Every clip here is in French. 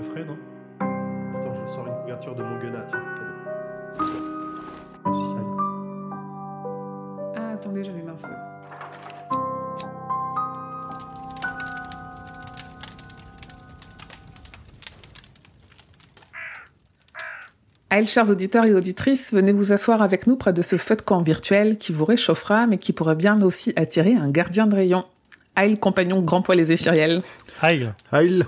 coffret, non? Attends, je sors une couverture de mon Gunna, tiens, cadeau. Merci, Sam. Ah, attendez, j'allume un feu. Allez, chers auditeurs et auditrices, venez vous asseoir avec nous près de ce feu de camp virtuel qui vous réchauffera, mais qui pourrait bien aussi attirer un gardien de rayon. Aïe, compagnon grand poil et zéphiriel. Aïe. Aïe.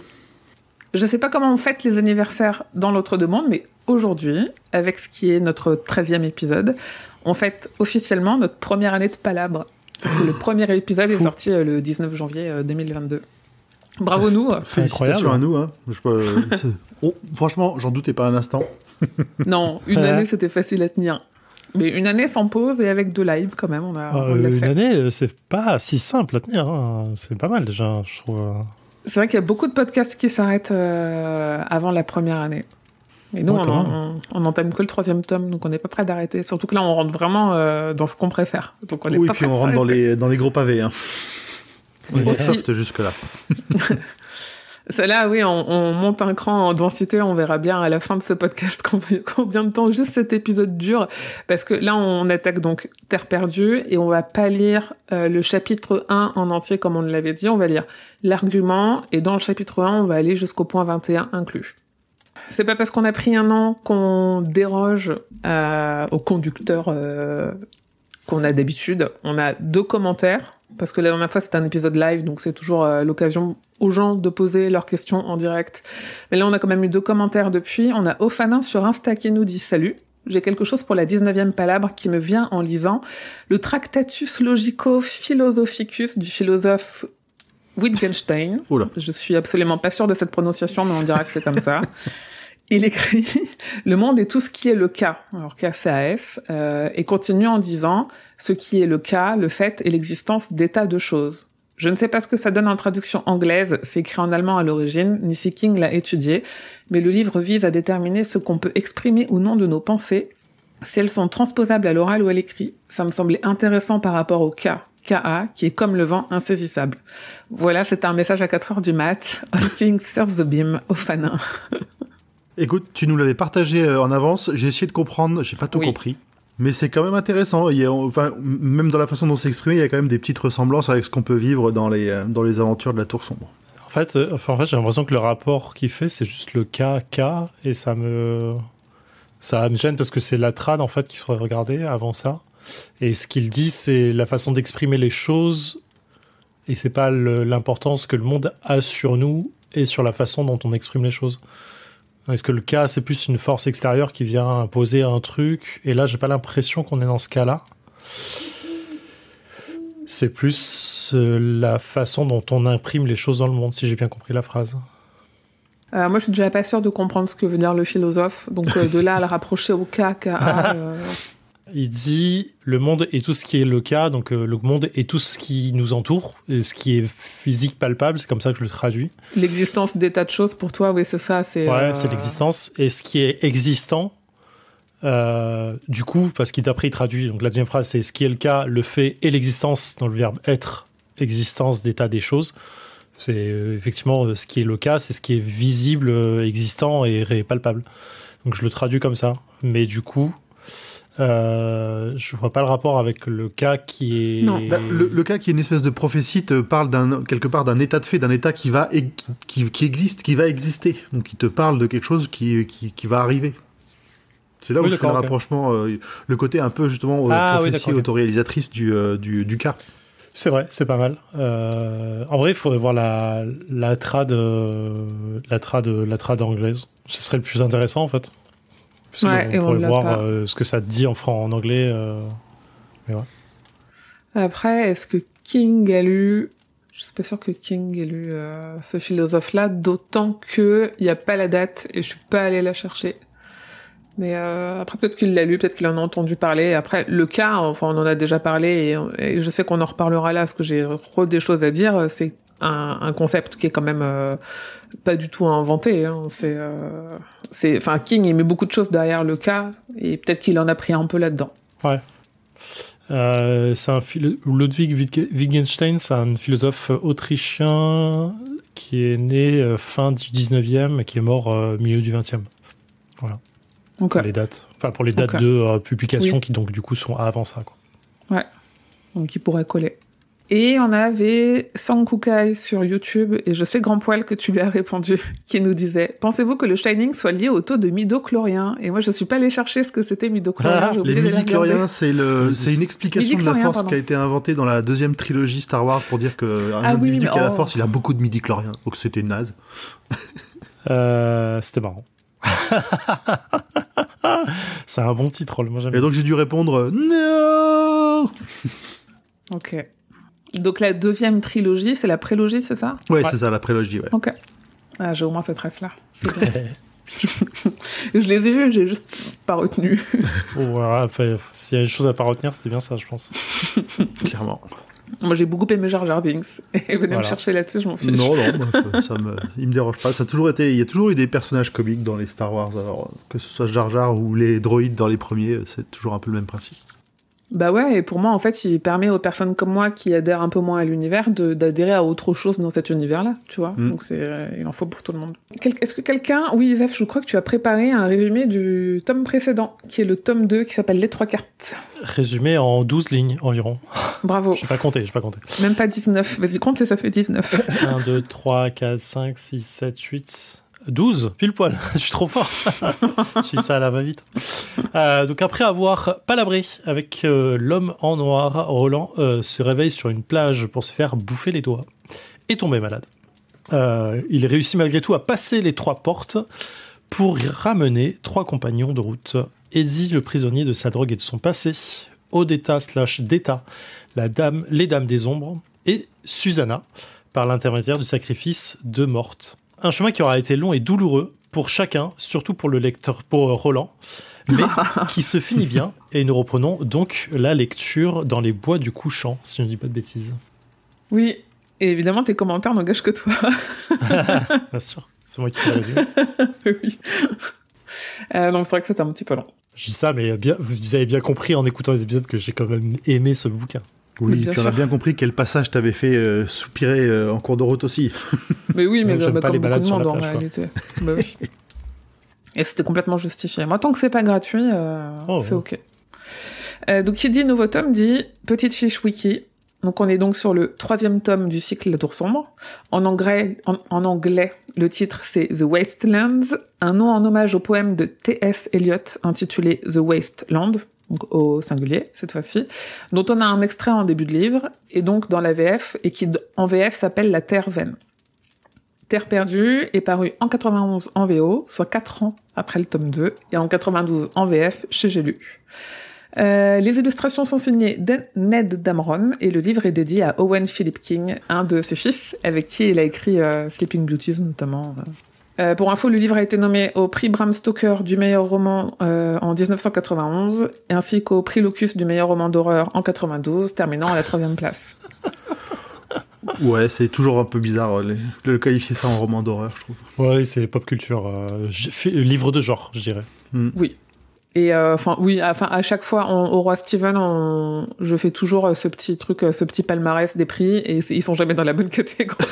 Je sais pas comment on fête les anniversaires dans l'autre monde, mais aujourd'hui, avec ce qui est notre 13e épisode, on fête officiellement notre première année de Palabre. Parce que le premier épisode est sorti le 19 janvier 2022. Bravo nous. Félicitations à nous. Hein. Franchement, j'en doutais pas un instant. Non, une année, c'était facile à tenir. Mais une année sans pause et avec 2 lives, quand même, on l'a une fait. année, c'est pas si simple à tenir. Hein. C'est pas mal, déjà, je trouve. C'est vrai qu'il y a beaucoup de podcasts qui s'arrêtent avant la première année. Et nous, on entame que le 3e tome, donc on n'est pas prêt d'arrêter. Surtout que là, on rentre vraiment dans ce qu'on préfère. Donc on est oui, pas puis on rentre dans les gros pavés. Hein. On est soft jusque-là. Celle-là, oui, on monte un cran en densité, on verra bien à la fin de ce podcast combien de temps juste cet épisode dure, parce que là, on attaque donc Terre perdue, et on va pas lire le chapitre 1 en entier, comme on l'avait dit, on va lire l'argument, et dans le chapitre 1, on va aller jusqu'au point 21 inclus. C'est pas parce qu'on a pris un an qu'on déroge au conducteur qu'on a d'habitude. On a 2 commentaires, parce que la dernière fois, c'était un épisode live, donc c'est toujours l'occasion aux gens de poser leurs questions en direct. Mais là, on a quand même eu 2 commentaires depuis. On a Ophanin sur Insta qui nous dit « Salut, j'ai quelque chose pour la 19e Palabre qui me vient en lisant le Tractatus Logico-Philosophicus du philosophe Wittgenstein. » Je suis absolument pas sûre de cette prononciation, mais on dira que c'est comme ça. Il écrit « Le monde est tout ce qui est le cas », alors K-C-A-S, et continue en disant « Ce qui est le cas, le fait et l'existence d'états de choses ». Je ne sais pas ce que ça donne en traduction anglaise, c'est écrit en allemand à l'origine, ni si King l'a étudié, mais le livre vise à déterminer ce qu'on peut exprimer ou non de nos pensées, si elles sont transposables à l'oral ou à l'écrit. Ça me semblait intéressant par rapport au cas, K-A, qui est comme le vent insaisissable. Voilà, c'était un message à 4h du mat. All things serve the beam, Ophanin. Écoute, tu nous l'avais partagé en avance, j'ai essayé de comprendre, j'ai pas tout compris. Mais c'est quand même intéressant. Même dans la façon dont c'est exprimé, il y a quand même des petites ressemblances avec ce qu'on peut vivre dans les aventures de la Tour Sombre. En fait, j'ai l'impression que le rapport qu'il fait, c'est juste le K, et ça me gêne parce que c'est la trad en fait qu'il faudrait regarder avant ça. Et ce qu'il dit, c'est la façon d'exprimer les choses, et c'est pas l'importance que le monde a sur nous et sur la façon dont on exprime les choses. Est-ce que le cas, c'est plus une force extérieure qui vient imposer un truc? Et là, j'ai pas l'impression qu'on est dans ce cas-là. C'est plus la façon dont on imprime les choses dans le monde, si j'ai bien compris la phrase. Moi, je suis déjà pas sûre de comprendre ce que veut dire le philosophe. Donc, de là à le rapprocher au cas, Il dit le monde est tout ce qui est le cas, donc le monde est tout ce qui nous entoure, et ce qui est physique, palpable, c'est comme ça que je le traduis. L'existence d'état de choses, pour toi, oui, c'est ça. C'est l'existence. Et ce qui est existant, du coup, parce qu'il d'après il traduit, donc la deuxième phrase, c'est ce qui est le cas, le fait et l'existence, dans le verbe être, existence d'état des choses. C'est effectivement ce qui est le cas, c'est ce qui est visible, existant et palpable. Donc je le traduis comme ça. Mais du coup... je vois pas le rapport avec le cas qui est... Non. Le cas qui est une espèce de prophétie te parle quelque part d'un état de fait, d'un état qui existe, qui va exister. Donc il te parle de quelque chose qui va arriver. C'est là où je fais le rapprochement, le côté un peu justement prophétie autoréalisatrice du cas. C'est vrai, c'est pas mal. En vrai, il faudrait voir la trad anglaise. Ce serait le plus intéressant en fait. Parce qu'on pourrait voir ce que ça te dit en anglais. Mais ouais. Après, est-ce que King a lu... Je suis pas sûre que King ait lu ce philosophe-là, d'autant qu'il n'y a pas la date et je suis pas allée la chercher. Mais après, peut-être qu'il l'a lu, peut-être qu'il en a entendu parler. Après, le cas, enfin, on en a déjà parlé et je sais qu'on en reparlera là parce que j'ai des choses à dire. C'est un concept qui est quand même pas du tout inventé. Hein. Enfin, King, il met beaucoup de choses derrière le cas et peut-être qu'il en a pris un peu là-dedans. Ouais. Ludwig Wittgenstein, c'est un philosophe autrichien qui est né fin du 19e et qui est mort milieu du 20e. Voilà. Okay. Pour les dates. Enfin, pour les dates de publication qui, donc, du coup, sont avant ça, quoi. Ouais. Donc, il pourrait coller. Et on avait Sankukai sur YouTube, et je sais grand poil que tu lui as répondu, qui nous disait « Pensez-vous que le Shining soit lié au taux de midichlorien ?» Et moi, je suis pas allée chercher ce que c'était midichlorien. Les midichloriens, c'est une explication de la force qui a été inventée dans la deuxième trilogie Star Wars pour dire qu'un individu qui a la force, il a beaucoup de midichloriens. Donc c'était naze. C'était marrant. C'est un bon titre. Moi, j'aime. Et donc j'ai dû répondre « Non !» Ok. Donc la deuxième trilogie, c'est la prélogie, c'est ça ? Ouais, c'est ça, la prélogie, ouais. Ok. Ah, j'ai au moins cette ref-là. Je les ai vus, j'ai juste pas retenu. Voilà, après, s'il y a une chose à pas retenir, c'est bien ça, je pense. Clairement. Moi, j'ai beaucoup aimé Jar Jar Binks. Et venez me chercher là-dessus, je m'en fiche. Non, il me dérange pas. Il y a toujours eu des personnages comiques dans les Star Wars. Alors, que ce soit Jar Jar ou les droïdes dans les premiers, c'est toujours un peu le même principe. Bah ouais, et pour moi, en fait, il permet aux personnes comme moi qui adhèrent un peu moins à l'univers d'adhérer à autre chose dans cet univers-là, tu vois. Donc il en faut pour tout le monde. Est-ce que quelqu'un... Oui, Isaac, je crois que tu as préparé un résumé du tome précédent, qui est le tome 2, qui s'appelle Les 3 cartes. Résumé en 12 lignes environ. Bravo. Je n'ai pas compté. Même pas 19. Vas-y, compte et ça fait 19. 1, 2, 3, 4, 5, 6, 7, 8... 12, pile poil, je suis trop fort. Je suis ça à la va-vite. Donc après avoir palabré avec l'homme en noir, Roland se réveille sur une plage pour se faire bouffer les doigts et tomber malade. Il réussit malgré tout à passer les 3 portes pour y ramener 3 compagnons de route. Eddie, le prisonnier de sa drogue et de son passé, Odetta/Detta, les dames des ombres, et Susanna, par l'intermédiaire du sacrifice de Morte. Un chemin qui aura été long et douloureux pour chacun, surtout pour le lecteur, pour Roland, mais qui se finit bien. Et nous reprenons donc la lecture dans les bois du couchant, si je ne dis pas de bêtises. Oui, et évidemment, tes commentaires n'engagent que toi. Bien sûr, c'est moi qui fais le résumé. Oui. Donc c'est vrai que c'était un petit peu long. Je dis ça, mais vous avez bien compris en écoutant les épisodes que j'ai quand même aimé ce bouquin. Oui, tu as bien compris quel passage t'avait fait soupirer en cours de route aussi. Mais oui, mais j'aime pas les balades sur la en plage, réalité. Bah oui. Et c'était complètement justifié. Moi, tant que c'est pas gratuit, c'est ok. Donc, qui dit nouveau tome dit petite fiche wiki. Donc, on est donc sur le 3e tome du cycle La Tour Sombre. En anglais, le titre c'est The Wastelands, un nom en hommage au poème de T.S. Eliot intitulé The Wasteland. Donc au singulier cette fois-ci, dont on a un extrait en début de livre, et donc dans la VF, et qui en VF s'appelle La Terre Vaine. Terre perdue est paru en 91 en VO, soit 4 ans après le tome 2, et en 92 en VF chez J'ai lu. Les illustrations sont signées Ned Damron, et le livre est dédié à Owen Philip King, un de ses fils, avec qui il a écrit Sleeping Beauties notamment. Pour info, le livre a été nommé au prix Bram Stoker du meilleur roman en 1991, ainsi qu'au prix Locus du meilleur roman d'horreur en 92, terminant à la 3e place. Ouais, c'est toujours un peu bizarre de qualifier ça en roman d'horreur, je trouve. Ouais, c'est pop culture, livre de genre, je dirais. Oui. Et à chaque fois au Roi Steven, je fais toujours ce petit truc, ce petit palmarès des prix, et ils sont jamais dans la bonne catégorie.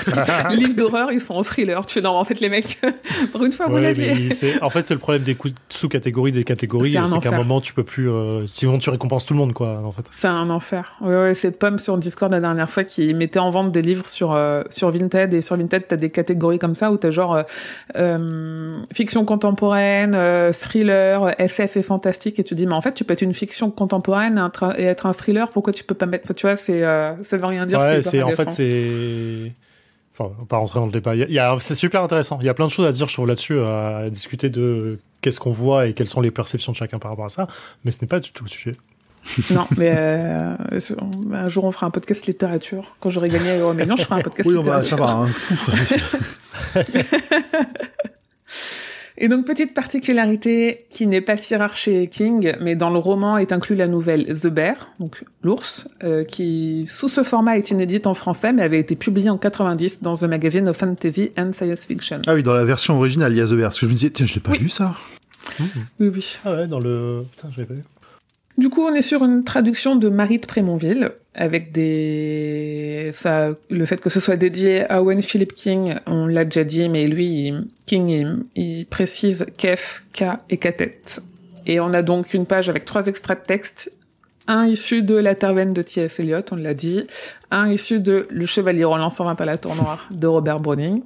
Les livres d'horreur, ils sont en thriller. Tu fais non, en fait les mecs, pour une fois, vous l'aviez. En fait, c'est le problème des sous-catégories des catégories, c'est qu'à un moment tu peux plus, sinon tu récompenses tout le monde, quoi. En fait. C'est un enfer. Ouais, c'est Pomme sur Discord la dernière fois qui mettait en vente des livres sur Vinted, et sur Vinted t'as des catégories comme ça où t'as genre fiction contemporaine, thriller, SF et fantastique, et tu dis mais en fait tu peux être une fiction contemporaine et être un thriller, pourquoi tu peux pas mettre, tu vois, ça veut rien dire. Ouais, c'est enfin, on va pas rentrer dans le débat, c'est super intéressant, il y a plein de choses à dire, je trouve, là-dessus, à discuter de qu'est-ce qu'on voit et quelles sont les perceptions de chacun par rapport à ça, mais ce n'est pas du tout le sujet. Non, mais un jour on fera un podcast littérature, quand j'aurai gagné à Euromillions, je ferai un podcast littérature. Ça va, hein. Et donc, petite particularité qui n'est pas si rare chez King, mais dans le roman est inclus la nouvelle The Bear, donc l'ours, qui, sous ce format, est inédite en français, mais avait été publiée en 90 dans The Magazine of Fantasy and Science Fiction. Ah oui, dans la version originale, il y a The Bear, parce que je me disais, tiens, je l'ai pas lu, ça. Oui. Ah ouais, dans le... Putain, je l'ai pas vu. Du coup, on est sur une traduction de Marie de Prémonville, avec le fait que ce soit dédié à Owen Philip King, on l'a déjà dit, mais lui, il précise Kef, K et Katet. Et on a donc une page avec 3 extraits de texte, un issu de La Tervenne de T.S. Eliot, on l'a dit, un issu de Le Chevalier Roland 120 à la tour noire de Robert Browning,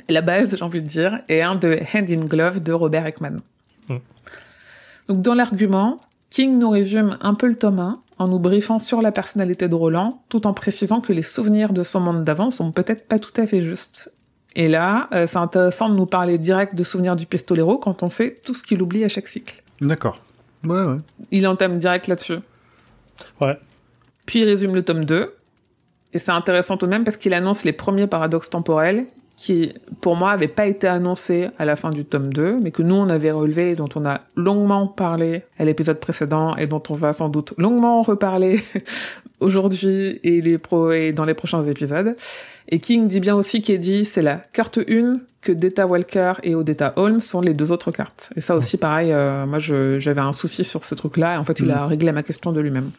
la base, j'ai envie de dire, et un de Hand in Glove de Robert Ekman. Donc dans l'argument, King nous résume un peu le tome 1 en nous briefant sur la personnalité de Roland, tout en précisant que les souvenirs de son monde d'avant sont peut-être pas tout à fait justes. Et là, c'est intéressant de nous parler direct de souvenirs du pistolero quand on sait tout ce qu'il oublie à chaque cycle. D'accord. Ouais. Il entame direct là-dessus. Ouais. Puis il résume le tome 2, et c'est intéressant tout de même parce qu'il annonce les premiers paradoxes temporels qui, pour moi, n'avaient pas été annoncés à la fin du tome 2, mais que nous, on avait relevés et dont on a longuement parlé à l'épisode précédent et dont on va sans doute longuement reparler aujourd'hui et dans les prochains épisodes. Et King dit bien aussi qu'Eddie, c'est la carte 1, que Data Walker et Odetta Holmes sont les 2 autres cartes. Et ça aussi, pareil, moi, j'avais un souci sur ce truc-là, et en fait, il a réglé ma question de lui-même.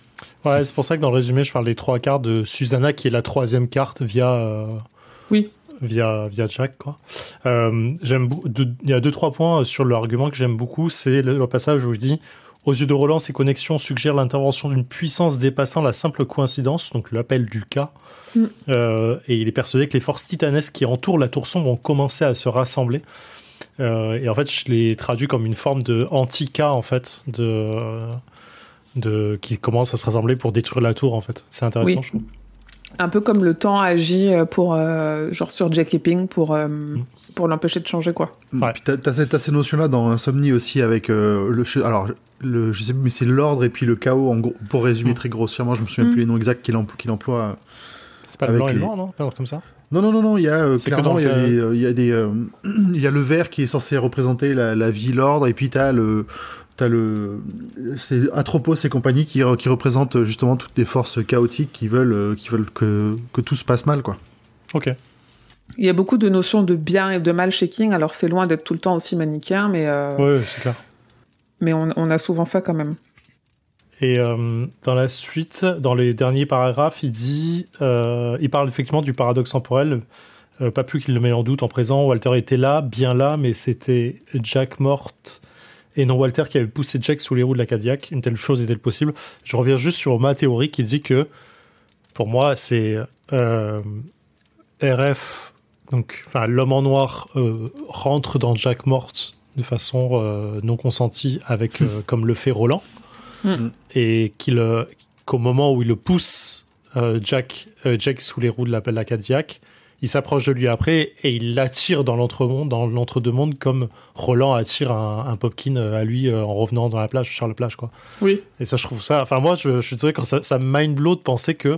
Ouais, c'est pour ça que dans le résumé, je parle des 3 cartes de Susanna, qui est la 3e carte via Jack, quoi. Il y a 2-3 points sur l'argument que j'aime beaucoup. C'est le passage où il dit: aux yeux de Roland, ces connexions suggèrent l'intervention d'une puissance dépassant la simple coïncidence, donc l'appel du cas. Et il est persuadé que les forces titanesques qui entourent la tour sombre vont commencer à se rassembler. Et en fait, je l'ai traduit comme une forme de anti-cas, en fait, qui commence à se rassembler pour détruire la tour, en fait. C'est intéressant, je trouve. Un peu comme le temps agit pour genre sur Jack Epping pour l'empêcher de changer, quoi. Ouais. Puis t'as ces notions-là dans Insomnie aussi avec je sais plus, mais c'est l'ordre et puis le chaos, en gros, pour résumer très grossièrement. Je me souviens plus les noms exacts qu'il emploie. C'est pas le blanc et le noir, non? Pas comme ça. Non, il y a clairement il y a le vert qui est censé représenter la vie, l'ordre, et puis c'est Atropos et compagnie qui représentent justement toutes les forces chaotiques qui veulent que tout se passe mal, quoi. Ok. Il y a beaucoup de notions de bien et de mal chez King, alors c'est loin d'être tout le temps aussi manichéen, mais ouais, c'est clair. Mais on a souvent ça quand même. Et dans la suite, dans les derniers paragraphes, il parle effectivement du paradoxe temporel. Pas plus qu'il le met en doute en présent. Walter était là, bien là, mais c'était Jack morte et non Walter qui avait poussé Jack sous les roues de la Cadillac. Une telle chose est-elle possible? Je reviens juste sur ma théorie qui dit que, pour moi, c'est RF, donc l'homme en noir rentre dans Jack morte de façon non consentie, avec comme le fait Roland. Et qu'au moment où il le pousse Jack sous les roues de la Cadillac, il s'approche de lui après et il l'attire dans l'entre-deux-mondes comme Roland attire un Popkin à lui en revenant sur la plage, quoi. Oui. Et ça, je trouve ça... Enfin, moi, je suis désolé, quand ça me mind blow de penser que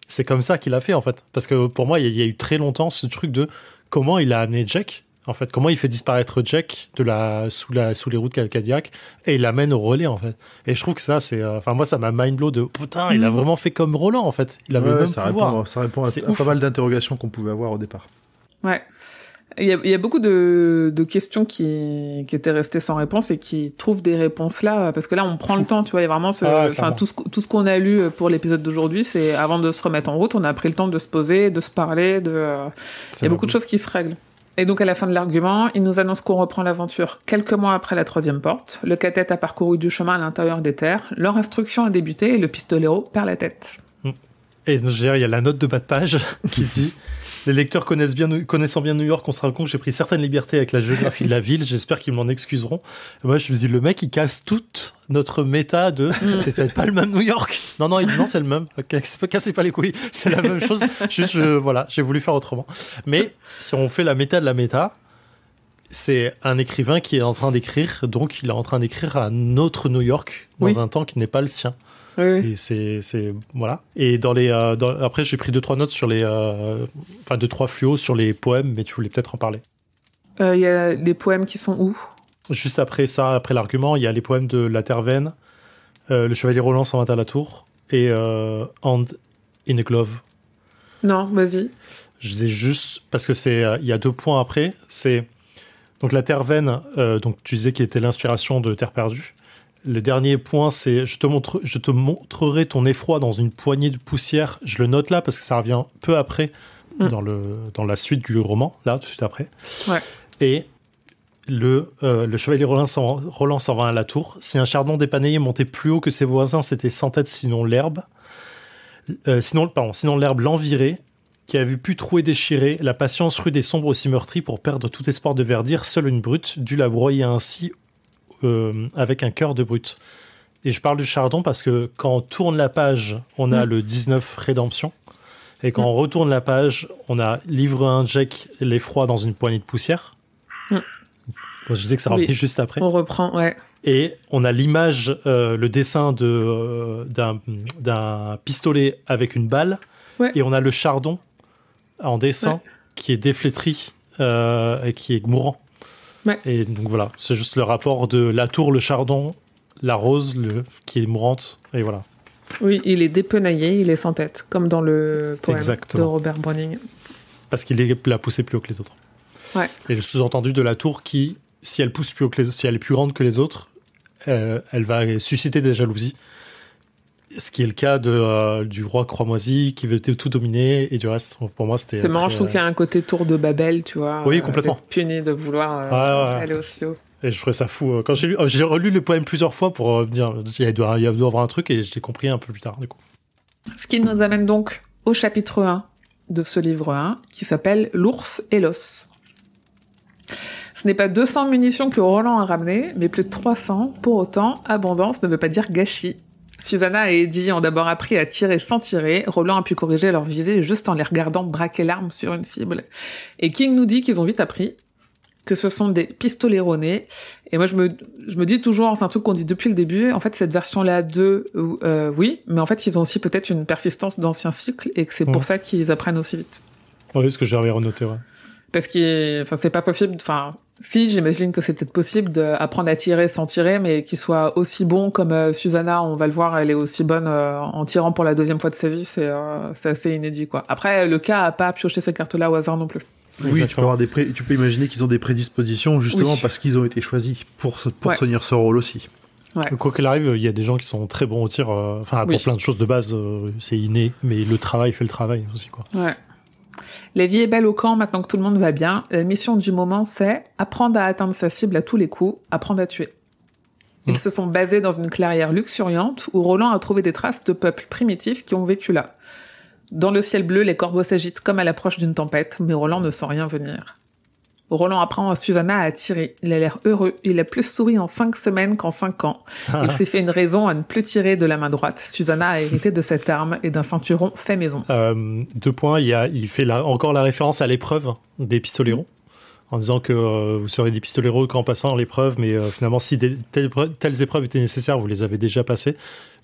c'est comme ça qu'il a fait, en fait. Parce que pour moi, il y a eu très longtemps ce truc de comment il a amené Jack. En fait, comment il fait disparaître Jack sous les roues de Cadillac et il l'amène au relais, en fait. Et je trouve que ça, c'est... moi, ça m'a mind blow de... Putain, il a vraiment fait comme Roland, en fait. Il avait même pouvoir. Ça répond à pas mal d'interrogations qu'on pouvait avoir au départ. Ouais. Il y a beaucoup de questions qui étaient restées sans réponse et qui trouvent des réponses là, parce que là, on prend le temps, tu vois. Il y a vraiment tout ce qu'on a lu pour l'épisode d'aujourd'hui, c'est avant de se remettre en route, on a pris le temps de se poser, de se parler, il y a beaucoup de choses qui se règlent. Et donc, à la fin de l'argument, il nous annonce qu'on reprend l'aventure quelques mois après la 3e porte. Le cadet a parcouru du chemin à l'intérieur des terres. Leur instruction a débuté et le pistolero perd la tête. Et il y a la note de bas de page qui dit Les lecteurs connaissant bien New York, on se rend compte que j'ai pris certaines libertés avec la géographie de la ville. J'espère qu'ils m'en excuseront. Et moi, je me dis, le mec, il casse toute notre méta de c'est peut-être pas le même New York. Non, il dit non, c'est le même. Cassez pas les couilles. C'est la même chose. Juste, j'ai voulu faire autrement. Mais si on fait la méta de la méta, c'est un écrivain qui est en train d'écrire, donc il est en train d'écrire à notre New York dans un temps qui n'est pas le sien. Oui. Et c'est voilà. Et après j'ai pris 2-3 notes sur 2-3 fluos sur les poèmes, mais tu voulais peut-être en parler. Il y a des poèmes qui sont où? Juste après ça, après l'argument, il y a les poèmes de La Tervenne, Le Chevalier Roland 120 à la tour et Hand in a Glove. Non, vas-y. Je disais juste parce que il y a 2 points après. C'est donc La Tervenne, donc tu disais qui était l'inspiration de Terre perdue. Le dernier point, c'est je te montrerai ton effroi dans une poignée de poussière. Je le note là parce que ça revient peu après dans la suite du roman, là, tout de suite après. Ouais. Et le chevalier Roland s'en va à la tour. Si un chardon dépaneillé montait plus haut que ses voisins, c'était sans tête sinon l'herbe. Sinon l'herbe l'envirait, qui a vu pu trouer déchirer, la patience rude et sombre aussi meurtrie pour perdre tout espoir de verdir, seule une brute dut la broyer ainsi avec un cœur de brute. Et je parle du chardon parce que quand on tourne la page, on a le 19 Rédemption, et quand on retourne la page, on a livre 1 Jack, l'effroi dans une poignée de poussière. Je disais que ça revenait juste après. On reprend, ouais. Et on a l'image, le dessin d'un pistolet avec une balle, et on a le chardon en dessin qui est déflétri et qui est mourant. Ouais. Et donc voilà, c'est juste le rapport de la tour, le chardon, la rose qui est mourante, et voilà. Oui, il est dépenaillé, il est sans tête, comme dans le poème de Robert Browning. Parce qu'il l'a poussé plus haut que les autres. Ouais. Et le sous-entendu de la tour qui, si elle pousse plus haut que les autres, si elle est plus grande que les autres, elle va susciter des jalousies. Ce qui est le cas du roi Cramoisi qui veut tout dominer, et du reste, pour moi, c'était... C'est marrant, je trouve qu'il y a un côté tour de Babel, tu vois. Oui, complètement. Puni de vouloir aller aussi haut. Et je trouvais ça fou. Quand j'ai relu le poème plusieurs fois pour me dire il doit y avoir un truc, et je l'ai compris un peu plus tard, du coup. Ce qui nous amène donc au chapitre 1 de ce livre 1, qui s'appelle « L'ours et l'os ». Ce n'est pas 200 munitions que Roland a ramenées, mais plus de 300. Pour autant, abondance ne veut pas dire gâchis. Susanna et Eddie ont d'abord appris à tirer sans tirer. Roland a pu corriger leur visée juste en les regardant braquer l'arme sur une cible. Et King nous dit qu'ils ont vite appris que ce sont des pistoleros nés. Et moi, je me dis toujours, c'est un truc qu'on dit depuis le début, en fait, cette version-là 2, oui, mais en fait, ils ont aussi peut-être une persistance d'anciens cycles, et que c'est pour ça qu'ils apprennent aussi vite. Oui, ce que j'avais renoté, ouais. Parce que c'est pas possible, si, j'imagine que c'est peut-être possible d'apprendre à tirer sans tirer, mais qu'il soit aussi bon comme Susanna, on va le voir, elle est aussi bonne en tirant pour la deuxième fois de sa vie, c'est assez inédit, quoi. Après, le cas a pas pioché ces cartes-là au hasard non plus. Oui, tu peux imaginer qu'ils ont des prédispositions, justement, parce qu'ils ont été choisis pour tenir ce rôle aussi. Ouais. Quoi qu'il arrive, il y a des gens qui sont très bons au tir, pour plein de choses de base, c'est inné, mais le travail fait le travail aussi, quoi. Ouais. La vie est belle au camp maintenant que tout le monde va bien. La mission du moment, c'est apprendre à atteindre sa cible à tous les coups, apprendre à tuer. Ils se sont basés dans une clairière luxuriante où Roland a trouvé des traces de peuples primitifs qui ont vécu là. Dans le ciel bleu, les corbeaux s'agitent comme à l'approche d'une tempête, mais Roland ne sent rien venir. Roland apprend à Susanna à tirer. Il a l'air heureux. Il a plus souri en 5 semaines qu'en 5 ans. Il s'est fait une raison à ne plus tirer de la main droite. Susanna a hérité de cette arme et d'un ceinturon fait maison. 2 points. Il fait encore la référence à l'épreuve des pistoleros, en disant que vous serez des pistoleros qu'en passant l'épreuve, mais finalement, si telles épreuves étaient nécessaires, vous les avez déjà passées.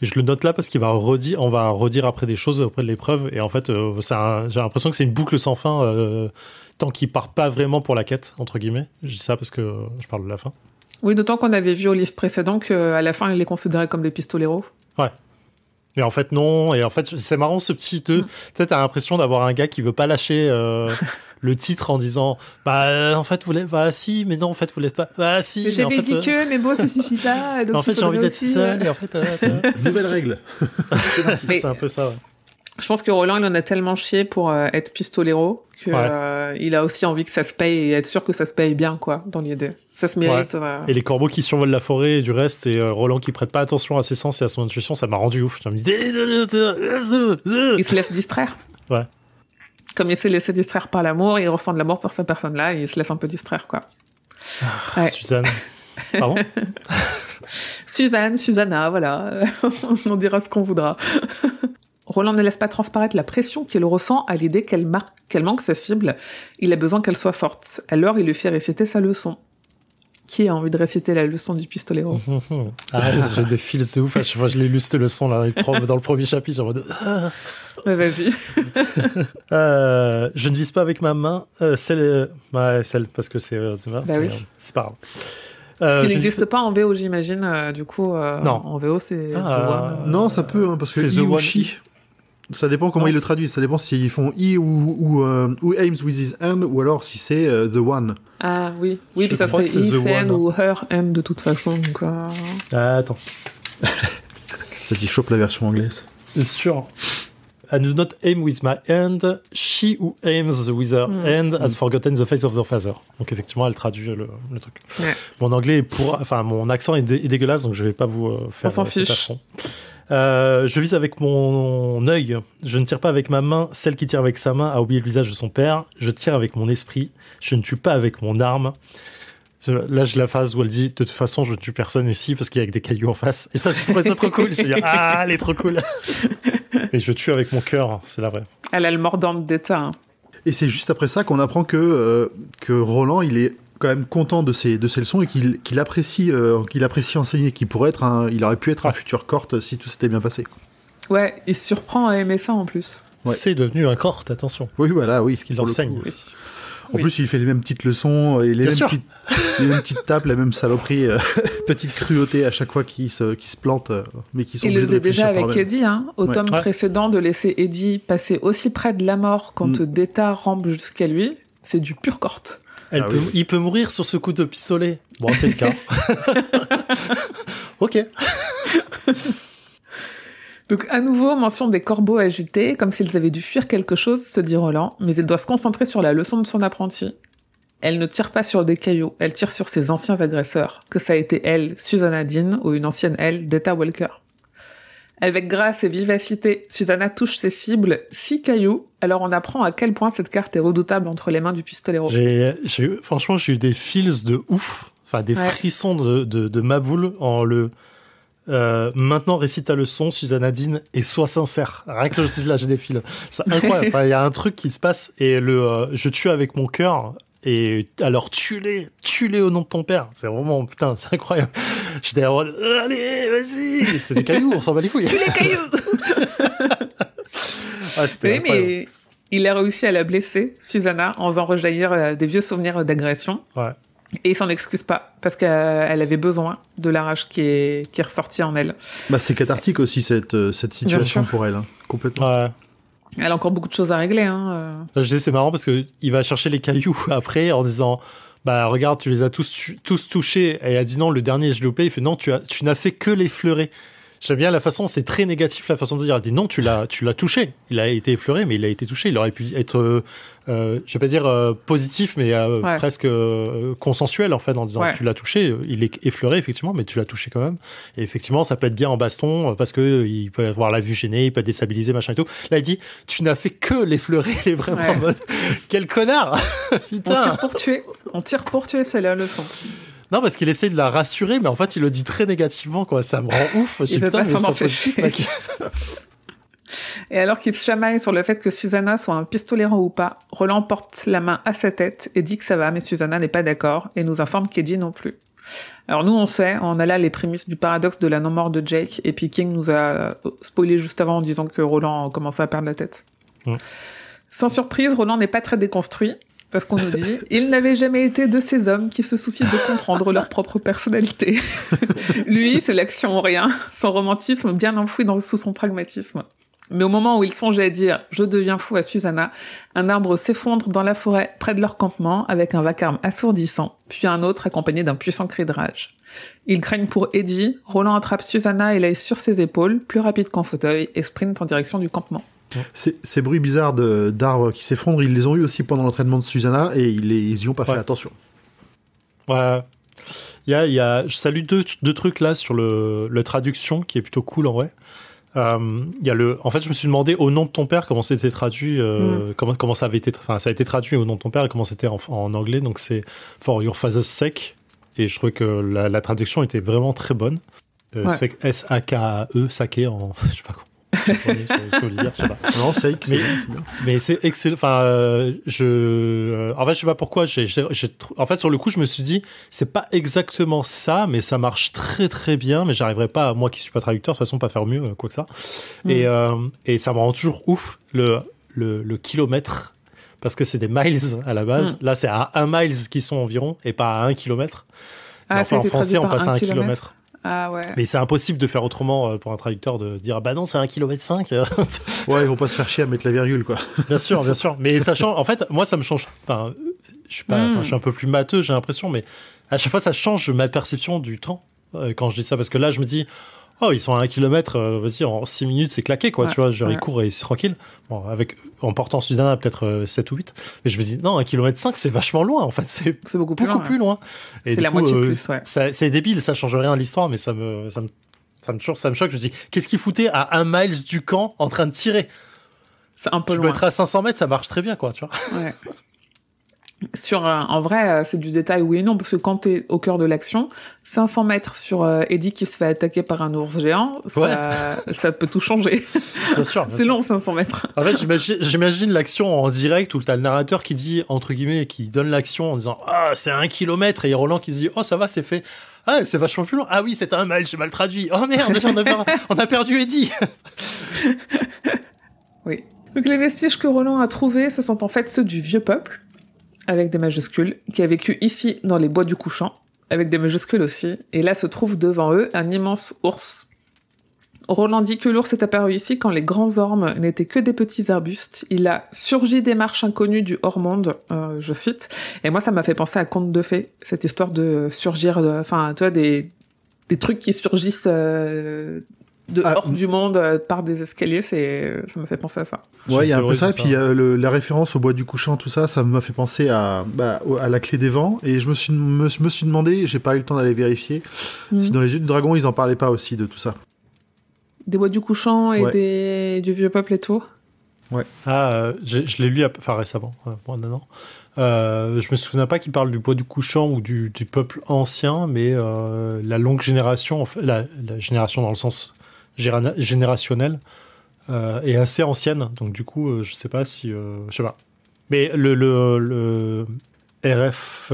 Et je le note là parce on va redire après des choses après de l'épreuve. Et en fait, j'ai l'impression que c'est une boucle sans fin. Tant qu'il part pas vraiment pour la quête, entre guillemets. Je dis ça parce que je parle de la fin. Oui, d'autant qu'on avait vu au livre précédent qu'à la fin, il les considérait comme des pistoleros. Ouais. Mais en fait, non. Et en fait, c'est marrant ce petit... Peut-être t'as l'impression d'avoir un gars qui veut pas lâcher le titre en disant en fait, vous l'êtes... si, mais non, en fait, vous l'êtes pas... si, mais j'avais dit que, mais bon, ça suffit pas. Donc en fait, j'ai envie d'être seul. Et en fait, nouvelle règle. C'est un peu ça, ouais. Je pense que Roland, il en a tellement chié pour être pistolero qu'il a aussi envie que ça se paye et être sûr que ça se paye bien, quoi, dans l'idée. Ça se mérite. Ouais. Et les corbeaux qui survolent la forêt et du reste, et Roland qui prête pas attention à ses sens et à son intuition, ça m'a rendu ouf. Il se laisse distraire. Ouais. Comme il s'est laissé distraire par l'amour, il ressent de l'amour pour cette personne-là et il se laisse un peu distraire, quoi. Suzanne. Pardon? Susanna, voilà. On dira ce qu'on voudra. Roland ne laisse pas transparaître la pression qu'il ressent à l'idée qu'elle manque sa cible. Il a besoin qu'elle soit forte. Alors, il lui fait réciter sa leçon. Qui a envie de réciter la leçon du pistolero? J'ai des fils de ouf. À chaque fois, je l'ai lu cette leçon là, dans le premier chapitre. En mode... Vas-y. Je ne vise pas avec ma main. Celle, parce que c'est... oui. C'est pas grave. Ce qui n'existe pas en VO, j'imagine. Du coup, non. En VO, c'est The One. Non, ça peut, parce que c'est The One. Ça dépend comment ils le traduisent. Ça dépend s'ils font he ou who aims with his hand ou alors si c'est the one. Ah oui, puis ça serait his hand ou her hand de toute façon. Donc, attends. Vas-y, chope la version anglaise. C'est sûr. I do not aim with my hand. She who aims with her hand has forgotten the face of their father. Donc effectivement, elle traduit le truc. Ouais. Mon anglais est mon accent est dégueulasse, donc je vais pas vous faire cet affront. Je vise avec mon œil. Je ne tire pas avec ma main. Celle qui tire avec sa main a oublié le visage de son père. Je tire avec mon esprit. Je ne tue pas avec mon arme. Là, j'ai la phase où elle dit de toute façon, je ne tue personne ici parce qu'il y a que des cailloux en face. Et ça, j'ai trouvé ça trop cool. Je me dis elle est trop cool. Et je tue avec mon cœur, c'est la vraie. Elle a le mordant d'État. Hein. Et c'est juste après ça qu'on apprend que Roland, il est quand même content de ses leçons et qu'il apprécie enseigner, qu'il pourrait être il aurait pu être un futur Cort si tout s'était bien passé. Ouais, il se surprend à aimer ça en plus. Ouais. C'est devenu un Cort, attention. Oui, voilà, oui. Ce qu'il enseigne. Oui. En plus, il fait les mêmes petites leçons, et les mêmes petites tapes, la même saloperie, petite cruauté à chaque fois qu'il se plante, mais qui sont il le faisait déjà avec Eddie, au tome précédent, de laisser Eddie passer aussi près de la mort quand Data rampe jusqu'à lui, c'est du pur Cort. Il peut mourir sur ce coup de pistolet. Bon, c'est le cas. Ok. Donc, à nouveau, mention des corbeaux agités, comme s'ils avaient dû fuir quelque chose, se dit Roland, mais il doit se concentrer sur la leçon de son apprenti. Elle ne tire pas sur des cailloux, elle tire sur ses anciens agresseurs, que ça a été elle, Susanna Dean, ou une ancienne elle, Data Walker. Avec grâce et vivacité, Susanna touche ses cibles, 6 cailloux, alors on apprend à quel point cette carte est redoutable entre les mains du pistolero. Franchement, j'ai eu des feels de ouf, des frissons de ma boule en le... maintenant récite ta leçon, Susanna Dean, et sois sincère. Rien que là, j'ai des fils. C'est incroyable. Il y a un truc qui se passe et je tue avec mon cœur. Et alors tue-les au nom de ton père. C'est vraiment putain, c'est incroyable. J'étais allez, vas-y. C'est des cailloux, on s'en bat les couilles. Tue les cailloux. C'était incroyable. Mais il a réussi à la blesser, Susanna, en faisant rejaillir des vieux souvenirs d'agression. Ouais. Et il s'en excuse pas, parce qu'elle avait besoin de la rage qui est ressortie en elle. C'est cathartique aussi, cette situation pour elle, complètement. Ouais. Elle a encore beaucoup de choses à régler. Je dis, c'est marrant parce qu'il va chercher les cailloux après en disant regarde, tu les as tous touchés. Et elle a dit non, le dernier, je l'ai loupé. Il fait non, tu n'as fait que l'effleurer. J'aime bien la façon, c'est très négatif la façon de dire. Elle dit non, tu l'as touché. Il a été effleuré, mais il a été touché. Il aurait pu être, je vais pas dire positif, mais presque consensuel en fait, en disant tu l'as touché. Il est effleuré effectivement, mais tu l'as touché quand même. Et effectivement, ça peut être bien en baston parce que il peut avoir la vue gênée, il peut être déstabilisé, machin et tout. Là, il dit tu n'as fait que l'effleurer. Il est vraiment en mode quel connard. Putain. On tire pour tuer, c'est la leçon. Non, parce qu'il essaie de la rassurer, mais en fait, il le dit très négativement, quoi. Ça me rend ouf. Il peut pas s'en empêcher. Et alors qu'il se chamaille sur le fait que Susanna soit un pistolero ou pas, Roland porte la main à sa tête et dit que ça va, mais Susanna n'est pas d'accord et nous informe qu'Eddie non plus. Alors nous, on sait, on a là les prémices du paradoxe de la non-mort de Jake, et puis King nous a spoilé juste avant en disant que Roland commençait à perdre la tête. Sans surprise, Roland n'est pas très déconstruit. Parce qu'on nous dit, il n'avait jamais été de ces hommes qui se soucient de comprendre leur propre personnalité. Lui, c'est l'action ou rien, son romantisme bien enfoui sous son pragmatisme. Mais au moment où il songeait à dire « je deviens fou » à Susanna, un arbre s'effondre dans la forêt près de leur campement avec un vacarme assourdissant, puis un autre accompagné d'un puissant cri de rage. Ils craignent pour Eddie, Roland attrape Susanna et l'aise sur ses épaules, plus rapide qu'en fauteuil, et sprint en direction du campement. Ces bruits bizarres d'arbres qui s'effondrent, ils les ont eu aussi pendant l'entraînement de Susanna et ils y ont pas fait attention. Ouais. Je salue deux trucs là sur la traduction qui est plutôt cool en vrai. En fait, je me suis demandé au nom de ton père comment c'était traduit, comment ça avait été, ça a été traduit au nom de ton père et comment c'était en anglais. Donc c'est For Your Father's Sake et je trouvais que la traduction était vraiment très bonne. S-A-K-E, sake en je sais pas quoi. Non, c'est bien. Mais c'est excellent. En fait, je sais pas pourquoi. En fait, sur le coup, je me suis dit, c'est pas exactement ça, mais ça marche très très bien. Mais j'arriverai pas, moi qui suis pas traducteur, de toute façon, pas faire mieux, quoi que ça. Et ça me rend toujours ouf le kilomètre, parce que c'est des miles à la base. Là, c'est à 1 mile qui sont environ, et pas à 1 kilomètre. En français, on passe à 1 kilomètre. Ah ouais. Mais c'est impossible de faire autrement pour un traducteur de dire bah non, c'est 1,5 km. Ouais, ils vont pas se faire chier à mettre la virgule, quoi. Bien sûr. Mais ça change. En fait, moi, ça me change. Enfin, je suis un peu plus matheux, j'ai l'impression, mais à chaque fois, ça change ma perception du temps quand je dis ça. Parce que là, je me dis, oh, ils sont à 1 km, vas-y, en 6 minutes, c'est claqué, quoi. Tu vois, genre, ils courent et c'est tranquille. Bon, en portant Sudana, peut-être 7 ou 8. Mais je me dis, non, 1,5 km, c'est vachement loin, en fait. C'est beaucoup plus loin. Et c'est la moitié plus, ouais. C'est débile, ça change rien à l'histoire, mais ça me choque. Je me dis, qu'est-ce qu'ils foutaient à 1 mile du camp en train de tirer? C'est un peu loin. Tu peux être à 500 mètres, ça marche très bien, quoi, tu vois. Ouais. En vrai, c'est du détail, oui et non, parce que quand t'es au cœur de l'action, 500 mètres sur Eddie qui se fait attaquer par un ours géant, ça peut tout changer. Bien sûr. C'est long, 500 mètres. En fait, j'imagine l'action en direct où t'as le narrateur qui dit, entre guillemets, qui donne l'action en disant, ah, c'est 1 km, et il y a Roland qui se dit, oh, ça va, c'est fait. Ah, c'est vachement plus long. Ah oui, c'était 1 mile, j'ai mal traduit. Oh merde, déjà, on a perdu Eddie. Oui. Donc, les vestiges que Roland a trouvés, ce sont en fait ceux du vieux peuple, avec des majuscules, qui a vécu ici dans les bois du couchant, avec des majuscules aussi, et là se trouve devant eux un immense ours. Roland dit que l'ours est apparu ici quand les grands ormes n'étaient que des petits arbustes. Il a surgi des marches inconnues du hors-monde, je cite, et moi ça m'a fait penser à Conte de fées, cette histoire de surgir, enfin, tu vois, des trucs qui surgissent hors du monde par des escaliers, ça m'a fait penser à ça. Ouais, il y a un peu ça, et puis la référence au bois du couchant, tout ça, ça m'a fait penser à la clé des vents, et je me suis demandé, j'ai pas eu le temps d'aller vérifier, si dans les yeux du dragon, ils en parlaient pas aussi de tout ça. Des bois du couchant et du vieux peuple et tout. Ouais. Ah, je l'ai lu récemment, non. Je me souviens pas qu'il parle du bois du couchant ou du peuple ancien, mais la longue génération, la génération dans le sens générationnel, est assez ancienne. Donc du coup, je sais pas si, je sais pas. Mais le RF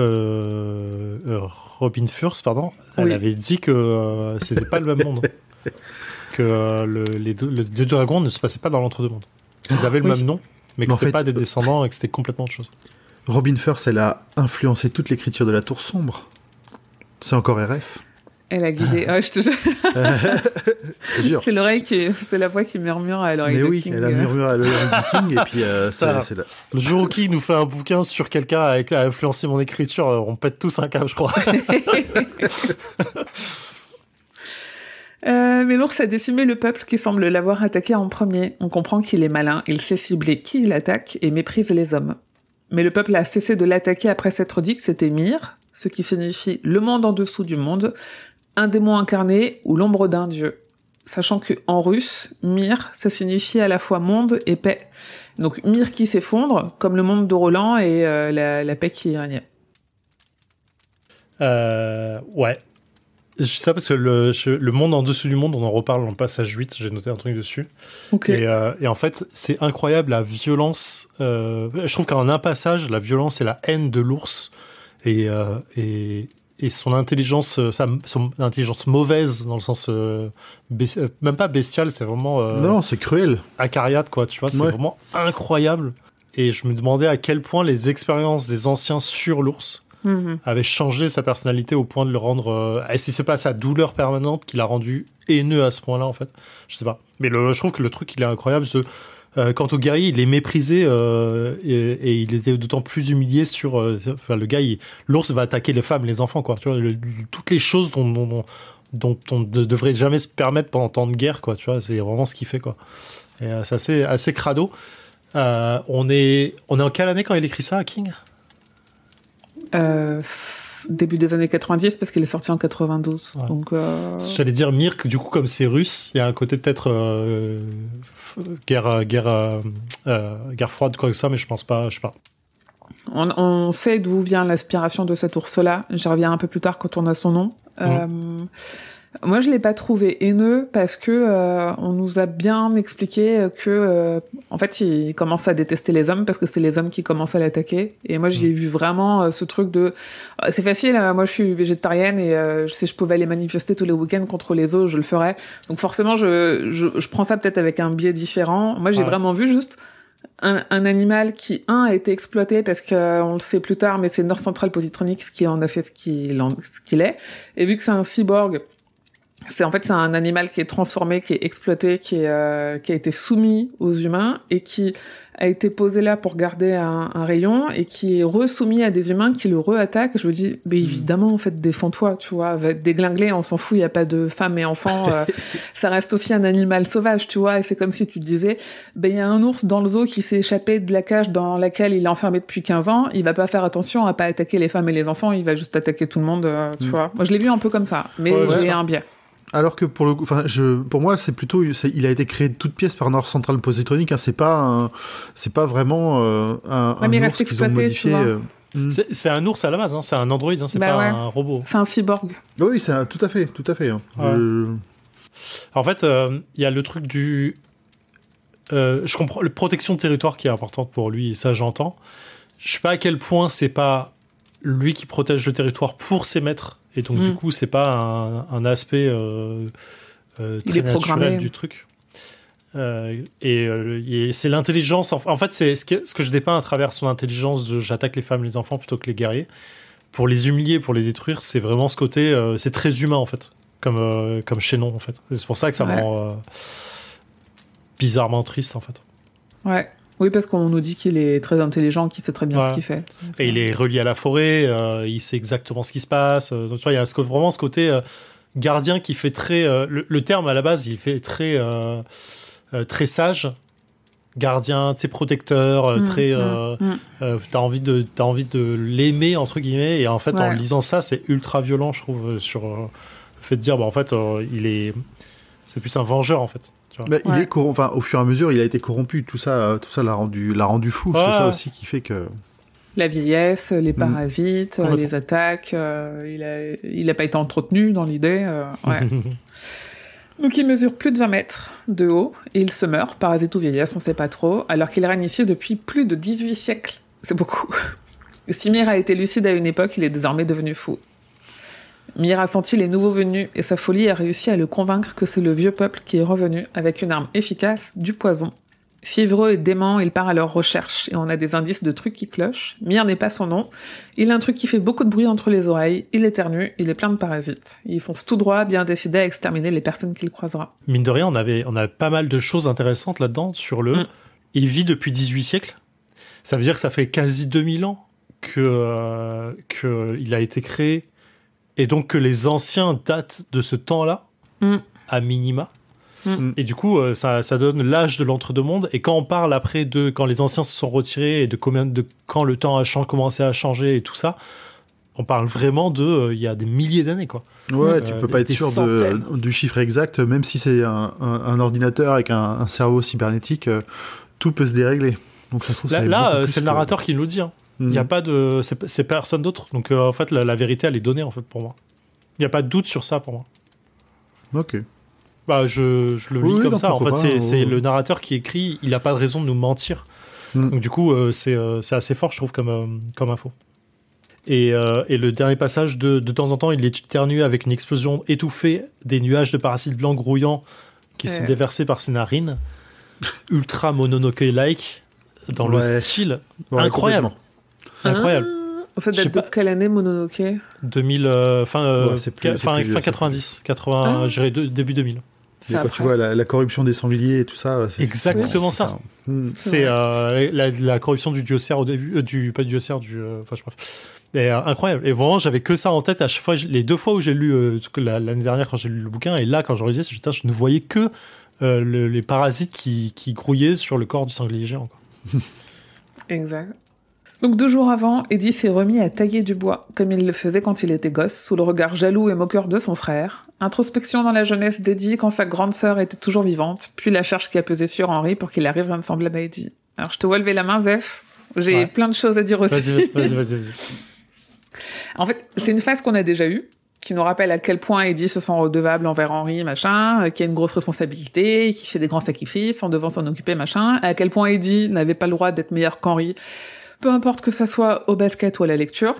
Robin Furst, pardon, elle avait dit que c'était pas le même monde. Que les deux dragons ne se passaient pas dans l'entre-deux-mondes. Ils avaient le même nom, mais que c'était pas des descendants et que c'était complètement autre chose. Robin Furst, elle a influencé toute l'écriture de la Tour Sombre. C'est encore RF. Elle a guidé. Oh, je te jure. Je te jure. C'est la voix qui murmure à l'oreille de King. Elle a murmuré à l'oreille de King, et puis c'est là. Le jour où King nous fait un bouquin sur quelqu'un qui a influencé mon écriture, on pète tous un câble, je crois. Mais l'ours a décimé le peuple qui semble l'avoir attaqué en premier. On comprend qu'il est malin, il sait cibler qui il attaque et méprise les hommes. Mais le peuple a cessé de l'attaquer après s'être dit que c'était Myr, ce qui signifie le monde en dessous du monde, un démon incarné ou l'ombre d'un dieu. Sachant que en russe, Myr, ça signifie à la fois monde et paix. Donc Myr qui s'effondre, comme le monde de Roland et la paix qui y régnait. Ouais. Je sais ça parce que le monde en dessous du monde, on en reparle dans le passage 8, j'ai noté un truc dessus. Okay. Et en fait, c'est incroyable la violence. Je trouve qu'en un passage, la violence et la haine de l'ours et son intelligence, son intelligence mauvaise, dans le sens même pas bestial, c'est vraiment... non, c'est cruel. Acariate, quoi, tu vois, c'est vraiment incroyable. Et je me demandais à quel point les expériences des anciens sur l'ours avait changé sa personnalité au point de le rendre... Est-ce que c'est pas sa douleur permanente qui l'a rendu haineux à ce point-là, en fait? Je sais pas. Mais je trouve que le truc, il est incroyable. Quant au guerrier, il est méprisé et il était d'autant plus humilié sur... le gars, l'ours va attaquer les femmes, les enfants, quoi. Tu vois, toutes les choses dont on ne devrait jamais se permettre pendant tant de guerre, quoi. Tu vois, c'est vraiment ce qu'il fait, quoi. Et c'est assez crado. On est en quelle année quand il écrit ça, King? Début des années 90 parce qu'il est sorti en 92. Ouais. Donc j'allais dire Mirk, du coup comme c'est russe, il y a un côté peut-être guerre froide quoi que ça, mais je pense pas, je sais pas. On sait d'où vient l'aspiration de cet ours-là. J'y reviens un peu plus tard quand on a son nom. Moi, je l'ai pas trouvé haineux parce que on nous a bien expliqué que en fait, il commence à détester les hommes parce que c'est les hommes qui commencent à l'attaquer. Et moi, j'ai vu vraiment ce truc de c'est facile. Moi, je suis végétarienne et si je pouvais aller manifester tous les week-ends contre les os, je le ferais. Donc forcément, je prends ça peut-être avec un biais différent. Moi, j'ai vraiment vu juste un animal qui a été exploité parce qu'on le sait plus tard, mais c'est North Central Positronics qui en a fait ce qu'il est. Et vu que c'est un cyborg C'est un animal qui est transformé, qui est exploité, qui a été soumis aux humains et qui a été posé là pour garder un rayon et qui est resoumis à des humains qui le re-attaquent. Je me dis, mais évidemment, en fait, défends-toi, tu vois, avec des glinglés, on s'en fout, il n'y a pas de femmes et enfants, ça reste aussi un animal sauvage, tu vois, et c'est comme si tu te disais, il y a un ours dans le zoo qui s'est échappé de la cage dans laquelle il est enfermé depuis 15 ans, il va pas faire attention à pas attaquer les femmes et les enfants, il va juste attaquer tout le monde, tu vois. Moi, je l'ai vu un peu comme ça, mais j'ai un biais. Alors que pour moi, c'est plutôt, il a été créé de toutes pièces par North Central Positronic. Hein, c'est pas vraiment un ours qu'ils ont modifié. C'est un ours à la base, hein, c'est un androïde, hein, c'est pas un robot. C'est un cyborg. Oui, tout à fait. Hein. Ouais. En fait, il y a le truc du. Je comprends la protection de territoire qui est importante pour lui, et ça j'entends. Je sais pas à quel point c'est pas lui qui protège le territoire pour ses maîtres. Et donc, du coup, c'est pas un aspect très naturel du truc. Et c'est l'intelligence. En fait, c'est ce que je dépeins à travers son intelligence de j'attaque les femmes et les enfants plutôt que les guerriers. Pour les humilier, pour les détruire, c'est vraiment ce côté. C'est très humain, en fait. Comme Shénon, en fait. C'est pour ça que ça me rend bizarrement triste, en fait. Ouais. Oui, parce qu'on nous dit qu'il est très intelligent, qu'il sait très bien ce qu'il fait. Donc, et il est relié à la forêt, il sait exactement ce qui se passe. Donc, tu vois, il y a vraiment ce côté gardien qui fait très... le terme, à la base, il fait très sage. Gardien, tu sais, protecteur, très... t'as envie de l'aimer, entre guillemets. Et en fait, en lisant ça, c'est ultra violent, je trouve, sur le fait de dire, en fait, c'est plus un vengeur, en fait. Il est au fur et à mesure, il a été corrompu. Tout ça l'a rendu fou. C'est ça aussi qui fait que la vieillesse, les parasites, les attaques. Il a pas été entretenu dans l'idée. Donc il mesure plus de 20 mètres de haut et il se meurt, parasite ou vieillesse, on sait pas trop, alors qu'il règne ici depuis plus de 18 siècles. C'est beaucoup. Si Mir a été lucide à une époque, il est désormais devenu fou. Mir a senti les nouveaux venus et sa folie a réussi à le convaincre que c'est le vieux peuple qui est revenu avec une arme efficace, du poison. Fiévreux et dément, il part à leur recherche et on a des indices de trucs qui clochent. Mir n'est pas son nom. Il a un truc qui fait beaucoup de bruit entre les oreilles, il éternue, il est plein de parasites. Il fonce tout droit, bien décidé à exterminer les personnes qu'il croisera. Mine de rien, on avait pas mal de choses intéressantes là-dedans sur le... Il vit depuis 18 siècles. Ça veut dire que ça fait quasi 2000 ans qu'il a été créé. Et donc que les anciens datent de ce temps-là, à minima. Et du coup, ça donne l'âge de l'entre-deux-mondes. Et quand on parle après de quand les anciens se sont retirés et de quand le temps a commencé à changer et tout ça, on parle vraiment il y a des milliers d'années, quoi. Ouais, tu peux pas être sûr du chiffre exact, même si c'est un ordinateur avec un cerveau cybernétique, tout peut se dérégler. Donc ça se trouve, là c'est le narrateur qui nous le dit. Hein. Il y a pas de, c'est personne d'autre. Donc en fait, la vérité, elle est donnée en fait pour moi. Il y a pas de doute sur ça pour moi. Ok. Bah je le lis comme ça. En fait, c'est le narrateur qui écrit. Il a pas de raison de nous mentir. Donc du coup, c'est assez fort, je trouve, comme info. Et le dernier passage, de temps en temps, il est éternué avec une explosion étouffée, des nuages de parasites blancs grouillants qui sont déversés par ses narines. Ultra Mononoke-like, dans le style incroyable. Incroyable. Ça date de quelle année, Mononoke ? 2000, fin 90, 80, je dirais début 2000. Et quand tu vois la corruption des sangliers et tout ça, c'est exactement ça. C'est la corruption du diocère au début, pas du diocère, enfin je bref. Et incroyable. Et vraiment, j'avais que ça en tête à chaque fois. Les 2 fois où j'ai lu l'année dernière quand j'ai lu le bouquin, et là quand je relisais, je ne voyais que les parasites qui grouillaient sur le corps du sanglier géant, quoi. Exact. Donc 2 jours avant, Eddie s'est remis à tailler du bois, comme il le faisait quand il était gosse, sous le regard jaloux et moqueur de son frère. Introspection dans la jeunesse d'Eddie quand sa grande sœur était toujours vivante, puis la charge qui a pesé sur Henry pour qu'il arrive à un semblable à Eddie. Alors je te vois lever la main, Zef. J'ai plein de choses à dire aussi. Vas-y. En fait, c'est une phase qu'on a déjà eue, qui nous rappelle à quel point Eddie se sent redevable envers Henry, machin, qui a une grosse responsabilité, qui fait des grands sacrifices en devant s'en occuper, machin, à quel point Eddie n'avait pas le droit d'être meilleur qu'Henry, peu importe que ça soit au basket ou à la lecture,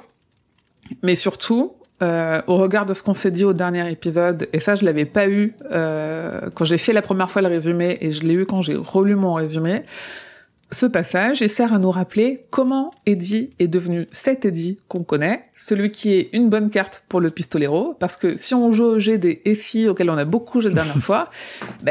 mais surtout, au regard de ce qu'on s'est dit au dernier épisode, et ça je l'avais pas eu quand j'ai fait la première fois le résumé, et je l'ai eu quand j'ai relu mon résumé, Ce passage, il sert à nous rappeler comment Eddie est devenu cet Eddie qu'on connaît, celui qui est une bonne carte pour le pistolero, parce que si on joue au jet des SI auxquels on a beaucoup joué la dernière fois,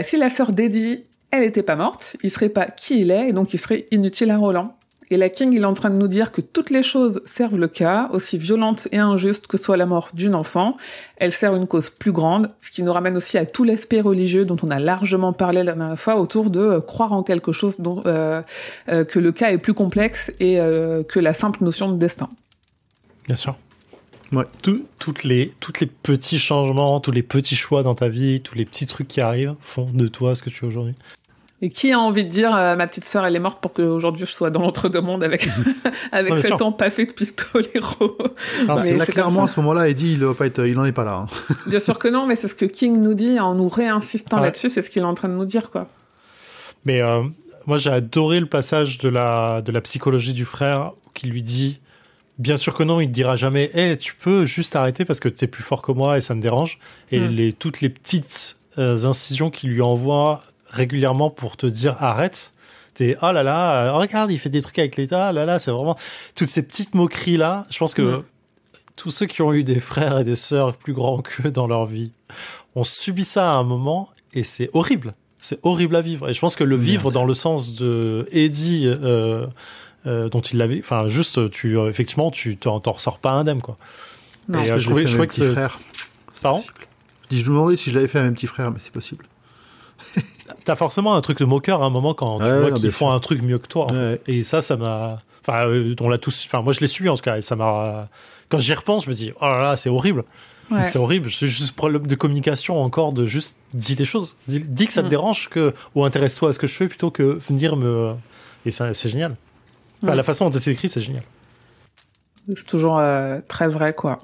si la sœur d'Eddie, elle était pas morte, il serait pas qui il est, et donc il serait inutile à Roland. Et la King, il est en train de nous dire que toutes les choses servent le cas, aussi violente et injuste que soit la mort d'une enfant. Elle sert une cause plus grande, ce qui nous ramène aussi à tout l'aspect religieux dont on a largement parlé la dernière fois, autour de croire en quelque chose dont, que le cas est plus complexe et que la simple notion de destin. Bien sûr. Ouais. Toutes les petits changements, tous les petits choix dans ta vie, tous les petits trucs qui arrivent font de toi ce que tu es aujourd'hui. Et qui a envie de dire ma petite sœur elle est morte pour qu'aujourd'hui je sois dans l'entre-deux-mondes avec avec 7 ans pas fait de pistolero. C'est là clairement à ce moment-là Eddie il en est pas là. Bien sûr que non, mais c'est ce que King nous dit en nous réinsistant là-dessus, c'est ce qu'il est en train de nous dire quoi. Mais moi j'ai adoré le passage de la psychologie du frère qui lui dit bien sûr que non, il te dira jamais tu peux juste arrêter parce que t'es plus fort que moi et ça me dérange. Et toutes les petites incisions qu'il lui envoie régulièrement pour te dire arrête, t'es oh là là, regarde il fait des trucs avec l'État, là là, c'est vraiment toutes ces petites moqueries là. Je pense que tous ceux qui ont eu des frères et des sœurs plus grands qu'eux dans leur vie ont subi ça à un moment et c'est horrible à vivre. Et je pense que le vivre dans le sens de Eddie dont il l'avait, enfin juste effectivement tu t'en ressors pas indemne quoi. Non, et je trouvais que ce frère, pardon, je me demandais si je l'avais fait à mes petits frères, mais c'est possible. T'as forcément un truc de moqueur à un moment quand tu vois qu'ils font un truc mieux que toi. En fait. Et ça m'a. Enfin, on l'a tous. Enfin, moi, je l'ai suivi en tout cas. Et ça m'a. Quand j'y repense, je me dis, oh là là, c'est horrible. Ouais. C'est horrible. C'est juste problème de communication encore, de juste dis les choses. Dis que ça te dérange ou intéresse-toi à ce que je fais plutôt que venir me. Et ça, c'est génial. Enfin, la façon dont c'est écrit, c'est génial. C'est toujours très vrai, quoi.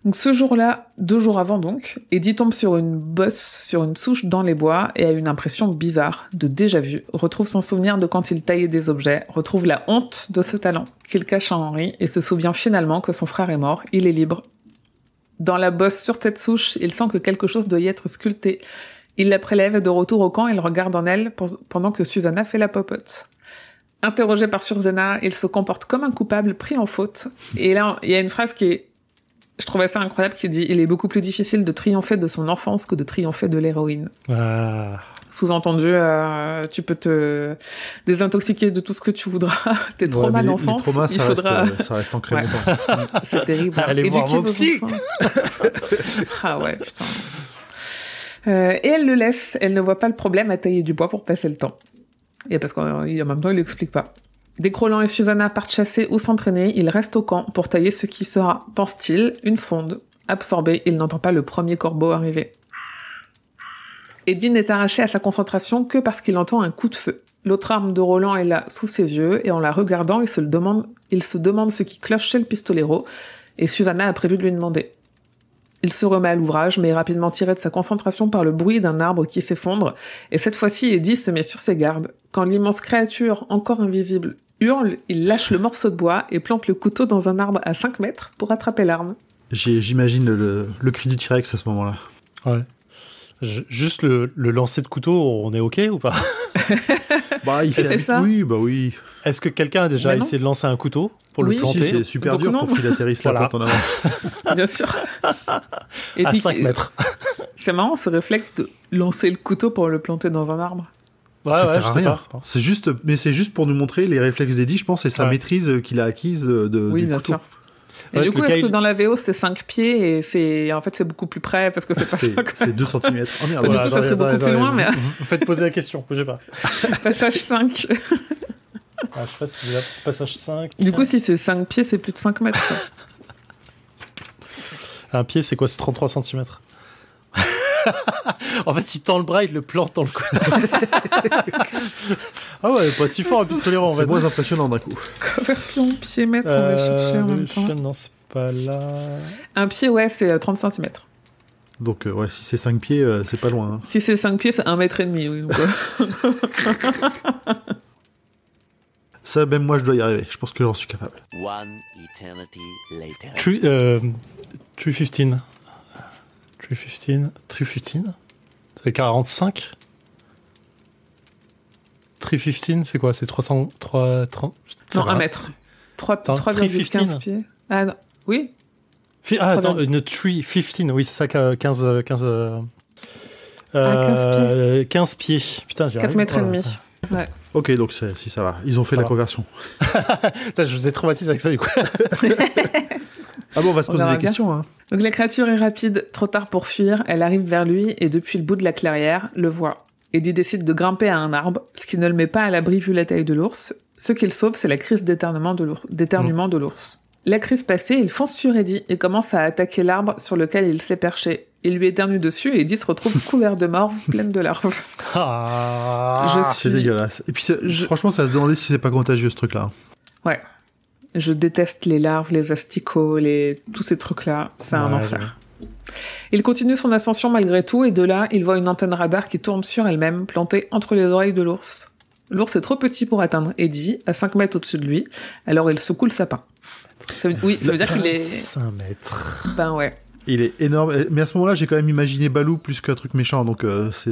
Donc ce jour-là, 2 jours avant donc, Eddie tombe sur une bosse, sur une souche dans les bois et a une impression bizarre de déjà-vu, retrouve son souvenir de quand il taillait des objets, retrouve la honte de ce talent qu'il cache à Henry et se souvient finalement que son frère est mort, il est libre. Dans la bosse sur cette souche, il sent que quelque chose doit y être sculpté. Il la prélève et de retour au camp, il regarde en elle pendant que Susanna fait la popote. Interrogé par Susanna, il se comporte comme un coupable pris en faute. Et là, il y a une phrase qui est je trouvais ça incroyable qui dit « Il est beaucoup plus difficile de triompher de son enfance que de triompher de l'héroïne. » Sous-entendu, tu peux te désintoxiquer de tout ce que tu voudras. Tes traumas d'enfance, les traumas, ça reste ancré longtemps. C'est terrible. Allez voir vos psy. Ah ouais, putain. Et elle le laisse. Elle ne voit pas le problème à tailler du bois pour passer le temps. Et parce qu'en même temps, il l'explique pas. Dès que Roland et Susanna partent chasser ou s'entraîner, il reste au camp pour tailler ce qui sera, pense-t-il, une fronde. Absorbé, il n'entend pas le premier corbeau arriver. Eddie n'est arraché à sa concentration que parce qu'il entend un coup de feu. L'autre arme de Roland est là, sous ses yeux, et en la regardant, il se demande ce qui cloche chez le pistolero, et Susanna a prévu de lui demander. Il se remet à l'ouvrage, mais est rapidement tiré de sa concentration par le bruit d'un arbre qui s'effondre, et cette fois-ci, Eddie se met sur ses gardes. Quand l'immense créature, encore invisible, hurle, il lâche le morceau de bois et plante le couteau dans un arbre à 5 mètres pour attraper l'arme. J'imagine le cri du T-Rex à ce moment-là. Ouais. Juste le lancer de couteau, on est OK ou pas? C'est ça. Oui, bah oui. Est-ce que quelqu'un a déjà essayé de lancer un couteau pour le planter? C'est super dur pour qu'il atterrisse la plante en avant. Bien sûr. Et à 5 mètres. C'est marrant ce réflexe de lancer le couteau pour le planter dans un arbre. Ça sert à rien. C'est juste pour nous montrer les réflexes d'Eddie, je pense, et sa maîtrise qu'il a acquise du bien couteau. Sûr. Et du coup, est-ce que dans la VO, c'est 5 pieds et c'est beaucoup plus près parce que c'est pas ça. C'est 2 cm. Oh merde. Du coup, ça serait beaucoup plus loin, mais. Vous faites poser la question, bougez pas. Passage 5. Je sais pas si c'est passage 5. Du coup, si c'est 5 pieds, c'est plus de 5 mètres. Un pied, c'est quoi? C'est 33 cm. En fait, il tend le bras, il le plante dans le cou. Ah ouais, pas si fort un pistolet en fait. C'est moins impressionnant d'un coup. Conversion pied-mètre, on va chercher en même temps. Non, c'est pas là. Un pied, ouais, c'est 30 cm. Donc, si c'est 5 pieds, c'est pas loin. Hein. Si c'est 5 pieds, c'est 1,5 mètre, oui. Donc, ça, même moi, je dois y arriver. Je pense que j'en suis capable. One eternity later. 315. 315. C'est 45. 315, c'est quoi? C'est 330 Non, 1 mètre. 3,15 pieds. Ah non, oui. Attends, une 315, oui, c'est ça, 15 pieds. 15 pieds. Putain, j'ai 4 mètres et demi. Ouais. Ok, donc si ça va. Ils ont fait la conversion. Putain, je vous ai traumatisé avec ça, du coup. Ah bon, on va se poser des questions. Hein. Donc la créature est rapide, trop tard pour fuir, elle arrive vers lui et depuis le bout de la clairière, le voit. Eddie décide de grimper à un arbre, ce qui ne le met pas à l'abri vu la taille de l'ours. Ce qu'il sauve, c'est la crise d'éternuement de l'ours. La crise passée, il fonce sur Eddie et commence à attaquer l'arbre sur lequel il s'est perché. Il lui éternue dessus et Eddie se retrouve couvert de morve, pleine de larves. C'est dégueulasse. Et puis franchement, ça va se demander si c'est pas contagieux ce truc-là. Ouais. Je déteste les larves, les asticots, tous ces trucs-là. C'est un enfer. Il continue son ascension malgré tout et de là, il voit une antenne radar qui tourne sur elle-même, plantée entre les oreilles de l'ours. L'ours est trop petit pour atteindre Eddie, à 5 mètres au-dessus de lui, alors il secoue le sapin. Ça veut dire qu'il est... 5 mètres. Ben ouais. Il est énorme, mais à ce moment-là, j'ai quand même imaginé Balou plus qu'un truc méchant, donc ça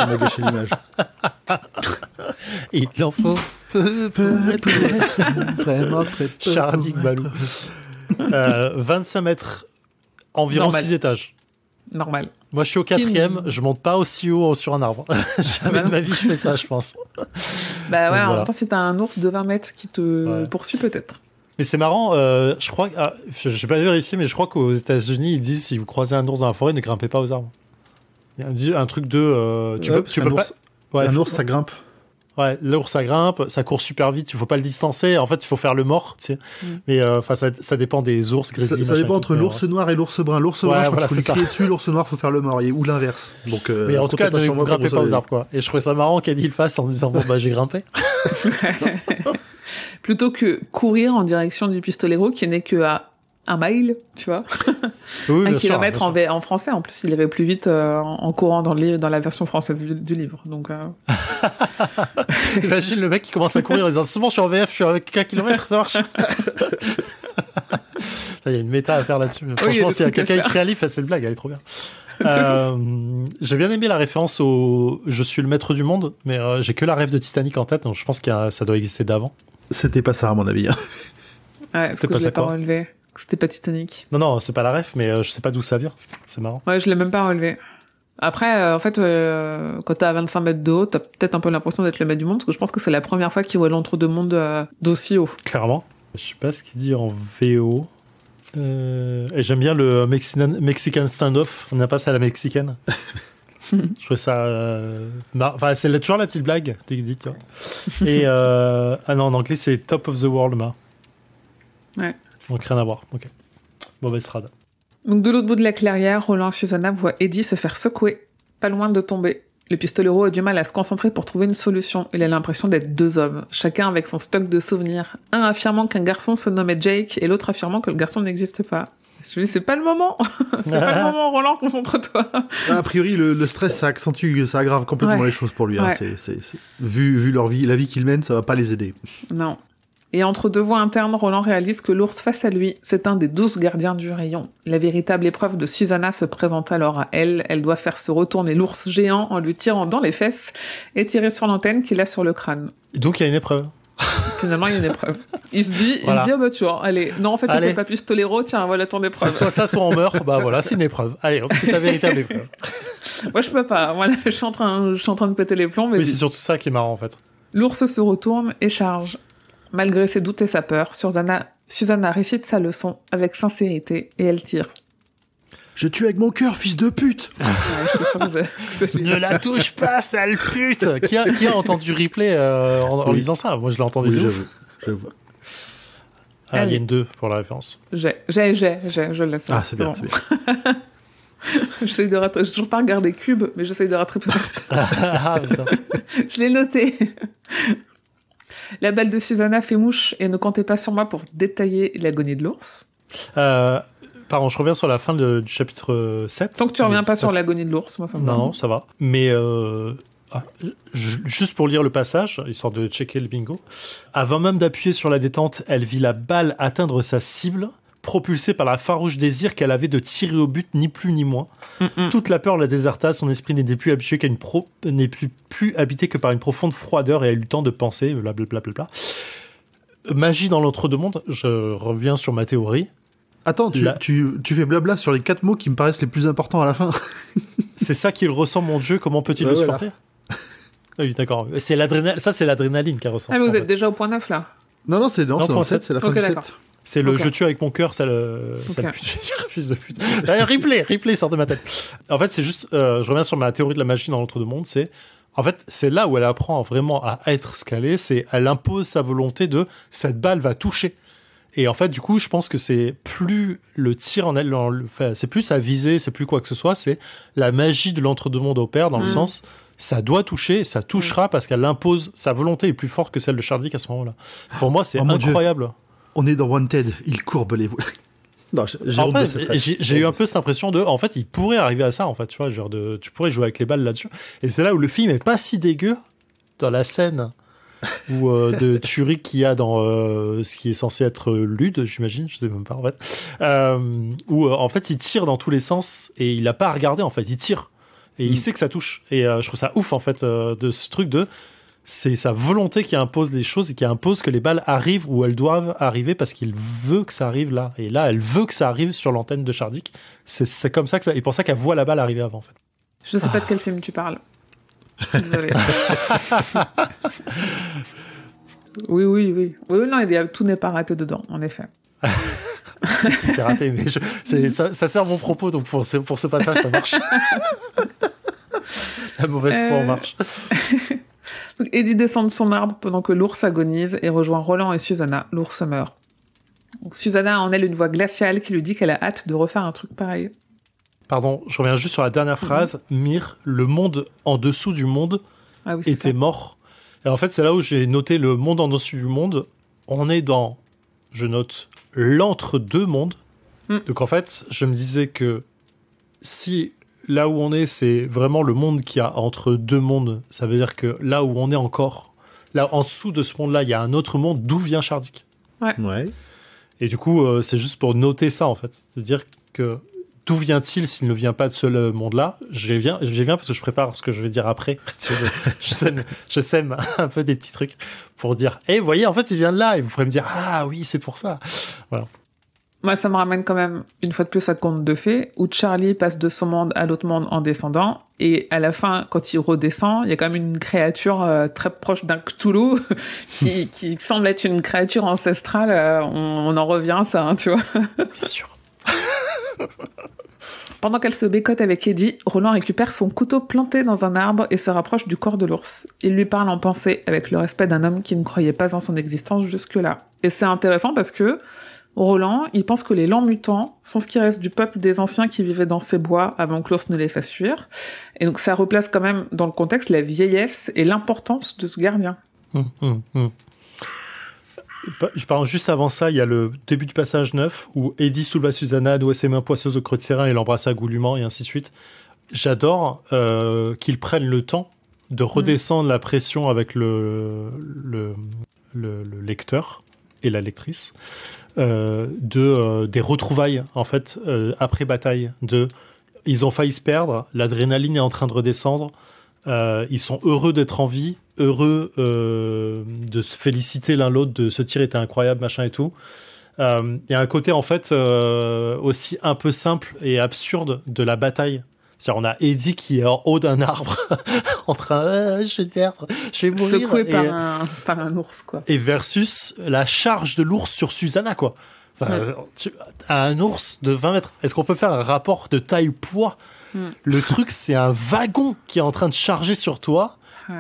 m'a gâché l'image. Il en faut vraiment très peu. Chardic Balou. 25 mètres, environ Normal. 6 étages. Normal. Moi, je suis au 4e, je monte pas aussi haut sur un arbre. Jamais de ma vie, je fais ça, je pense. Bah ouais, Donc, en même temps, si t'as un ours de 20 mètres qui te poursuit, peut-être. Mais c'est marrant, je crois, je n'ai pas vérifié, mais je crois qu'aux États-Unis, ils disent si vous croisez un ours dans la forêt, ne grimpez pas aux arbres. Il y a un truc de. Tu peux pas. Ouais, un ours, ça grimpe. Ouais, l'ours, ça grimpe, ça court super vite, il faut pas le distancer. En fait, il faut faire le mort, tu sais. Mais ça dépend des ours. Grizzly, ça dépend entre l'ours noir et l'ours brun. L'ours brun, je crois qu'il faut lui crier dessus, l'ours noir, il faut faire le mort, ou l'inverse. Donc, mais en tout cas, ne grimpez pas aux arbres, quoi. Et je trouvais ça marrant qu'Eddie le fasse en disant bon, bah, j'ai grimpé. Plutôt que courir en direction du pistolero qui n'est que à 1 mile, tu vois. Oui, 1 kilomètre en français. En plus, il irait plus vite en courant dans la version française du livre. Donc, imagine le mec qui commence à courir en disant c'est bon, je suis en VF, je suis avec 1 kilomètre, ça marche. Il y a une méta à faire là-dessus. Franchement, s'il y a quelqu'un qui crée un livre, c'est une blague, elle est trop bien. J'ai bien aimé la référence au Je suis le maître du monde, mais j'ai que la rêve de Titanic en tête, donc je pense que ça doit exister d'avant. C'était pas ça, à mon avis. Ouais, parce que je l'ai pas relevé. C'était pas Titanic. Non, c'est pas la ref, mais je sais pas d'où ça vient. C'est marrant. Ouais, je l'ai même pas relevé. Après, en fait, quand t'es à 25 mètres de haut, t'as peut-être un peu l'impression d'être le maître du monde, parce que je pense que c'est la première fois qu'il voit l'entre-deux-mondes d'aussi haut. Clairement. Je sais pas ce qu'il dit en VO. Et j'aime bien le Mexican standoff. On n'a pas ça à la mexicaine. Je trouve ça... Enfin, c'est toujours la petite blague, tu vois. Et non, en anglais, c'est Top of the World, Ouais. Donc rien à voir. Ok. Mauvaise trad. Donc de l'autre bout de la clairière, Roland et Susanna voient Eddie se faire secouer, pas loin de tomber. Le pistolero a du mal à se concentrer pour trouver une solution. Il a l'impression d'être 2 hommes, chacun avec son stock de souvenirs. Un affirmant qu'un garçon se nommait Jake et l'autre affirmant que le garçon n'existe pas. Je lui dis, c'est pas le moment. C'est pas le moment, Roland, concentre-toi. A priori, le stress, ça accentue, ça aggrave complètement les choses pour lui. Hein. Vu leur vie, la vie qu'il mène, ça va pas les aider. Non. Et entre 2 voix internes, Roland réalise que l'ours face à lui, c'est un des 12 gardiens du rayon. La véritable épreuve de Susanna se présente alors à elle. Elle doit faire se retourner l'ours géant en lui tirant dans les fesses et tirer sur l'antenne qu'il a sur le crâne. Et donc il y a une épreuve. Finalement, il y a une épreuve. Il se dit, ah bah tu vois, allez, non en fait, il pas pistolero, tiens, voilà ton épreuve. Soit ça, soit on meurt, bah voilà, c'est une épreuve. Allez, hop, c'est ta véritable épreuve. Moi, je peux pas. Voilà, je suis en train de péter les plombs. Mais oui, c'est surtout ça qui est marrant en fait. L'ours se retourne et charge. Malgré ses doutes et sa peur, Susanna récite sa leçon avec sincérité et elle tire. Je tue avec mon cœur, fils de pute. Ne la touche pas, sale pute. Qui a entendu replay en lisant ça? Moi, je l'ai entendu. Oui, j'avoue. Ah, il y a une 2 pour la référence. Je le laisse. Ah, c'est bien, c'est bien. J'essaye de rattraper. J'ai toujours pas regardé Cube, mais j'essaye de rattraper. Je l'ai noté. La balle de Susanna fait mouche et ne comptez pas sur moi pour détailler l'agonie de l'ours. Pardon, je reviens sur la fin du chapitre 7. Tant que tu reviens pas sur l'agonie de l'ours, moi ça me va. Non, ça va. Mais juste pour lire le passage, histoire de checker le bingo. Avant même d'appuyer sur la détente, elle vit la balle atteindre sa cible propulsée par la farouche désir qu'elle avait de tirer au but, ni plus ni moins. Toute la peur la déserta, son esprit n'était plus habitué n'est plus habité que par une profonde froideur et elle eut le temps de penser, blablabla. Magie dans l'entre-deux-mondes, je reviens sur ma théorie. Attends, tu fais blabla sur les 4 mots qui me paraissent les plus importants à la fin. C'est ça qu'il ressent, mon Dieu, comment peut-il le supporter ? Oui, d'accord. C'est l'adrénaline qu'elle ressent. Ah, mais vous êtes déjà au point 9 là ? Non, c'est dans le 7, c'est la fin du 7. C'est le je tue avec mon cœur, ça le pute. Fils de pute. Replay, sort de ma tête. En fait, c'est juste, je reviens sur ma théorie de la magie dans l'entre-deux-mondes, c'est là où elle apprend vraiment à être ce qu'elle est, elle impose sa volonté de cette balle va toucher. Et en fait, du coup, je pense que c'est plus le tir en elle, c'est plus sa visée, c'est plus quoi que ce soit, c'est la magie de l'entre-deux-mondes opère dans le sens, ça doit toucher, ça touchera parce qu'elle impose, sa volonté est plus forte que celle de Shardik à ce moment-là. Pour moi, c'est incroyable. Dieu. On est dans Wanted, il courbe les voix. Non, j'ai eu un peu cette impression en fait, il pourrait arriver à ça, en fait, tu vois, tu pourrais jouer avec les balles là-dessus. Et c'est là où le film est pas si dégueu dans la scène ou de tuerie qu'il y a dans ce qui est censé être Lude, j'imagine, je sais même pas en fait, où en fait il tire dans tous les sens et il a pas à regarder, en fait, il tire et il sait que ça touche et je trouve ça ouf en fait de ce truc c'est sa volonté qui impose les choses et qui impose que les balles arrivent où elles doivent arriver parce qu'il veut que ça arrive là. Et là, elle veut que ça arrive sur l'antenne de Shardik. C'est comme ça et pour ça qu'elle voit la balle arriver avant, en fait. Je sais pas de quel film tu parles. Désolé. Oui, non, tout n'est pas raté dedans, en effet. si, c'est raté, mais ça sert mon propos, donc pour ce passage, ça marche. La mauvaise foi en marche. Eddie descend de son arbre pendant que l'ours agonise et rejoint Roland et Susanna. L'ours meurt. Donc, Susanna a en elle une voix glaciale qui lui dit qu'elle a hâte de refaire un truc pareil. Pardon, je reviens juste sur la dernière phrase. Mir, le monde en dessous du monde était mort. Et en fait, c'est là où j'ai noté le monde en dessous du monde. On est dans, je note, l'entre-deux mondes. Donc en fait, je me disais que si là où on est, c'est vraiment le monde qu'il y a entre deux mondes, ça veut dire que là où on est encore, là en dessous de ce monde-là, il y a un autre monde d'où vient Shardik. Ouais. Et du coup, c'est juste pour noter ça, en fait. C'est-à-dire que d'où vient-il s'il ne vient pas de ce monde-là ? Je viens parce que je prépare ce que je vais dire après. Je sème un peu des petits trucs pour dire « vous voyez, en fait, il vient de là !» Et vous pourrez me dire « Ah oui, c'est pour ça !» Voilà. Moi, ça me ramène quand même, une fois de plus, à Conte de Fées, où Charlie passe de son monde à l'autre monde en descendant, et à la fin, quand il redescend, il y a quand même une créature très proche d'un Cthulhu, qui semble être une créature ancestrale. On en revient à ça, hein, tu vois. Bien sûr. Pendant qu'elle se bécote avec Eddie, Roland récupère son couteau planté dans un arbre et se rapproche du corps de l'ours. Il lui parle en pensée, avec le respect d'un homme qui ne croyait pas en son existence jusque-là. Et c'est intéressant parce que Roland, il pense que les lents mutants sont ce qui reste du peuple des anciens qui vivaient dans ces bois avant que l'ours ne les fasse fuir. Et donc ça replace quand même dans le contexte la vieillesse et l'importance de ce gardien. Je parle juste avant ça, il y a le début du passage 9 où Eddie souleva Susanna, nouait ses mains poisseuses au creux de ses reins et l'embrassa goulûment et ainsi de suite. J'adore qu'ils prennent le temps de redescendre la pression avec le lecteur et la lectrice. Des retrouvailles en fait après bataille, ils ont failli se perdre, l'adrénaline est en train de redescendre, ils sont heureux d'être en vie, heureux de se féliciter l'un l'autre, de ce tir était incroyable, machin et tout. Il y a un côté en fait aussi un peu simple et absurde de la bataille. C'est-à-dire, on a Eddie qui est en haut d'un arbre en train je vais perdre, je vais mourir. Secoué par un ours, quoi. Et versus la charge de l'ours sur Susanna, quoi. Enfin, un ours de 20 mètres. Est-ce qu'on peut faire un rapport de taille-poids ? Le truc, c'est un wagon qui est en train de charger sur toi.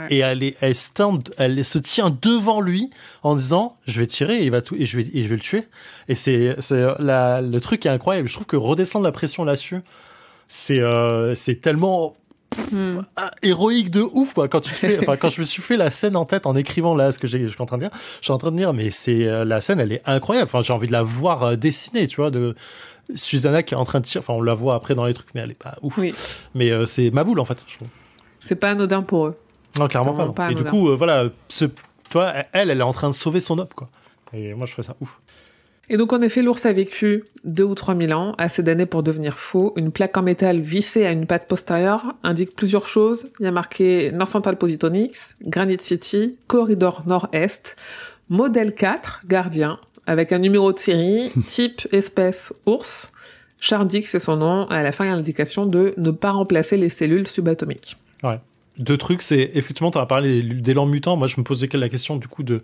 Et elle se tient devant lui en disant je vais tirer et je vais le tuer. Et c'est le truc qui est incroyable. Je trouve que redescendre la pression là-dessus, c'est tellement héroïque de ouf, quoi. Quand je me suis fait la scène en tête en écrivant là ce que je suis en train de dire, je suis en train de dire mais c'est la scène, elle est incroyable. Enfin, j'ai envie de la voir dessiner, tu vois, de Susanna qui est en train de tirer. Enfin, on la voit après dans les trucs, mais elle est pas ouf. Oui. Mais c'est ma boule en fait. Je trouve. C'est pas anodin pour eux. Non, clairement pas. Non. Et du coup, voilà, tu vois, elle est en train de sauver son homme, quoi. Et moi, je ferais ça ouf. Et donc, en effet, l'ours a vécu 2 ou 3 000 ans, assez d'années pour devenir faux. Une plaque en métal vissée à une patte postérieure indique plusieurs choses. Il y a marqué North Central Positronics, Granite City, Corridor Nord-Est, Modèle 4, gardien, avec un numéro de série, type, espèce, ours. Shardik, c'est son nom. À la fin, il y a l'indication de ne pas remplacer les cellules subatomiques. Ouais. 2 trucs, c'est effectivement, tu as parlé d'élan mutant. Moi, je me posais la question du coup de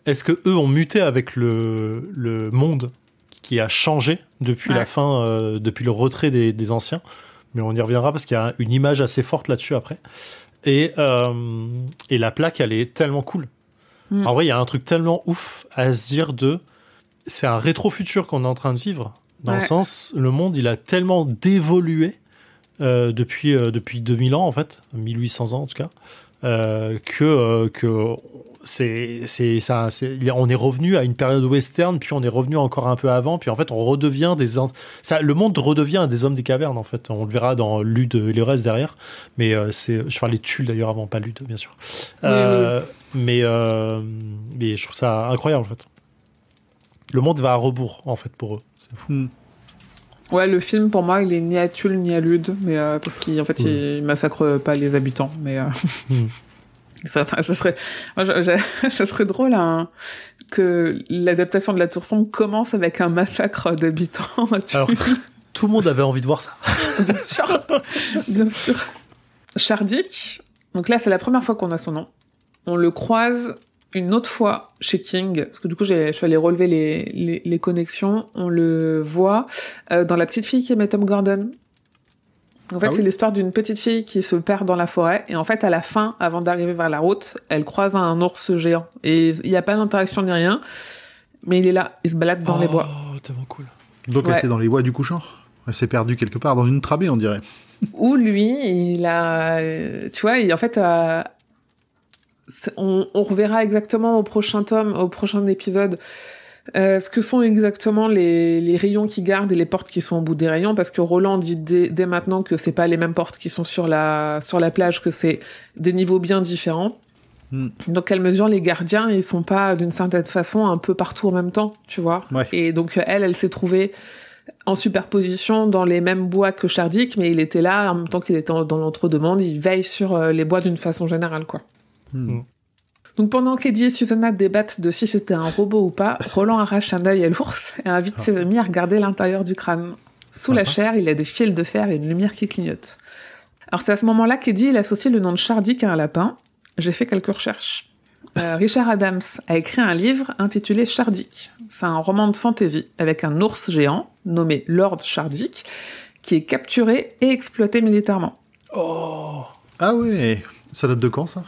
est-ce que eux ont muté avec le monde qui a changé depuis la fin, depuis le retrait des anciens, mais on y reviendra parce qu'il y a une image assez forte là-dessus après. Et la plaque, elle est tellement cool. En vrai, il y a un truc tellement ouf à se dire c'est un rétro-futur qu'on est en train de vivre. Dans le sens, le monde, il a tellement dévolué depuis 2000 ans, en fait, 1800 ans en tout cas, que on est revenu à une période western, puis on est revenu encore un peu avant, puis en fait, on redevient le monde redevient des hommes des cavernes, en fait. On le verra dans Lude et le reste derrière, mais je parlais de Tulle d'ailleurs avant, pas Lude, bien sûr. Mais je trouve ça incroyable, en fait. Le monde va à rebours, en fait, pour eux. C'est fou. Ouais, le film, pour moi, il est ni à Tulle ni à Lude, mais parce qu'en fait, il massacre pas les habitants, mais... ça serait drôle que l'adaptation de La Tour Sombre commence avec un massacre d'habitants. Alors, tout le monde avait envie de voir ça. Bien sûr, bien sûr. Shardik, donc là, c'est la première fois qu'on a son nom. On le croise une autre fois chez King, parce que du coup, je suis allée relever les connexions. On le voit dans La petite fille qui aimait Tom Gordon. En fait, c'est l'histoire d'une petite fille qui se perd dans la forêt. Et en fait, à la fin, avant d'arriver vers la route, elle croise un ours géant. Et il n'y a pas d'interaction ni rien. Mais il est là, il se balade dans les bois. Oh, tellement cool. Donc elle était dans les bois du couchant. Elle s'est perdue quelque part dans une tramée, on dirait. Ou lui, il a... Tu vois, en fait... on reverra exactement au prochain tome, au prochain épisode... ce que sont exactement les rayons qui gardent et les portes qui sont au bout des rayons, parce que Roland dit dès maintenant que c'est pas les mêmes portes qui sont sur la plage, que c'est des niveaux bien différents. Donc elle mesure les gardiens, ils sont pas d'une certaine façon un peu partout en même temps, tu vois. Et donc elle s'est trouvée en superposition dans les mêmes bois que Shardik, mais il était là en même temps qu'il était dans l'entre-deux-mondes, il veille sur les bois d'une façon générale, quoi. Donc pendant qu'Eddie et Susanna débattent de si c'était un robot ou pas, Roland arrache un œil à l'ours et invite ses amis à regarder l'intérieur du crâne. Sous la chair, il y a des fils de fer et une lumière qui clignote. Alors c'est à ce moment-là qu'Eddie il associe le nom de Shardik à un lapin. J'ai fait quelques recherches. Richard Adams a écrit un livre intitulé Shardik. C'est un roman de fantasy avec un ours géant nommé Lord Shardik qui est capturé et exploité militairement. Oh. Ah ouais, ça date de quand ça ?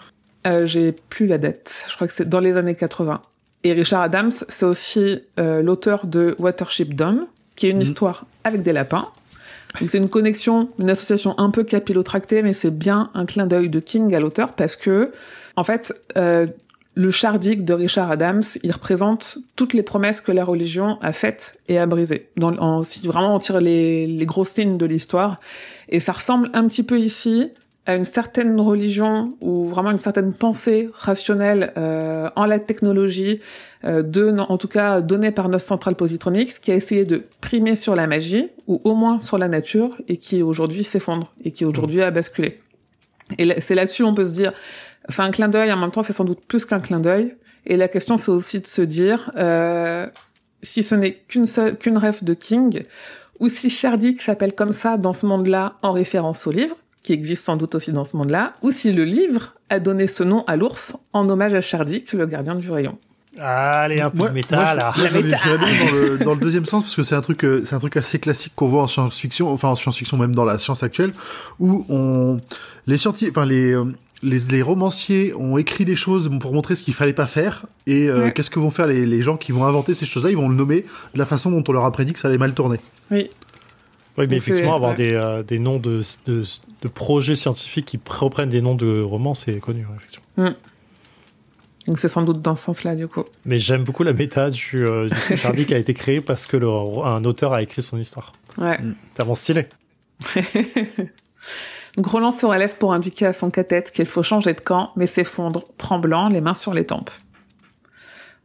J'ai plus la date. Je crois que c'est dans les années 80. Et Richard Adams, c'est aussi l'auteur de Watership Down, qui est une histoire avec des lapins. Donc c'est une connexion, une association un peu capillotractée, mais c'est bien un clin d'œil de King à l'auteur parce que, en fait, le Shardik de Richard Adams, il représente toutes les promesses que la religion a faites et a brisées. Si vraiment on tire les grosses lignes de l'histoire. Et ça ressemble un petit peu ici à une certaine religion ou vraiment une certaine pensée rationnelle en la technologie, en tout cas donnée par North Central Positronics, qui a essayé de primer sur la magie, ou au moins sur la nature, et qui aujourd'hui s'effondre, et qui aujourd'hui a basculé. Et c'est là-dessus on peut se dire, c'est un clin d'œil, en même temps c'est sans doute plus qu'un clin d'œil, et la question c'est aussi de se dire, si ce n'est qu'une ref de King, ou si Shardik s'appelle comme ça dans ce monde-là en référence au livre, qui existe sans doute aussi dans ce monde-là, ou si le livre a donné ce nom à l'ours en hommage à Shardik, le gardien du rayon. Allez, un peu de méta, là. Je dans le deuxième sens, parce que c'est un truc assez classique qu'on voit en science-fiction, enfin en science-fiction même dans la science actuelle, où les romanciers ont écrit des choses pour montrer ce qu'il fallait pas faire, et qu'est-ce que vont faire les gens qui vont inventer ces choses-là, ils vont le nommer de la façon dont on leur a prédit que ça allait mal tourner. Oui. Oui, mais effectivement, avoir des noms de projets scientifiques qui reprennent des noms de romans, c'est connu, effectivement. Donc c'est sans doute dans ce sens-là, du coup. Mais j'aime beaucoup la méta du Shardik qui a été créé parce que un auteur a écrit son histoire. Ouais. Tellement stylé. Donc Roland se relève pour indiquer à son cathète qu'il faut changer de camp, mais s'effondre, tremblant, les mains sur les tempes.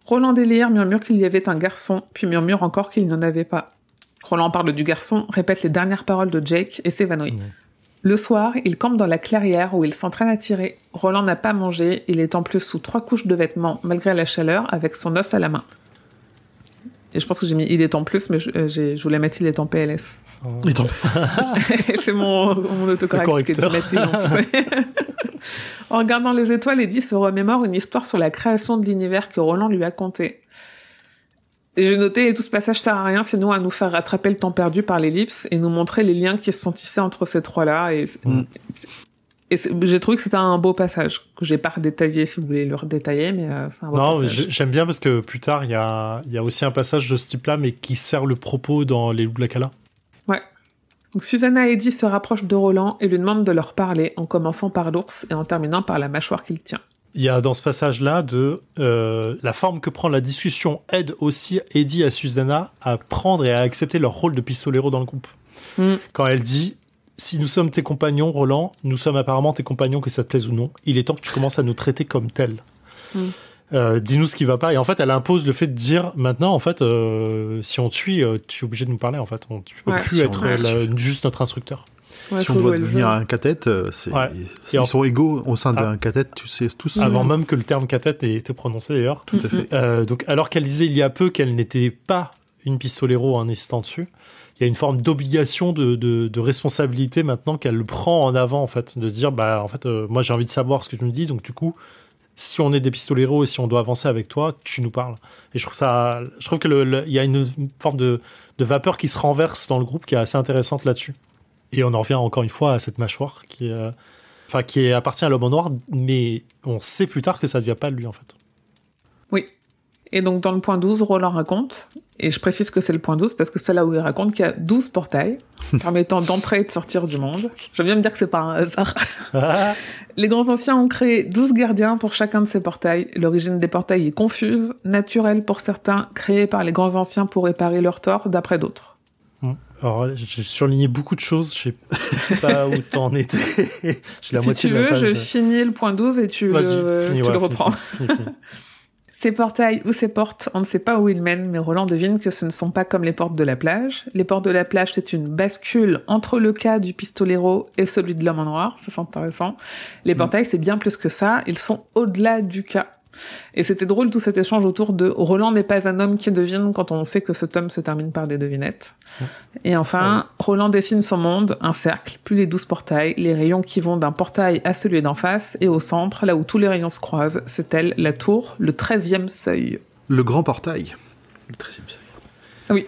Roland délire, murmure qu'il y avait un garçon, puis murmure encore qu'il n'y en avait pas. Roland parle du garçon, répète les dernières paroles de Jake et s'évanouit. Le soir, il campe dans la clairière où il s'entraîne à tirer. Roland n'a pas mangé, il est en plus sous 3 couches de vêtements, malgré la chaleur, avec son os à la main. Et je pense que j'ai mis il est en plus, mais je voulais mettre il est en PLS. Il est en... C'est mon autocorrect qui est de mettre il en En regardant les étoiles, Eddie se remémore une histoire sur la création de l'univers que Roland lui a contée. J'ai noté, tout ce passage sert à rien, sinon à nous faire rattraper le temps perdu par l'ellipse et nous montrer les liens qui se sont tissés entre ces trois-là. Et j'ai trouvé que c'était un beau passage, que j'ai pas redétaillé si vous voulez le redétailler, mais c'est un beau passage. Non, j'aime bien parce que plus tard, il y a aussi un passage de ce type-là, mais qui sert le propos dans Les Loups de la Cala. Ouais. Donc Susanna et Eddie se rapprochent de Roland et lui demandent de leur parler, en commençant par l'ours et en terminant par la mâchoire qu'il tient. Il y a dans ce passage-là la forme que prend la discussion aide aussi Eddie et Susanna à prendre et à accepter leur rôle de pistolero dans le groupe. Quand elle dit « Si nous sommes tes compagnons, Roland, nous sommes apparemment tes compagnons, que ça te plaise ou non, il est temps que tu commences à nous traiter comme tels. Dis-nous ce qui va pas. » Et en fait, elle impose le fait de dire « Maintenant, en fait, si on te suit, tu es obligé de nous parler. En fait. Tu peux plus être juste notre instructeur. » Ouais, si on doit devenir un cathète, ils sont égaux au sein d'un cathète, tu sais tous. Avant même que le terme cathète ait été prononcé d'ailleurs. Tout à fait. Donc, alors qu'elle disait il y a peu qu'elle n'était pas une pistolero en insistant dessus, il y a une forme d'obligation de responsabilité maintenant qu'elle le prend en avant en fait, de se dire en fait moi j'ai envie de savoir ce que tu me dis, donc du coup si on est des pistoleros et si on doit avancer avec toi, tu nous parles. Et je trouve que il y a une forme de vapeur qui se renverse dans le groupe qui est assez intéressante là-dessus. Et on en revient encore une fois à cette mâchoire qui appartient à l'homme en noir, mais on sait plus tard que ça ne vient pas de lui, en fait. Oui. Et donc, dans le point 12, Roland raconte, et je précise que c'est le point 12, parce que c'est là où il raconte qu'il y a 12 portails permettant d'entrer et de sortir du monde. J'aime bien me dire que c'est pas un hasard. Les grands anciens ont créé 12 gardiens pour chacun de ces portails. L'origine des portails est confuse, naturelle pour certains, créée par les grands anciens pour réparer leurs torts, d'après d'autres. Alors, j'ai surligné beaucoup de choses, je sais pas où t'en étais. J'ai la moitié de la page. Si tu veux, je finis le point 12 et tu le reprends. Finis. Ces portails ou ces portes, on ne sait pas où ils mènent, mais Roland devine que ce ne sont pas comme les portes de la plage. Les portes de la plage, c'est une bascule entre le cas du pistolero et celui de l'homme en noir, ça c'est intéressant. Les portails, c'est bien plus que ça, ils sont au-delà du cas. Et c'était drôle tout cet échange autour de Roland n'est pas un homme qui devine quand on sait que ce tome se termine par des devinettes. Et enfin, Roland dessine son monde, un cercle, puis les 12 portails, les rayons qui vont d'un portail à celui d'en face, et au centre, là où tous les rayons se croisent, c'est elle, la tour, le 13e seuil. Le grand portail. Le 13e seuil. Ah oui.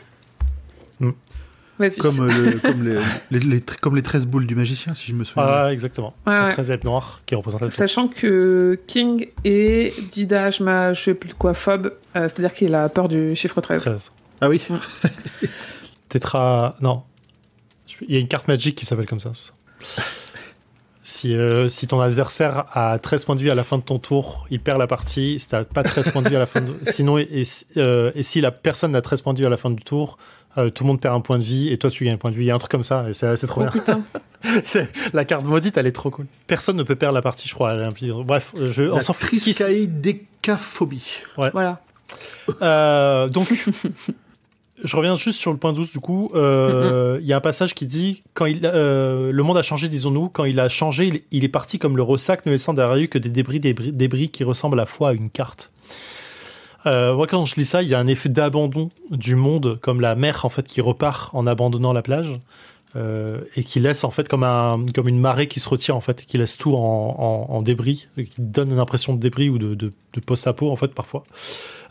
Vas-y. Comme les 13 boules du magicien, si je me souviens. Ah, exactement. C'est 13 êtres noirs qui représentent la tour. Sachant que King est Dida, je sais plus quoi, phobe, c'est-à-dire qu'il a peur du chiffre 13. Ah oui. Non. Il y a une carte Magic qui s'appelle comme ça. Si ton adversaire a 13 points de vie à la fin de ton tour, il perd la partie. Si t'as pas 13 points de vie à la fin de... Sinon, et si la personne n'a 13 points de vie à la fin du tour, tout le monde perd un point de vie et toi tu gagnes un point de vie. Il y a un truc comme ça et c'est trop bien. La carte maudite, elle est trop cool. Personne ne peut perdre la partie, je crois. Bref, on s'en fout. Triskaïdécaphobie. Ouais. Voilà. Donc, je reviens juste sur le point 12 du coup. Il y a un passage qui dit quand le monde a changé, disons-nous, quand il a changé, il est parti comme le ressac, ne laissant derrière lui que des débris qui ressemblent à la fois à une carte. Moi, quand je lis ça, il y a un effet d'abandon du monde, comme la mer en fait qui repart en abandonnant la plage et qui laisse en fait comme une marée qui se retire en fait, et qui laisse tout en débris, et qui donne une impression de débris ou de post-apo en fait parfois.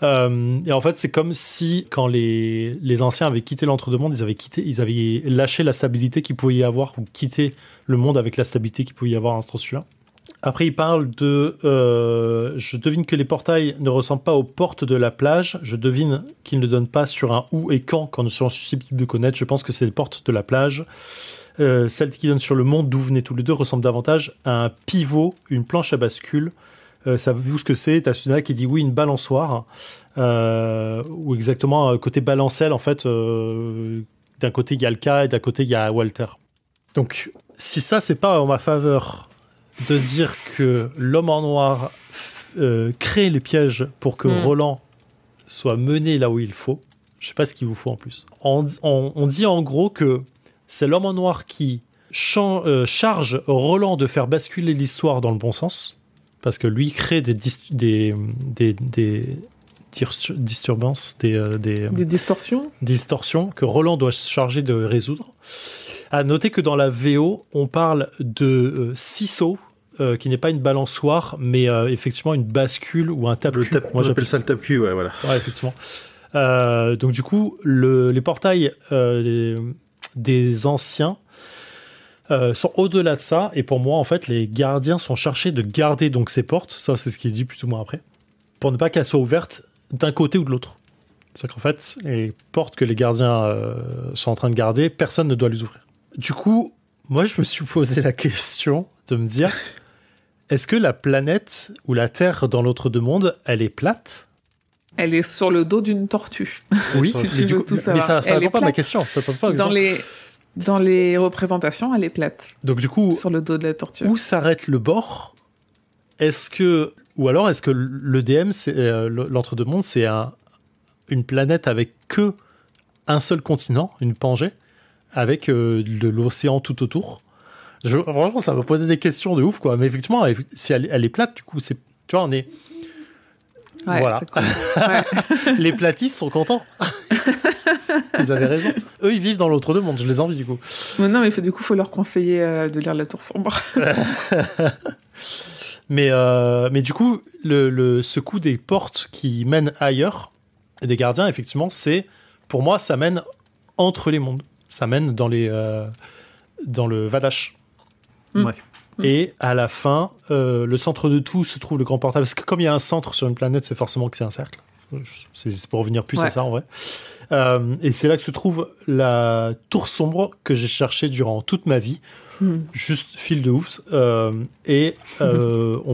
Et en fait, c'est comme si quand les anciens avaient quitté l'entre-deux-mondes, ils avaient lâché la stabilité qu'il pouvait y avoir, ou quitté le monde avec la stabilité qu'il pouvait y avoir entre celui-là. Après, il parle de... je devine que les portails ne ressemblent pas aux portes de la plage. Je devine qu'ils ne donnent pas sur un où et quand nous serons susceptibles de connaître. Je pense que c'est les portes de la plage. Celle qui donne sur le monde d'où venaient tous les deux ressemble davantage à un pivot, une planche à bascule. Savez-vous ce que c'est? T'as Susanna qui dit oui, une balançoire. Ou exactement, côté balancelle, en fait. D'un côté, il y a le cas et d'un côté, il y a Walter. Donc, si ça, c'est pas en ma faveur... de dire que l'homme en noir crée les pièges pour que Roland soit mené là où il faut. Je sais pas ce qu'il vous faut en plus. On dit en gros que c'est l'homme en noir qui charge Roland de faire basculer l'histoire dans le bon sens, parce que lui crée des disturbances, des distorsions que Roland doit se charger de résoudre. À noter que dans la VO, on parle de ciseaux, qui n'est pas une balançoire, mais effectivement une bascule ou un tape-cul. Moi, j'appelle ça le tape-cul, ouais, voilà. Ouais, effectivement. Donc du coup, les portails des anciens sont au-delà de ça, et pour moi, en fait, les gardiens sont chargés de garder donc ces portes, ça c'est ce qui est dit plus ou moins après, pour ne pas qu'elles soient ouvertes d'un côté ou de l'autre. C'est-à-dire qu'en fait, les portes que les gardiens sont en train de garder, personne ne doit les ouvrir. Du coup, moi je me suis posé la question de me dire, est-ce que la planète ou la Terre dans l'autre deux mondes, elle est plate ? Elle est sur le dos d'une tortue. Oui, si tu veux tout savoir. Mais ça répond pas à ma question. Ça peut pas dans les représentations, elle est plate. Donc du coup, sur le dos de la tortue. Où s'arrête le bord ? Ou alors est-ce que le DM, l'entre-deux-mondes, c'est une planète avec que un seul continent, une Pangée, avec de l'océan tout autour ? Vraiment, ça va poser des questions de ouf, quoi. Mais effectivement, si elle est plate, du coup, tu vois, on est... Ouais, voilà. Cool. Ouais. Les platistes sont contents. Ils avaient raison. Eux, ils vivent dans l'autre deux mondes. Je les envie, du coup. Mais non, mais du coup, il faut leur conseiller de lire La Tour Sombre. mais du coup, ce coup des portes qui mènent ailleurs, des gardiens, effectivement, pour moi, ça mène entre les mondes. Ça mène dans le Vadash. Ouais. Et à la fin, le centre de tout se trouve le grand portail. Parce que comme il y a un centre sur une planète, c'est forcément que c'est un cercle. C'est pour revenir plus à ça, en vrai. Et c'est là que se trouve la tour sombre que j'ai cherchée durant toute ma vie. Juste fil de ouf. On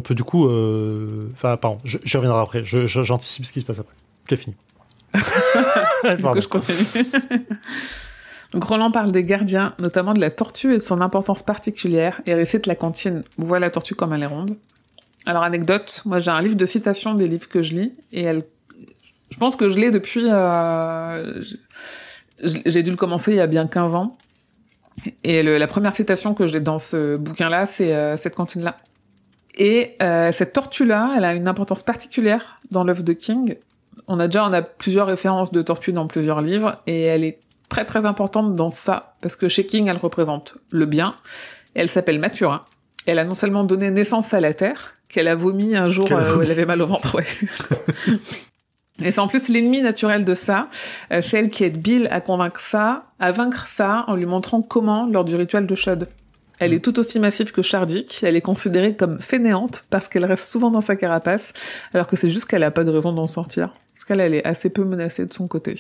peut du coup... pardon, je reviendrai après. J'anticipe ce qui se passe après. C'est fini. Du coup, je continue. Donc Roland parle des gardiens, notamment de la tortue et de son importance particulière, et récite la comptine « Vois la tortue comme elle est ronde ». Alors, anecdote, moi j'ai un livre de citations des livres que je lis, et je pense que je l'ai depuis... J'ai dû le commencer il y a bien 15 ans, et la première citation que j'ai dans ce bouquin-là, c'est cette comptine-là. Et cette tortue-là, elle a une importance particulière dans l'œuvre de King. On a plusieurs références de tortues dans plusieurs livres, et elle est très très importante dans ça, parce que chez King, elle représente le bien, et elle s'appelle Mathurin. Elle a non seulement donné naissance à la Terre, qu'elle a vomi un jour où elle avait mal au ventre, ouais. Et c'est en plus l'ennemi naturel de ça, c'est elle qui aide Bill à vaincre ça en lui montrant comment lors du rituel de Shud. Elle est tout aussi massive que Shardik, elle est considérée comme fainéante parce qu'elle reste souvent dans sa carapace, alors que c'est juste qu'elle a pas de raison d'en sortir. Parce qu'elle est assez peu menacée de son côté.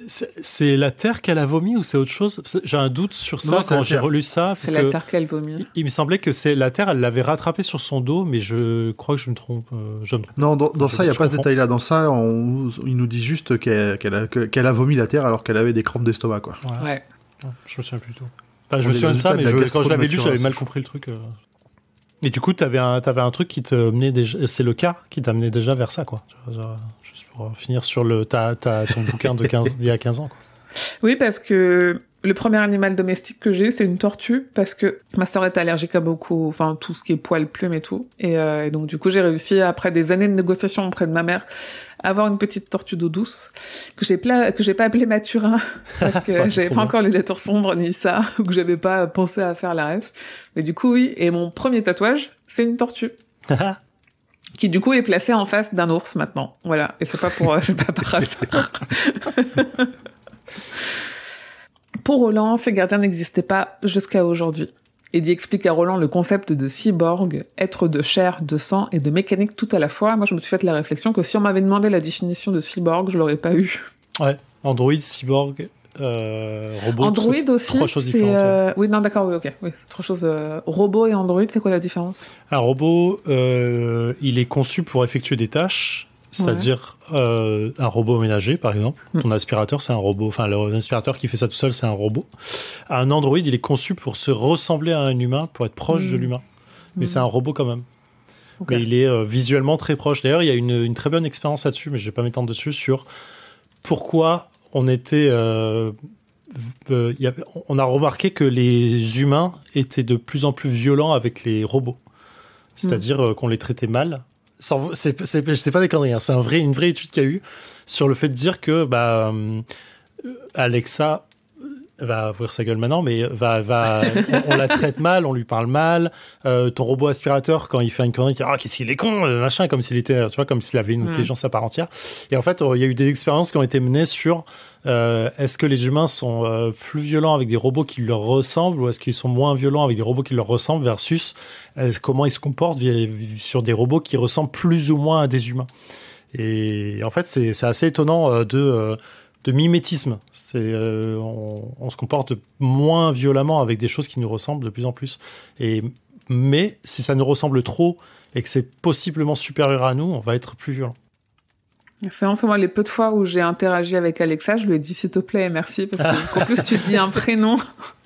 C'est la Terre qu'elle a vomi ou c'est autre chose ? J'ai un doute sur ça quand j'ai relu ça. C'est la Terre qu'elle vomit. Il me semblait que c'est la Terre, elle l'avait rattrapée sur son dos, mais je crois que je me trompe. Non, dans ça, il n'y a pas ce détail-là. Dans ça, il nous dit juste qu'elle a vomi la Terre alors qu'elle avait des crampes d'estomac, quoi. Voilà. Ouais. Je me souviens plus tout. Je me souviens de ça, mais quand je l'avais lu, j'avais mal compris le truc. Et du coup, t'avais un truc qui te menait déjà. C'est le cas qui t'a mené déjà vers ça, quoi. Juste pour finir sur ton bouquin d'il y a 15 ans, quoi. Oui, parce que le premier animal domestique que j'ai, c'est une tortue, parce que ma sœur est allergique à tout ce qui est poils, plumes et tout. Et donc, du coup, j'ai réussi, après des années de négociations auprès de ma mère, à avoir une petite tortue d'eau douce, que j'ai pas appelée Mathurin, parce que j'avais pas encore lu La Tour Sombre, ni ça, ou que j'avais pas pensé à faire la ref. Mais du coup, oui. Et mon premier tatouage, c'est une tortue. Qui, du coup, est placée en face d'un ours, maintenant. Voilà. Et c'est pas par hasard. Pour Roland, ces gardiens n'existaient pas jusqu'à aujourd'hui. Eddie explique à Roland le concept de cyborg, être de chair, de sang et de mécanique tout à la fois. Moi, je me suis fait la réflexion que si on m'avait demandé la définition de cyborg, je l'aurais pas eu. Ouais, Android, cyborg, robot, Android aussi, trois choses différentes. Oui, non, d'accord, oui, ok. Oui, c'est trois choses. Robot et Android, c'est quoi la différence ? Un robot, il est conçu pour effectuer des tâches. C'est-à-dire un robot ménager, par exemple. Ton aspirateur, c'est un robot. Enfin, l'aspirateur qui fait ça tout seul, c'est un robot. Un Android, il est conçu pour se ressembler à un humain, pour être proche de l'humain. Mais c'est un robot quand même. Okay. Mais il est visuellement très proche. D'ailleurs, il y a une très bonne expérience là-dessus, mais je vais pas m'étendre dessus, sur pourquoi on était... on a remarqué que les humains étaient de plus en plus violents avec les robots. C'est-à-dire qu'on les traitait mal. C'est pas des conneries, hein. C'est une vraie étude qu'il y a eu sur le fait de dire que Alexa va ouvrir sa gueule maintenant, mais on la traite mal, on lui parle mal. Ton robot aspirateur, quand il fait une connerie, il dit qu'est-ce qu'il est con, machin, comme s'il était, tu vois, comme s'il avait une intelligence à part entière. Et en fait, il y a eu des expériences qui ont été menées sur est-ce que les humains sont plus violents avec des robots qui leur ressemblent, ou est-ce qu'ils sont moins violents avec des robots qui leur ressemblent, versus comment ils se comportent sur des robots qui ressemblent plus ou moins à des humains. Et en fait, c'est assez étonnant de mimétisme. On se comporte moins violemment avec des choses qui nous ressemblent de plus en plus. Mais si ça nous ressemble trop et que c'est possiblement supérieur à nous, on va être plus violent. C'est vraiment moi, les peu de fois où j'ai interagi avec Alexa, je lui ai dit s'il te plaît et merci, parce qu'en plus tu dis un prénom.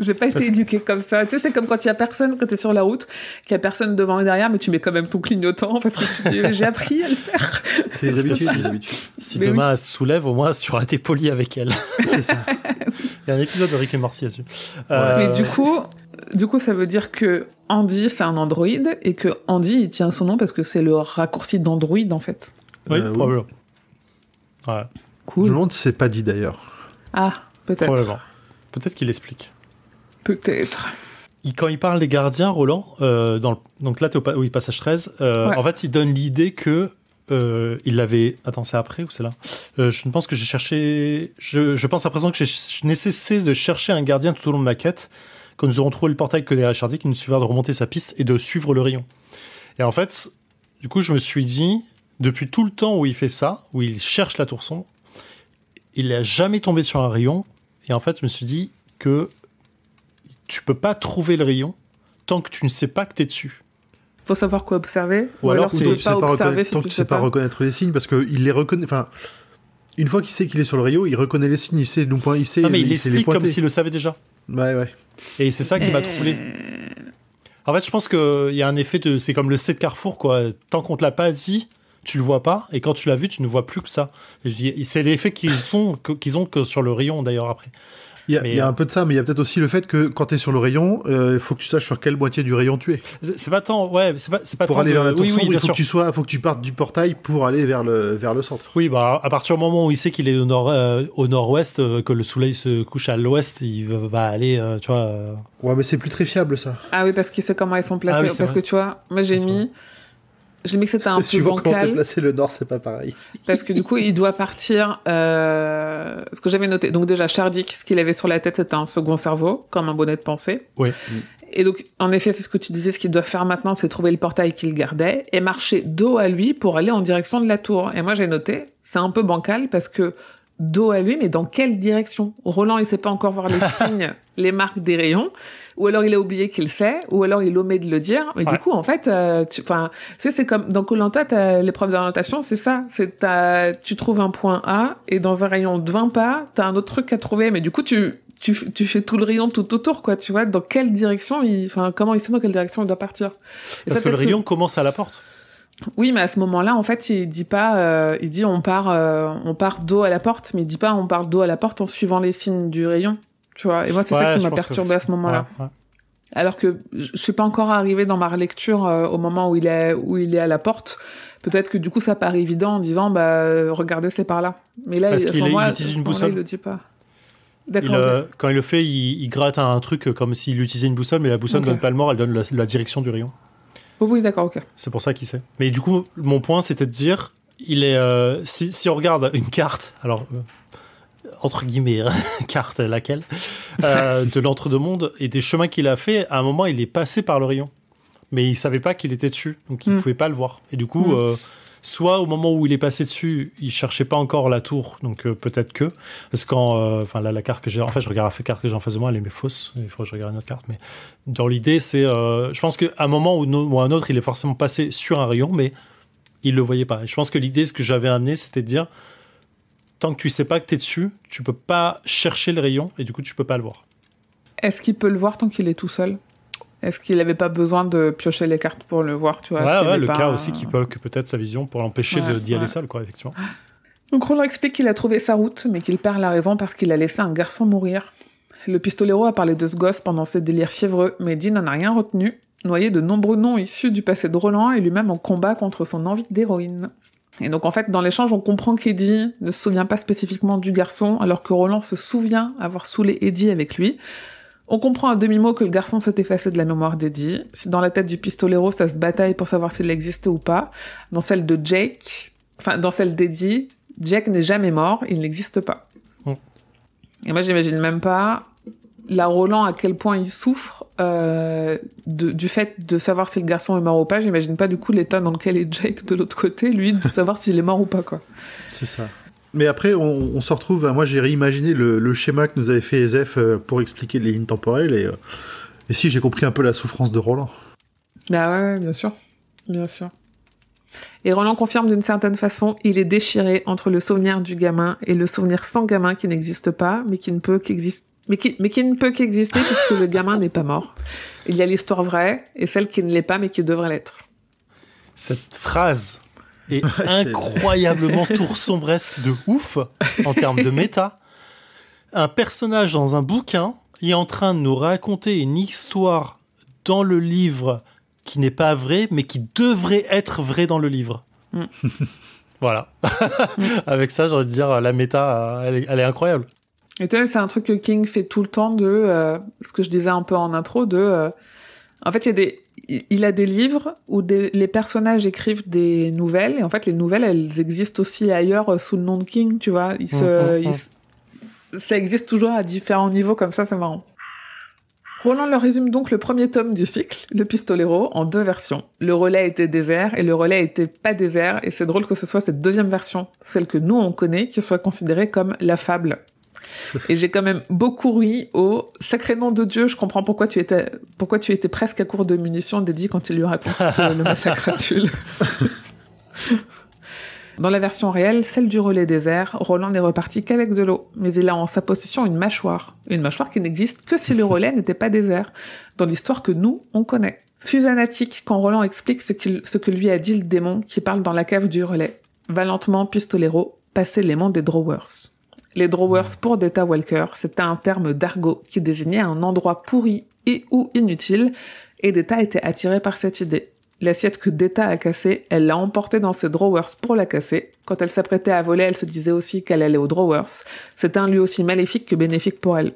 Je n'ai pas été éduquée comme ça. Tu sais, c'est comme quand il y a personne, quand tu es sur la route, qu'il y a personne devant et derrière, mais tu mets quand même ton clignotant parce que tu dis j'ai appris à le faire. C'est les habitudes. Si demain elle se soulève, au moins tu auras été poli avec elle. C'est ça. Il y a un épisode de Rick et Morty là-dessus. Mais du coup, ça veut dire que Andy, c'est un androïde et que Andy, il tient son nom parce que c'est le raccourci d'Android en fait. Oui, probablement. Ouais. Cool. Je me demande si c'est pas dit d'ailleurs. Ah, peut-être. Probablement. Peut-être qu'il explique. Peut-être. Quand il parle des gardiens, Roland, donc là, passage 13, en fait, il donne l'idée que il l'avait... Attends, c'est après ou c'est là Je pense que j'ai cherché... Je pense à présent que je n'ai cessé de chercher un gardien tout au long de ma quête, quand nous aurons trouvé le portail que les HRD, qui nous suffira de remonter sa piste et de suivre le rayon. Et en fait, du coup, je me suis dit... Depuis tout le temps où il fait ça, où il cherche la tour sombre, il n'a jamais tombé sur un rayon. Et en fait, je me suis dit que tu peux pas trouver le rayon tant que tu ne sais pas que tu es dessus. Il faut savoir quoi observer. Ou alors tu ne sais pas reconnaître les signes, parce qu'il les reconnaît. Enfin, une fois qu'il sait qu'il est sur le rayon, il reconnaît les signes, il sait d'où point il sait. Non, mais il l'explique comme s'il le savait déjà. Ouais. Et c'est ça qui m'a troublé. En fait, je pense qu'il y a un effet de... C'est comme le C de Carrefour, quoi. Tant qu'on te l'a pas dit... Tu le vois pas, et quand tu l'as vu, tu ne vois plus que ça. C'est l'effet qu'ils ont que sur le rayon, d'ailleurs, après. Il y a un peu de ça, mais il y a peut-être aussi le fait que quand tu es sur le rayon, il faut que tu saches sur quelle moitié du rayon tu es. C'est pas tant... Ouais, c'est pas pour tant aller vers la tour sombre, il sûr. faut que tu partes du portail pour aller vers le centre. Oui, bah, à partir du moment où il sait qu'il est au nord-ouest, que le soleil se couche à l'ouest, il va aller, tu vois... Ouais, mais c'est plus très fiable, ça. Ah oui, parce qu'il sait comment ils sont placés. Parce que, tu vois, moi, j'ai mis que c'était un peu bancal. Comment t'es placé le nord, c'est pas pareil. Parce que du coup, il doit partir... ce que j'avais noté. Donc déjà, Shardik, ce qu'il avait sur la tête, c'était un second cerveau, comme un bonnet de pensée. Oui. Et donc, en effet, c'est ce que tu disais, ce qu'il doit faire maintenant, c'est trouver le portail qu'il gardait et marcher dos à lui pour aller en direction de la tour. Et moi, j'ai noté, c'est un peu bancal parce que dos à lui, mais dans quelle direction? Roland, il sait pas encore voir les signes, les marques des rayons, ou alors il a oublié qu'il sait, ou alors il omet de le dire. Mais du coup, en fait, c'est comme dans Koh-Lanta, l'épreuve d'orientation, c'est ça. Tu trouves un point A et dans un rayon de 20 pas, t'as un autre truc à trouver. Mais du coup, tu fais tout le rayon tout autour, quoi. Tu vois, dans quelle direction comment il sait dans quelle direction il doit partir. Parce que le rayon commence à la porte. Oui, mais à ce moment-là, en fait, il dit pas, il dit on part dos à la porte, mais il dit pas on part dos à la porte en suivant les signes du rayon, tu vois. Et moi, c'est ça qui m'a perturbé à ce moment-là. Ouais. Alors que je suis pas encore arrivée dans ma relecture au moment où il est à la porte. Peut-être que du coup, ça paraît évident en disant regardez, c'est par là. Mais là, parce qu'il utilise une boussole. Il le dit pas. D'accord. Quand il le fait, il gratte un truc comme s'il utilisait une boussole, mais la boussole ne donne pas le mort, elle donne la direction du rayon. Oui, d'accord, ok. C'est pour ça qu'il sait. Mais du coup, mon point, c'était de dire, si on regarde une carte, alors entre guillemets, carte laquelle, de l'entre-deux-mondes et des chemins qu'il a fait, à un moment, il est passé par le rayon, mais il savait pas qu'il était dessus, donc il pouvait pas le voir. Et du coup, soit au moment où il est passé dessus, il cherchait pas encore la tour, donc peut-être que, parce que la carte que j'ai, en fait, je regarde la carte que j'ai en face de moi, elle est fausse. Il faut que je regarde une autre carte, mais dans l'idée, c'est, je pense qu'à un moment ou un autre, il est forcément passé sur un rayon, mais il le voyait pas. Et je pense que l'idée, ce que j'avais amené, c'était de dire, tant que tu sais pas que t'es dessus, tu peux pas chercher le rayon, et du coup, tu peux pas le voir. Est-ce qu'il peut le voir tant qu'il est tout seul? Est-ce qu'il n'avait pas besoin de piocher les cartes pour le voir, tu vois? Ouais, le cas aussi qui bloque peut-être sa vision pour l'empêcher d'y aller seul, quoi, effectivement. Donc Roland explique qu'il a trouvé sa route, mais qu'il perd la raison parce qu'il a laissé un garçon mourir. Le pistolero a parlé de ce gosse pendant ses délires fiévreux, mais Eddie n'en a rien retenu, noyé de nombreux noms issus du passé de Roland et lui-même en combat contre son envie d'héroïne. Et donc en fait, dans l'échange, on comprend qu'Eddie ne se souvient pas spécifiquement du garçon, alors que Roland se souvient avoir saoulé Eddie avec lui. On comprend à demi-mot que le garçon s'est effacé de la mémoire d'Eddie. Si dans la tête du pistolero, ça se bataille pour savoir s'il existait ou pas, dans celle d'Eddie, Jack n'est jamais mort, il n'existe pas. Et moi, j'imagine même pas là, Roland, à quel point il souffre du fait de savoir si le garçon est mort ou pas. J'imagine pas du coup l'état dans lequel est Jake de l'autre côté, lui, de savoir s'il est mort ou pas, quoi. C'est ça. Mais après, on se retrouve... Moi, j'ai réimaginé le schéma que nous avait fait Ezef pour expliquer les lignes temporelles, et si j'ai compris un peu la souffrance de Roland. Bah ouais, bien sûr. Bien sûr. Et Roland confirme d'une certaine façon, il est déchiré entre le souvenir du gamin et le souvenir sans gamin qui n'existe pas, mais qui ne peut qu'exister puisque le gamin n'est pas mort. Il y a l'histoire vraie et celle qui ne l'est pas mais qui devrait l'être. Cette phrase est incroyablement tour-sombresque de ouf en termes de méta. Un personnage dans un bouquin est en train de nous raconter une histoire dans le livre qui n'est pas vraie mais qui devrait être vraie dans le livre. Voilà. Avec ça, j'ai envie de dire, la méta, elle est incroyable. Et tu vois, c'est un truc que King fait tout le temps de... ce que je disais un peu en intro, de... en fait, il a des livres où les personnages écrivent des nouvelles, et en fait, les nouvelles, elles existent aussi ailleurs sous le nom de King, tu vois. Ça existe toujours à différents niveaux, comme ça, c'est marrant. Roland leur résume donc le premier tome du cycle, le pistolero, en 2 versions. Le relais était désert et le relais était pas désert, et c'est drôle que ce soit cette deuxième version, celle que nous on connaît, qui soit considérée comme la fable. Et j'ai quand même beaucoup ri au sacré nom de Dieu, je comprends pourquoi tu étais presque à court de munitions d'Eddie quand il lui raconte le massacre à Tulle. Dans la version réelle, celle du relais désert, Roland n'est reparti qu'avec de l'eau, mais il a en sa possession une mâchoire qui n'existe que si le relais n'était pas désert, dans l'histoire que nous, on connaît. Suzanne attique quand Roland explique ce que lui a dit le démon qui parle dans la cave du relais. Va lentement, pistolero, passer les monts des Drawers. Les Drawers pour Data Walker, c'était un terme d'argot qui désignait un endroit pourri et ou inutile, et Data était attiré par cette idée. L'assiette que Data a cassée, elle l'a emportée dans ses Drawers pour la casser. Quand elle s'apprêtait à voler, elle se disait aussi qu'elle allait aux Drawers. C'était un lieu aussi maléfique que bénéfique pour elle.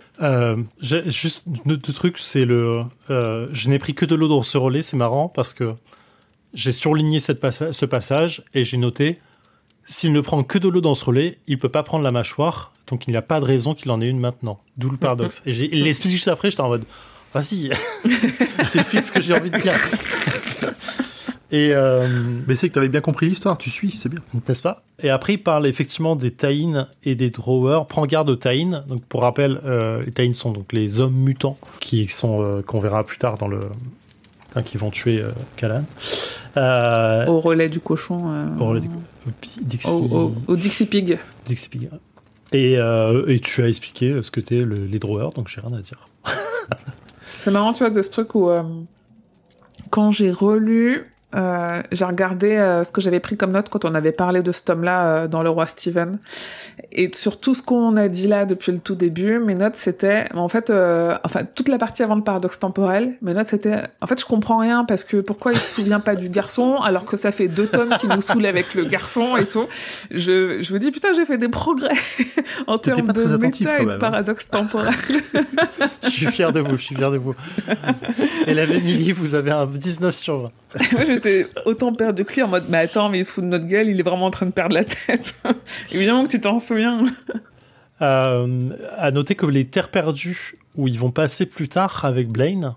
J'ai juste deux trucs, c'est je n'ai pris que de l'eau dans ce relais, c'est marrant, parce que j'ai surligné ce passage, et j'ai noté, s'il ne prend que de l'eau dans ce relais, il peut pas prendre la mâchoire, donc il n'y a pas de raison qu'il en ait une maintenant. D'où le paradoxe. Et il l'explique juste après, j'étais en mode, vas-y, t'expliques ce que j'ai envie de dire. Et mais c'est que t'avais bien compris l'histoire, tu suis, c'est bien. N'est-ce pas ? Et après, il parle effectivement des Taïns et des Drawers. Prends garde aux Taïns. Donc, pour rappel, les Taïns sont donc les hommes mutants qu'on verra plus tard qui vont tuer Callan. Au relais du cochon. Au relais du au Dixie Pig. Dixie Pig. Et tu as expliqué ce que t'es les Drawers, donc j'ai rien à dire. C'est marrant, tu vois, de ce truc où quand j'ai relu, j'ai regardé ce que j'avais pris comme note quand on avait parlé de ce tome-là dans Le Roi Steven. Et sur tout ce qu'on a dit là depuis le tout début, mes notes c'était, en fait, toute la partie avant le paradoxe temporel, mes notes c'était, en fait, je comprends rien parce que pourquoi il se souvient pas du garçon alors que ça fait 2 tomes qu'il nous saoule avec le garçon et tout. Je me dis, putain, j'ai fait des progrès en termes de méta et de paradoxe temporel. Je suis fier de vous. Et la Émilie, vous avez un 19 sur 20. Moi, j'étais autant perdu que lui en mode, mais attends, mais il se fout de notre gueule, il est vraiment en train de perdre la tête. Évidemment que tu t'en souviens. À noter que les terres perdues où ils vont passer plus tard avec Blaine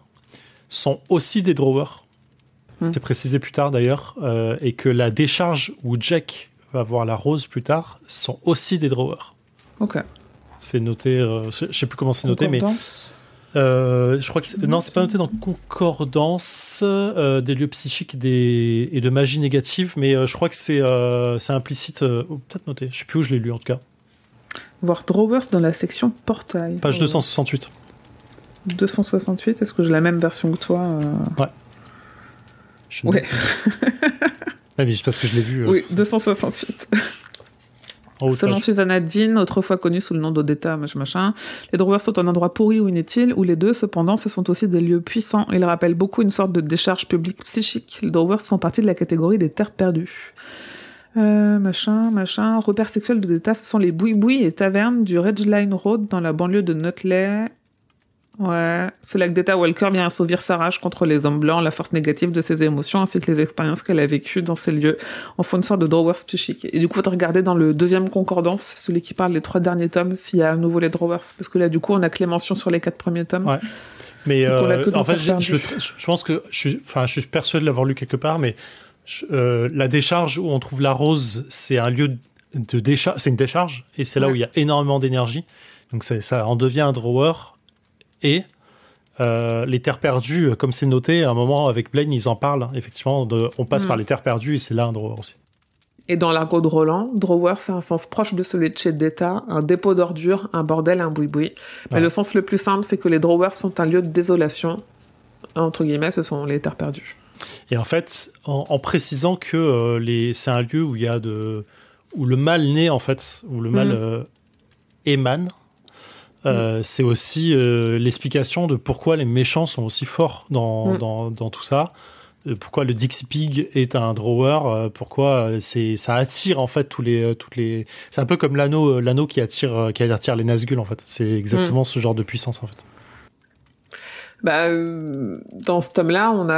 sont aussi des Drawers. C'est précisé plus tard d'ailleurs. Et que la décharge où Jack va voir la rose plus tard sont aussi des Drawers. Ok. C'est noté, je sais plus comment c'est noté, mais je crois que non, c'est pas noté dans Concordance des lieux psychiques et de magie négative, mais je crois que c'est implicite, peut-être noté. Je sais plus où je l'ai lu en tout cas. Voir Drawers dans la section portail. Page 268. 268, est-ce que j'ai la même version que toi Ouais. Ouais. Ah, mais parce que je l'ai vu. Oui, 268. Selon Susanna Dean, autrefois connue sous le nom d'Odetta, machin, les drawers sont un endroit pourri ou inutile, ou les deux, cependant, ce sont aussi des lieux puissants. Ils rappellent beaucoup une sorte de décharge publique psychique. Les drawers font partie de la catégorie des terres perdues. Repères sexuels d'Odetta, ce sont les boui-boui et tavernes du Ridgeline Road dans la banlieue de Nutley. Ouais, c'est là que Detta Walker vient assouvir sa rage contre les hommes blancs, la force négative de ses émotions, ainsi que les expériences qu'elle a vécues dans ces lieux, en font une sorte de drawers psychique. Et du coup, faut regarder dans le deuxième concordance, celui qui parle des 3 derniers tomes, s'il y a à nouveau les drawers. Parce que là, du coup, on a que les mentions sur les 4 premiers tomes. Ouais. Mais en fait, je pense que je suis persuadé de l'avoir lu quelque part, mais la décharge où on trouve la rose, c'est un lieu de décharge, c'est une décharge, et c'est là où il y a énormément d'énergie. Donc ça en devient un drawer. Et les terres perdues, comme c'est noté, à un moment avec Blaine, ils en parlent. Effectivement, on passe par les terres perdues et c'est là un drawer aussi. Et dans l'argot de Roland, drawer, c'est un sens proche de celui de chez Detta, un dépôt d'ordures, un bordel, un boui-boui. Mais le sens le plus simple, c'est que les drawers sont un lieu de désolation. Entre guillemets, ce sont les terres perdues. Et en fait, en précisant que c'est un lieu où il y a où le mal naît, en fait, où le mal émane. C'est aussi l'explication de pourquoi les méchants sont aussi forts dans tout ça, pourquoi le Dixie Pig est un drawer, pourquoi ça attire en fait toutes les c'est un peu comme l'anneau qui attire les Nazgûl en fait, c'est exactement ce genre de puissance en fait. Dans ce tome-là, on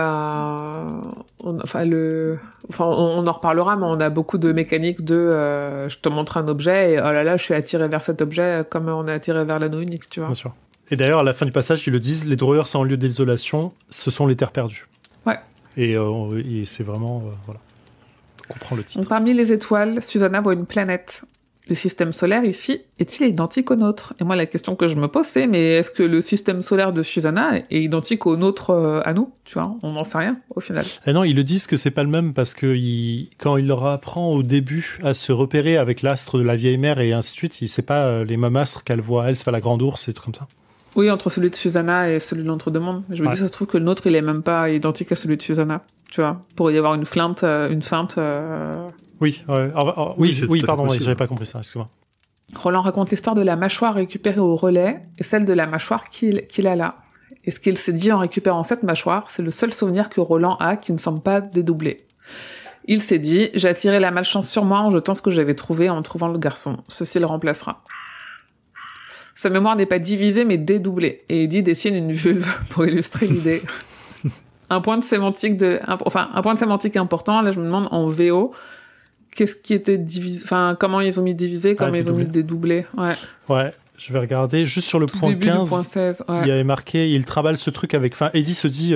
en reparlera, mais on a beaucoup de mécaniques de je te montre un objet et oh là là, je suis attiré vers cet objet comme on est attiré vers l'anneau unique, tu vois. Bien sûr. Et d'ailleurs, à la fin du passage, ils le disent, les drawers, c'est en lieu de désolation, ce sont les terres perdues. Ouais. Et c'est vraiment, voilà. On comprend le titre. Donc, parmi les étoiles, Susanna voit une planète. Le système solaire, ici, est-il identique au nôtre ? Et moi, la question que je me pose, c'est, mais est-ce que le système solaire de Susanna est identique au nôtre à nous ? Tu vois, on n'en sait rien, au final. Et non, ils le disent que c'est pas le même, parce que quand il leur apprend au début à se repérer avec l'astre de la vieille mère et ainsi de suite, c'est pas les mêmes astres qu'elle voit, elle, c'est pas la grande ours, c'est tout comme ça. Oui, entre celui de Susanna et celui de l'Entre-deux-Mondes. Je me dis, ça se trouve que le nôtre, il est même pas identique à celui de Susanna. Tu vois, pour y avoir une feinte. Oui, pardon, j'avais pas compris ça, excuse-moi. Roland raconte l'histoire de la mâchoire récupérée au relais et celle de la mâchoire qu'il a là. Et ce qu'il s'est dit en récupérant cette mâchoire, c'est le seul souvenir que Roland a qui ne semble pas dédoublé. Il s'est dit, j'ai attiré la malchance sur moi en jetant ce que j'avais trouvé en trouvant le garçon. Ceci le remplacera. Sa mémoire n'est pas divisée mais dédoublée. Et Eddie dessine une vulve pour illustrer l'idée. Un point de sémantique important, là je me demande en VO, qu'est-ce qui était divisé, enfin comment ils ont mis divisé, comment ils ont mis dédoublé. Ouais, je vais regarder juste sur le point début 15. Du point 16, il y avait marqué, il trimballe ce truc avec, enfin Eddie se dit,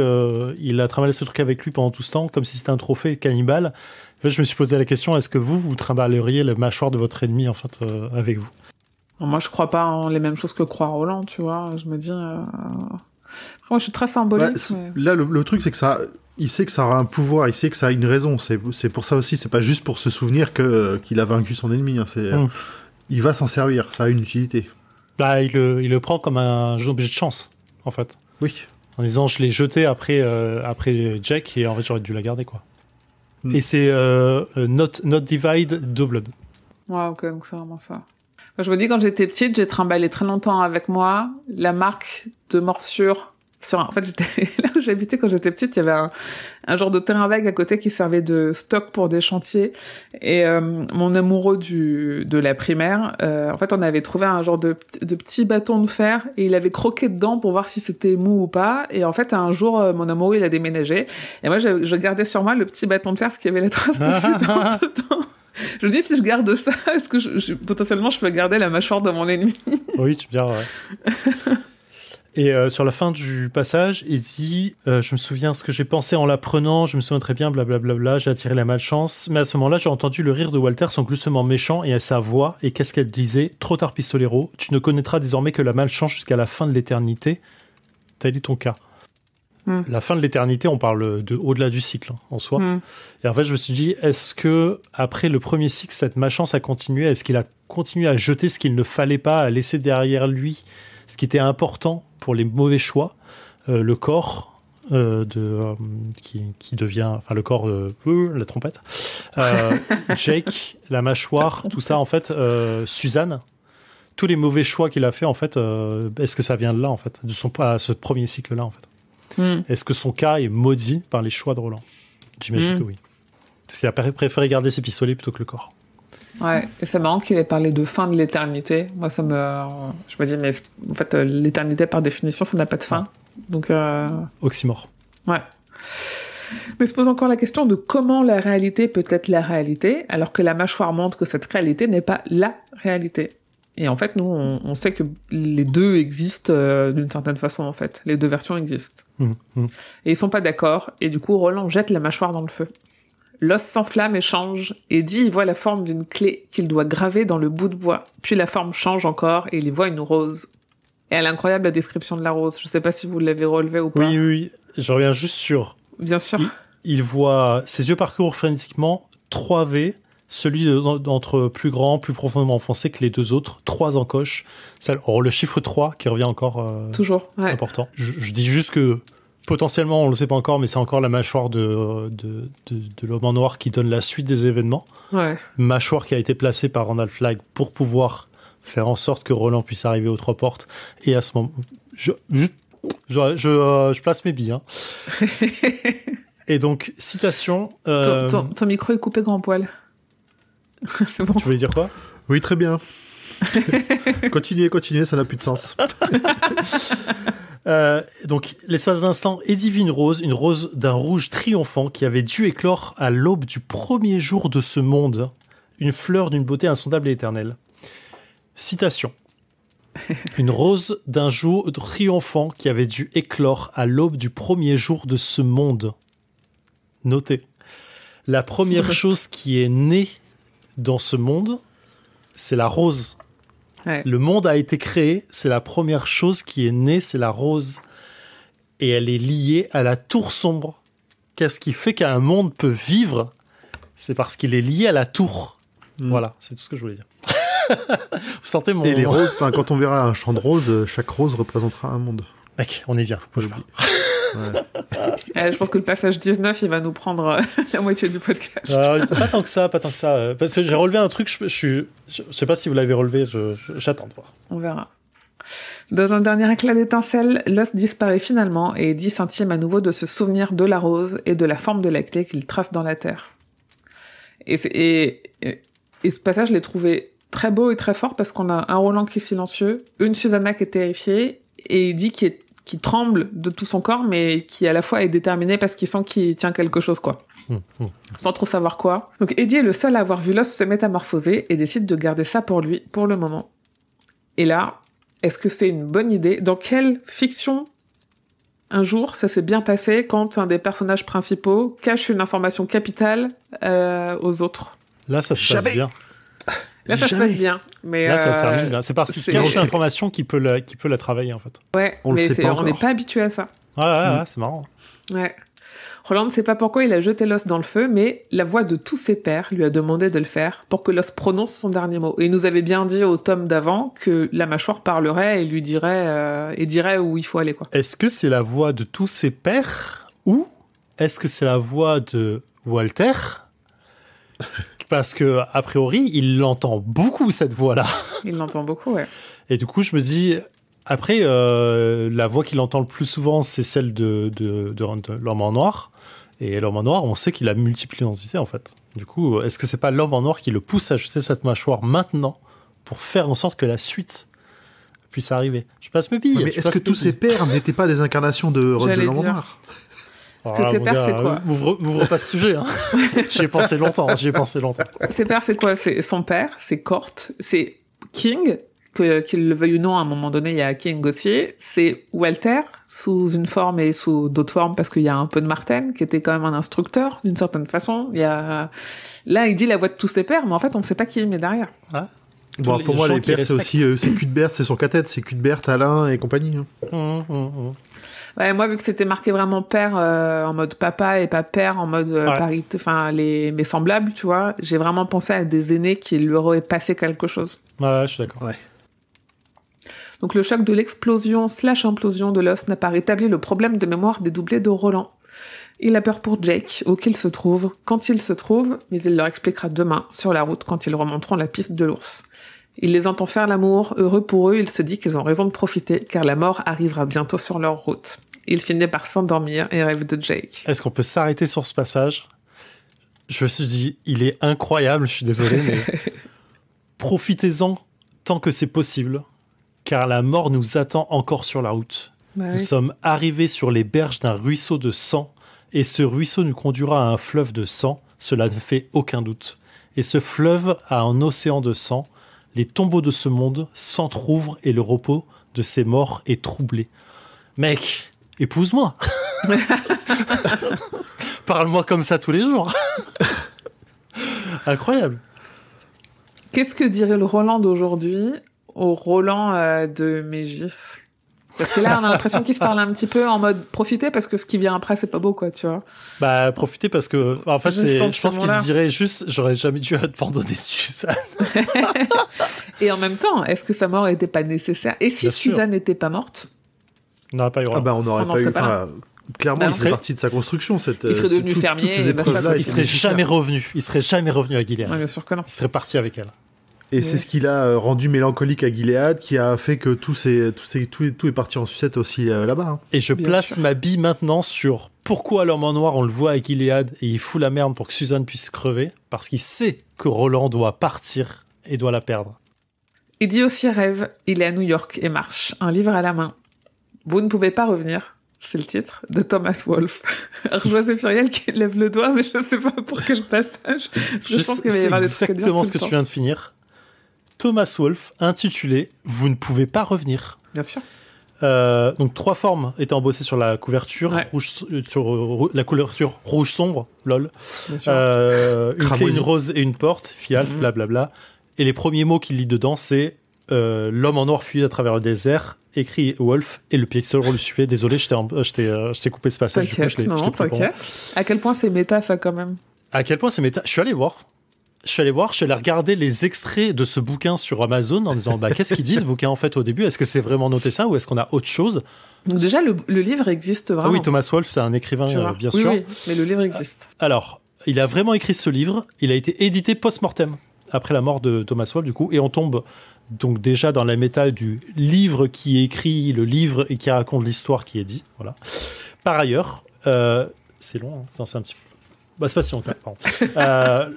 il a trimballé ce truc avec lui pendant tout ce temps, comme si c'était un trophée cannibale. En fait, je me suis posé la question, est-ce que vous trimballeriez la mâchoire de votre ennemi en fait avec vous ? Moi, je crois pas en les mêmes choses que croit Roland, tu vois. Je me dis. Moi, je suis très symbolique. Là, le truc, c'est que ça. Il sait que ça aura un pouvoir, il sait que ça a une raison. C'est pour ça aussi, c'est pas juste pour se souvenir qu'il a vaincu son ennemi. Hein. Il va s'en servir, ça a une utilité. Bah, il le prend comme un objet de chance, en fait. Oui. En disant, je l'ai jeté après Jack, et en fait, j'aurais dû la garder, quoi. Et c'est Not Divide Doubled. Ouais, ok, donc c'est vraiment ça. Je me dis, quand j'étais petite, j'ai trimballé très longtemps avec moi la marque de morsure. En fait, là où j'habitais quand j'étais petite, il y avait un genre de terrain vague à côté qui servait de stock pour des chantiers. Et mon amoureux de la primaire, en fait, on avait trouvé un genre de petit bâton de fer et il avait croqué dedans pour voir si c'était mou ou pas. Et en fait, un jour, mon amoureux, il a déménagé. Et moi, je gardais sur moi le petit bâton de fer, parce qu'il y avait les traces dessus dedans. Je me dis, si je garde ça, est-ce que potentiellement je peux garder la mâchoire de mon ennemi ? Oui, tu peux dire, ouais. Et sur la fin du passage, il dit je me souviens ce que j'ai pensé en l'apprenant, je me souviens très bien, blablabla, j'ai attiré la malchance. Mais à ce moment-là, j'ai entendu le rire de Walter, son gloussement méchant, et à sa voix, et qu'est-ce qu'elle disait ? Trop tard, pistolero, tu ne connaîtras désormais que la malchance jusqu'à la fin de l'éternité. Tel est ton cas. La fin de l'éternité, on parle de au-delà du cycle, en soi. Et en fait, je me suis dit, est-ce que après le premier cycle, cette malchance a continué ? Est-ce qu'il a continué à jeter ce qu'il ne fallait pas, à laisser derrière lui ce qui était important pour les mauvais choix, le corps qui devient, enfin le corps de la trompette, Jake, la mâchoire, tout ça en fait, Suzanne, tous les mauvais choix qu'il a fait en fait, est-ce que ça vient de là en fait, de ce premier cycle là en fait, est-ce que son cas est maudit par les choix de Roland? J'imagine que oui, parce qu'il a préféré garder ses pistolets plutôt que le corps. Ouais, et c'est marrant qu'il ait parlé de fin de l'éternité. Moi, je me dis, mais en fait, l'éternité, par définition, ça n'a pas de fin. Donc, oxymore. Ouais. Mais se pose encore la question de comment la réalité peut être la réalité, alors que la mâchoire montre que cette réalité n'est pas la réalité. Et en fait, nous, on sait que les deux existent d'une certaine façon, en fait. Les deux versions existent. Et ils sont pas d'accord, et du coup, Roland jette la mâchoire dans le feu. L'os s'enflamme et change. Eddie y voit la forme d'une clé qu'il doit graver dans le bout de bois. Puis la forme change encore et il y voit une rose. Et elle est incroyable, la description de la rose. Je sais pas si vous l'avez relevé ou pas. Oui. Je reviens juste sur... Bien sûr. Il voit... Ses yeux parcourent frénétiquement 3 V, celui d'entre plus grand, plus profondément enfoncé que les deux autres. 3 encoches. Le chiffre 3 qui revient encore... Toujours, ouais. Important. Je dis juste que... Potentiellement, on ne le sait pas encore, mais c'est encore la mâchoire de l'homme en noir qui donne la suite des événements. Ouais. Mâchoire qui a été placée par Randall Flagg pour pouvoir faire en sorte que Roland puisse arriver aux 3 portes. Et à ce moment... Je place mes billes. Hein. Et donc, citation... Ton micro est coupé grand poil. C'est bon. Tu voulais dire quoi? Oui, très bien. Continuez, ça n'a plus de sens. Donc, l'espace d'instant, Eddie vit une rose d'un rouge triomphant qui avait dû éclore à l'aube du premier jour de ce monde, une fleur d'une beauté insondable et éternelle. Citation. Une rose d'un jour triomphant qui avait dû éclore à l'aube du premier jour de ce monde. Notez. La première chose qui est née dans ce monde, c'est la rose. Ouais. Le monde a été créé, c'est la première chose qui est née, c'est la rose. Et elle est liée à la tour sombre. Qu'est-ce qui fait qu'un monde peut vivre? C'est parce qu'il est lié à la tour. Voilà, c'est tout ce que je voulais dire. Vous sentez mon... Et les roses, quand on verra un champ de roses, chaque rose représentera un monde. Mec, on y vient, faut que je parle. Je pense que le passage 19, il va nous prendre la moitié du podcast. Pas tant que ça. Parce que j'ai relevé un truc, je sais pas si vous l'avez relevé, j'attends de voir. On verra. Dans un dernier éclat d'étincelle, l'os disparaît finalement et Eddie s'intime à nouveau de se souvenir de la rose et de la forme de la clé qu'il trace dans la terre. Et ce passage, je l'ai trouvé très beau et très fort parce qu'on a un Roland qui est silencieux, une Susanna qui est terrifiée et Eddie qui tremble de tout son corps, mais qui à la fois est déterminé parce qu'il sent qu'il tient quelque chose, quoi. Sans trop savoir quoi. Donc Eddie est le seul à avoir vu l'os se métamorphoser et décide de garder ça pour lui, pour le moment. Et là, est-ce que c'est une bonne idée? Dans quelle fiction, un jour, ça s'est bien passé quand un des personnages principaux cache une information capitale aux autres? Là, ça se passe bien. Là, ça se passe bien. Mais là, ça termine bien. C'est parce qu'il cache l'information qui peut la travailler, en fait. Ouais, on n'est pas habitué à ça. Ouais, c'est marrant. Ouais. Roland ne sait pas pourquoi il a jeté l'os dans le feu, mais la voix de tous ses pairs lui a demandé de le faire pour que l'os prononce son dernier mot. Et il nous avait bien dit au tome d'avant que la mâchoire parlerait et lui dirait, où il faut aller, quoi. Est-ce que c'est la voix de tous ses pairs ou est-ce que c'est la voix de Walter? Parce que, a priori, il l'entend beaucoup, cette voix-là. Il l'entend beaucoup, ouais. Et du coup, je me dis... Après, la voix qu'il entend le plus souvent, c'est celle de l'homme en noir. Et l'homme en noir, on sait qu'il a multiples identités, en fait. Du coup, est-ce que c'est pas l'homme en noir qui le pousse à jeter cette mâchoire maintenant pour faire en sorte que la suite puisse arriver? Je passe mes billes. Mais est-ce que tous ses pères n'étaient pas des incarnations de l'homme en noir? Parce que ses pères, c'est quoi? M'ouvre pas ce sujet. Hein. J'y ai pensé longtemps. Ses pères, c'est quoi? C'est son père, c'est Cort, c'est King, qu'il le veuille ou non, à un moment donné, il y a King aussi. C'est Walter, sous une forme et sous d'autres formes, parce qu'il y a un peu de Martin, qui était quand même un instructeur, d'une certaine façon. Là, il dit la voix de tous ses pères, mais en fait, on ne sait pas qui il met derrière. Ah. Bon, pour moi, les pères, c'est aussi c'est Cuthbert, c'est son cathète, c'est Cuthbert, Alain et compagnie. Ouais, moi, vu que c'était marqué vraiment père en mode papa et pas père en mode mes semblables, tu vois, j'ai vraiment pensé à des aînés qui lui auraient passé quelque chose. Ouais, je suis d'accord. Ouais. Donc le choc de l'explosion/implosion de l'os n'a pas rétabli le problème de mémoire des doublés de Roland. Il a peur pour Jake, où qu'il se trouve, quand il se trouve, mais il leur expliquera demain, sur la route, quand ils remonteront la piste de l'ours. Il les entend faire l'amour, heureux pour eux, il se dit qu'ils ont raison de profiter, car la mort arrivera bientôt sur leur route. Il finit par s'endormir et rêve de Jake. Est-ce qu'on peut s'arrêter sur ce passage ? Je me suis dit, il est incroyable, je suis désolé, mais profitez-en tant que c'est possible, car la mort nous attend encore sur la route. Nous sommes arrivés sur les berges d'un ruisseau de sang, et ce ruisseau nous conduira à un fleuve de sang, cela ne fait aucun doute. Et ce fleuve a un océan de sang, les tombeaux de ce monde s'entr'ouvrent et le repos de ces morts est troublé. Mec, épouse-moi. Parle-moi comme ça tous les jours. Incroyable. Qu'est-ce que dirait le Roland d'aujourd'hui au Roland de Mégis ? Parce que là, on a l'impression qu'il se parle un petit peu en mode profiter parce que ce qui vient après, c'est pas beau, quoi, tu vois. Bah, profiter parce que, en fait, je pense qu'il se dirait juste, j'aurais jamais dû abandonner Suzanne. Et en même temps, est-ce que sa mort n'était pas nécessaire ? Et si Suzanne n'était pas morte ? On n'aurait pas eu Roland. Ah bah, on n'aurait pas eu. Clairement, c'est partie de sa construction. Il serait devenu fermier. Il serait jamais revenu. Il serait jamais revenu à Gilead. Ouais, bien sûr que non. Il serait parti avec elle. Et c'est ce qui l'a rendu mélancolique à Gilead, qui a fait que tout est parti en sucette aussi là-bas. Hein. Et je place ma bille maintenant sur pourquoi l'homme en noir, on le voit à Gilead et il fout la merde pour que Suzanne puisse crever, parce qu'il sait que Roland doit partir et doit la perdre. Il dit aussi rêve, il est à New York et marche, un livre à la main. Vous ne pouvez pas revenir, c'est le titre, de Thomas Wolfe. Alors je vois Zéphiriel qui lève le doigt, mais je ne sais pas pour quel passage. C'est exactement ce que tu viens de finir. Thomas Wolfe, intitulé « Vous ne pouvez pas revenir ». Bien sûr. Donc 3 formes étaient embossées sur la couverture, la couverture rouge sombre, lol. Une clé, une rose et une porte, fial, blablabla. Et les premiers mots qu'il lit dedans, c'est l'homme en noir fuit à travers le désert, écrit Wolfe, et le pistolet le suivait. Désolé, je t'ai coupé ce passage. T'inquiète. À quel point c'est méta, ça, quand même ? À quel point c'est méta ? Je suis allé regarder les extraits de ce bouquin sur Amazon en me disant qu'est-ce qu'il dit ce bouquin en fait au début ? Est-ce que c'est vraiment noté ça ou est-ce qu'on a autre chose ? Donc déjà, le livre existe vraiment. Ah oui, Thomas Wolfe, c'est un écrivain, bien sûr. Oui, mais le livre existe. Alors, il a vraiment écrit ce livre. Il a été édité post-mortem, après la mort de Thomas Wolfe, du coup. Et on tombe donc déjà dans la méta du livre qui écrit le livre et qui raconte l'histoire qui est dit. Voilà. Par ailleurs, c'est long, hein. C'est un petit peu... c'est pas si long que ça.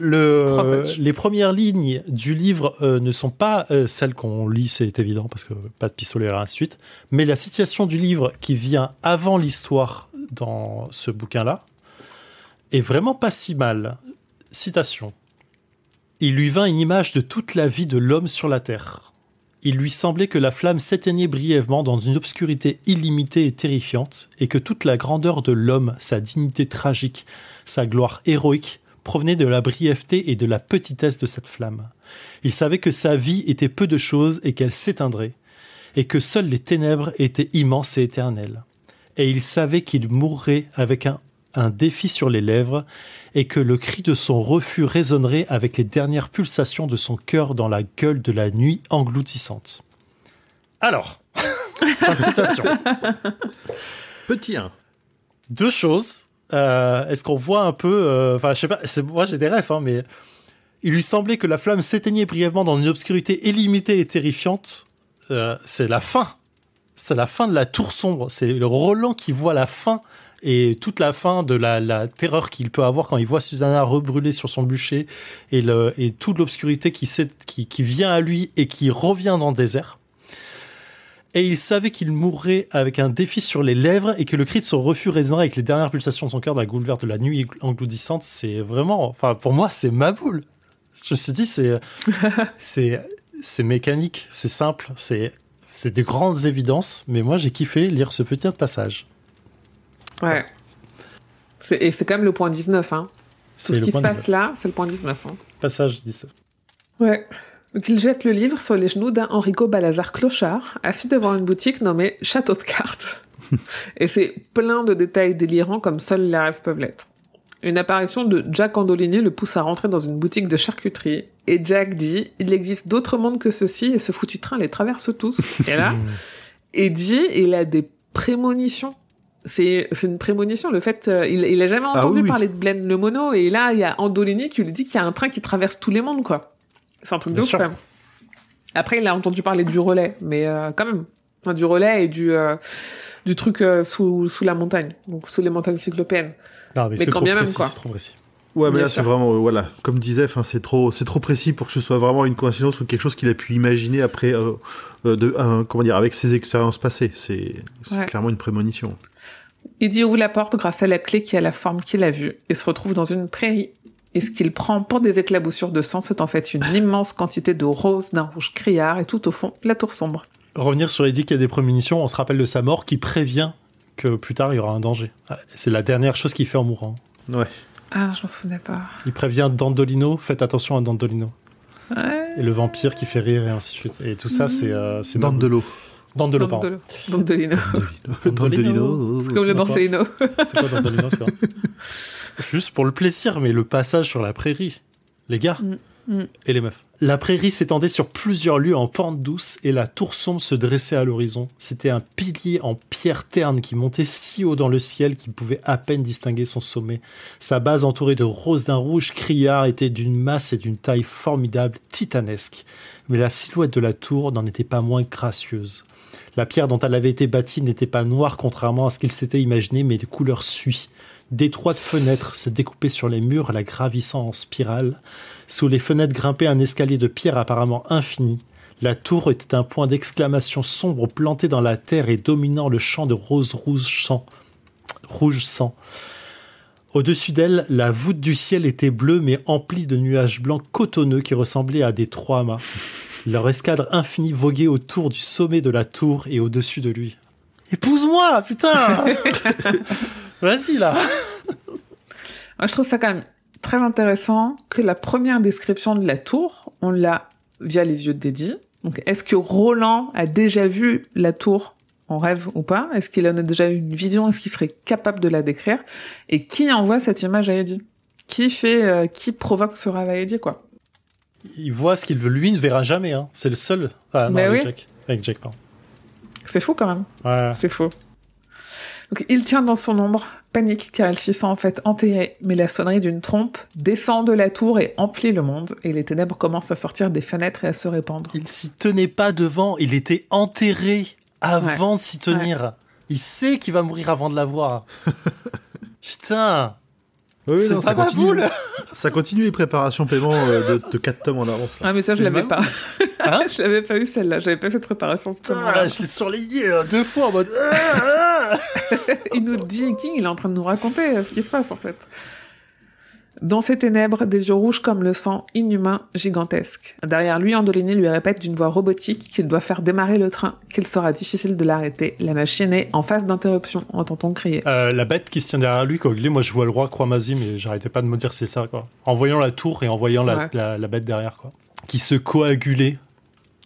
Les premières lignes du livre ne sont pas celles qu'on lit, c'est évident, parce que pas de pistolet et ainsi de suite. Mais la situation du livre qui vient avant l'histoire dans ce bouquin-là est vraiment pas si mal. Citation. Il lui vint une image de toute la vie de l'homme sur la terre. Il lui semblait que la flamme s'éteignait brièvement dans une obscurité illimitée et terrifiante, et que toute la grandeur de l'homme, sa dignité tragique, sa gloire héroïque, provenait de la brièveté et de la petitesse de cette flamme. Il savait que sa vie était peu de choses et qu'elle s'éteindrait, et que seules les ténèbres étaient immenses et éternelles. Et il savait qu'il mourrait avec un défi sur les lèvres, et que le cri de son refus résonnerait avec les dernières pulsations de son cœur dans la gueule de la nuit engloutissante. Alors, fin de citation. Petit 1. 2 choses. Est-ce qu'on voit un peu... je sais pas, moi j'ai des rêves, hein, mais... Il lui semblait que la flamme s'éteignait brièvement dans une obscurité illimitée et terrifiante. C'est la fin. C'est la fin de la tour sombre. C'est le Roland qui voit la fin et toute la fin de la terreur qu'il peut avoir quand il voit Susanna rebrûler sur son bûcher et toute l'obscurité qui vient à lui et qui revient dans le désert. Et il savait qu'il mourrait avec un défi sur les lèvres et que le cri de son refus résonnerait avec les dernières pulsations de son cœur dans la goule verte de la nuit engloutissante. C'est vraiment... Enfin, pour moi, c'est ma boule. Je me suis dit, c'est mécanique, c'est simple, c'est des grandes évidences, mais moi, j'ai kiffé lire ce petit passage. Ouais. Et c'est quand même le point 19, hein. Tout ce qui se passe là, c'est le point 19. Hein. Passage 19. Ouais. Donc il jette le livre sur les genoux d'un Enrico Balazar clochard, assis devant une boutique nommée Château de Cartes. Et c'est plein de détails délirants comme seuls les rêves peuvent l'être. Une apparition de Jack Andolini le pousse à rentrer dans une boutique de charcuterie. Et Jack dit « Il existe d'autres mondes que ceci et ce foutu train les traverse tous. » Et là, Eddie, il a des prémonitions. C'est une prémonition. Le fait, il a jamais entendu parler de Glenn le mono. Et là, il y a Andolini qui lui dit qu'il y a un train qui traverse tous les mondes, quoi. C'est un truc de ouf, quand même. Après, il a entendu parler du relais, mais quand même. Enfin, du relais et du truc sous la montagne. Donc, sous les montagnes cyclopéennes. Non, mais quand bien même, quoi. C'est trop précis. Ouais, mais là, c'est vraiment, voilà, comme disait, c'est trop précis pour que ce soit vraiment une coïncidence ou quelque chose qu'il a pu imaginer après, comment dire, avec ses expériences passées. C'est clairement une prémonition. Eddie ouvre la porte grâce à la clé qui a la forme qu'il a vue et se retrouve dans une prairie. Et ce qu'il prend pour des éclaboussures de sang, c'est en fait une immense quantité de rose d'un rouge criard et tout au fond, la tour sombre. Revenir sur Eddie qui a des prémonitions, on se rappelle de sa mort qui prévient que plus tard il y aura un danger. C'est la dernière chose qu'il fait en mourant. Ouais. Ah, je m'en souvenais pas. Il prévient Dandolino, faites attention à Dandolino. Ouais. Et le vampire qui fait rire et ainsi de suite. Et tout ça, c'est Dandolo. Dandolo, pardon. Dandolino. Dandolino. Comme le Morcellino. C'est quoi Dandolino, ça? Juste pour le plaisir, mais le passage sur la prairie. Les gars et les meufs. La prairie s'étendait sur plusieurs lieues en pente douce et la tour sombre se dressait à l'horizon. C'était un pilier en pierre terne qui montait si haut dans le ciel qu'il pouvait à peine distinguer son sommet. Sa base entourée de roses d'un rouge criard était d'une masse et d'une taille formidable, titanesque. Mais la silhouette de la tour n'en était pas moins gracieuse. La pierre dont elle avait été bâtie n'était pas noire contrairement à ce qu'il s'était imaginé, mais de couleur suie. D'étroites fenêtres se découpaient sur les murs, la gravissant en spirale. Sous les fenêtres grimpait un escalier de pierre apparemment infini. La tour était un point d'exclamation sombre planté dans la terre et dominant le champ de rose rouge sang. Au-dessus d'elle, la voûte du ciel était bleue mais emplie de nuages blancs cotonneux qui ressemblaient à des trois-mâts. Leur escadre infinie voguait autour du sommet de la tour et au-dessus de lui. « Épouse-moi, putain !» Vas-y, là. Moi, je trouve ça quand même très intéressant que la première description de la tour, on l'a via les yeux d'Eddie. Donc, est-ce que Roland a déjà vu la tour en rêve ou pas? Est-ce qu'il en a déjà eu une vision? Est-ce qu'il serait capable de la décrire? Et qui envoie cette image à Eddie? Qui provoque ce rêve à Eddie, quoi? Il voit ce qu'il veut. Lui ne verra jamais, hein. C'est le seul. Ah non, avec Jack, pardon. C'est faux, quand même. Ouais. C'est faux. Donc, il tient dans son ombre, panique car il s'y sent en fait enterré, mais la sonnerie d'une trompe descend de la tour et emplit le monde, et les ténèbres commencent à sortir des fenêtres et à se répandre. Il s'y tenait pas devant, il était enterré avant de s'y tenir. Ouais. Il sait qu'il va mourir avant de la voir. Putain. Oui, c'est non, pas ma boule. Ça continue les préparations paiement de 4 tomes en avance. Là. Ah mais ça je l'avais pas. Hein? Je l'avais pas eu celle-là, j'avais pas cette préparation. Je l'ai surligné 2 fois en mode... Il nous dit, King, il est en train de nous raconter ce qui se passe en fait. Dans ces ténèbres, des yeux rouges comme le sang, inhumains, gigantesques. Derrière lui, Andolini lui répète d'une voix robotique qu'il doit faire démarrer le train, qu'il sera difficile de l'arrêter. La machine est en phase d'interruption, entend-on crier. La bête qui se tient derrière lui, quoi. Moi, je vois le roi Croix-Mazie, mais j'arrêtais pas de me dire c'est ça, quoi. En voyant la tour et en voyant la bête derrière, quoi. Qui se coagulait,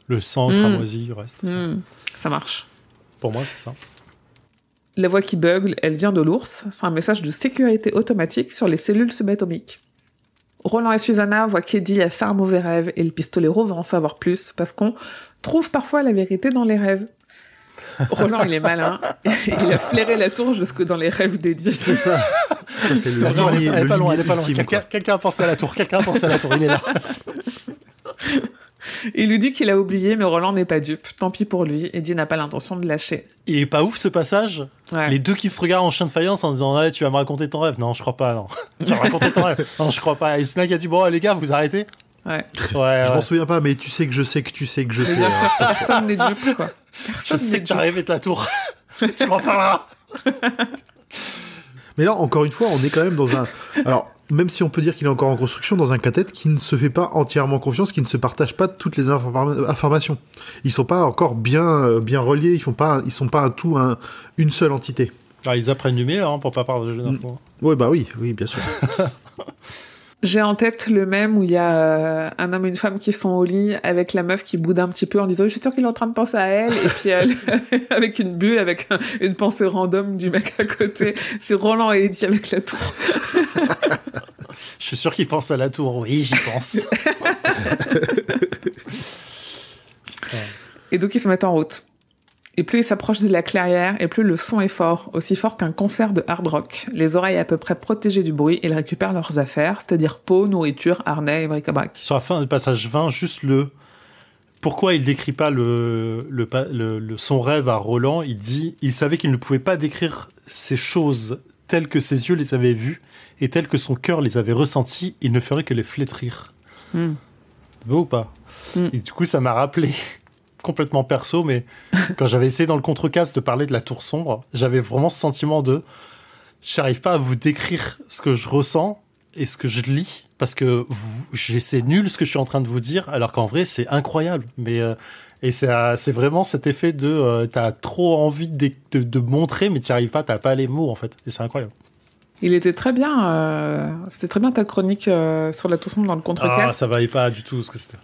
le sang cramoisi, le reste. Ça marche. Pour moi, c'est ça. La voix qui bugle, elle vient de l'ours. C'est un message de sécurité automatique sur les cellules subatomiques. Roland et Susanna voient qu'Eddie a fait un mauvais rêve et le pistolero va en savoir plus parce qu'on trouve parfois la vérité dans les rêves. Roland, il est malin. Il a flairé la tour jusque dans les rêves d'Eddie. C'est ça. Ça c'est le elle est pas loin. Quelqu'un a pensé à la tour. Il est là. Il lui dit qu'il a oublié, mais Roland n'est pas dupe. Tant pis pour lui, Eddie n'a pas l'intention de lâcher. Il est pas ouf ce passage. Ouais. Les deux qui se regardent en chien de faïence en disant tu vas me raconter ton rêve. Non, je crois pas, non. Tu vas me raconter ton rêve. Non, je crois pas. Et Sunak a dit bon les gars, vous arrêtez. Ouais. Je m'en souviens pas, mais tu sais que je sais que tu sais que je sais. Personne n'est dupe, quoi. Je sais que t'as rêvé de la tour. Tu m'en parleras. Mais là, encore une fois, on est quand même dans un... Alors, même si on peut dire qu'il est encore en construction, dans un cathète qui ne se fait pas entièrement confiance, qui ne se partage pas toutes les informations. Ils sont pas encore bien reliés, ils sont pas un tout, une seule entité. Ah, ils apprennent du meilleur pour pas partager d'infos. Oui, bah oui, bien sûr. J'ai en tête le même où il y a un homme et une femme qui sont au lit avec la meuf qui boude un petit peu en disant « Je suis sûre qu'il est en train de penser à elle » et puis elle, avec une bulle, avec une pensée random du mec à côté. C'est Roland et Eddie avec la tour. Je suis sûr qu'il pense à la tour. Oui, j'y pense. Et donc ils se mettent en route. Et plus ils s'approchent de la clairière, et plus le son est fort, aussi fort qu'un concert de hard rock. Les oreilles à peu près protégées du bruit, ils récupèrent leurs affaires, c'est-à-dire peau, nourriture, harnais et bric-à-brac. Sur la fin du passage 20, juste pourquoi il décrit pas son rêve à Roland. Il savait qu'il ne pouvait pas décrire ces choses telles que ses yeux les avaient vues et telles que son cœur les avait ressenties. Il ne ferait que les flétrir. C'est beau ou pas? Et du coup, ça m'a rappelé complètement perso, mais quand j'avais essayé dans le contrecast de parler de la tour sombre, j'avais vraiment ce sentiment j'arrive pas à vous décrire ce que je ressens et ce que je lis, parce que c'est nul ce que je suis en train de vous dire, alors qu'en vrai, c'est incroyable. Et c'est vraiment cet effet t'as trop envie de montrer, mais t'y arrives pas, t'as pas les mots, en fait. Et c'est incroyable. Il était très bien, c'était très bien ta chronique sur la tour sombre dans le contrecast. Ah, ça valait pas du tout ce que c'était.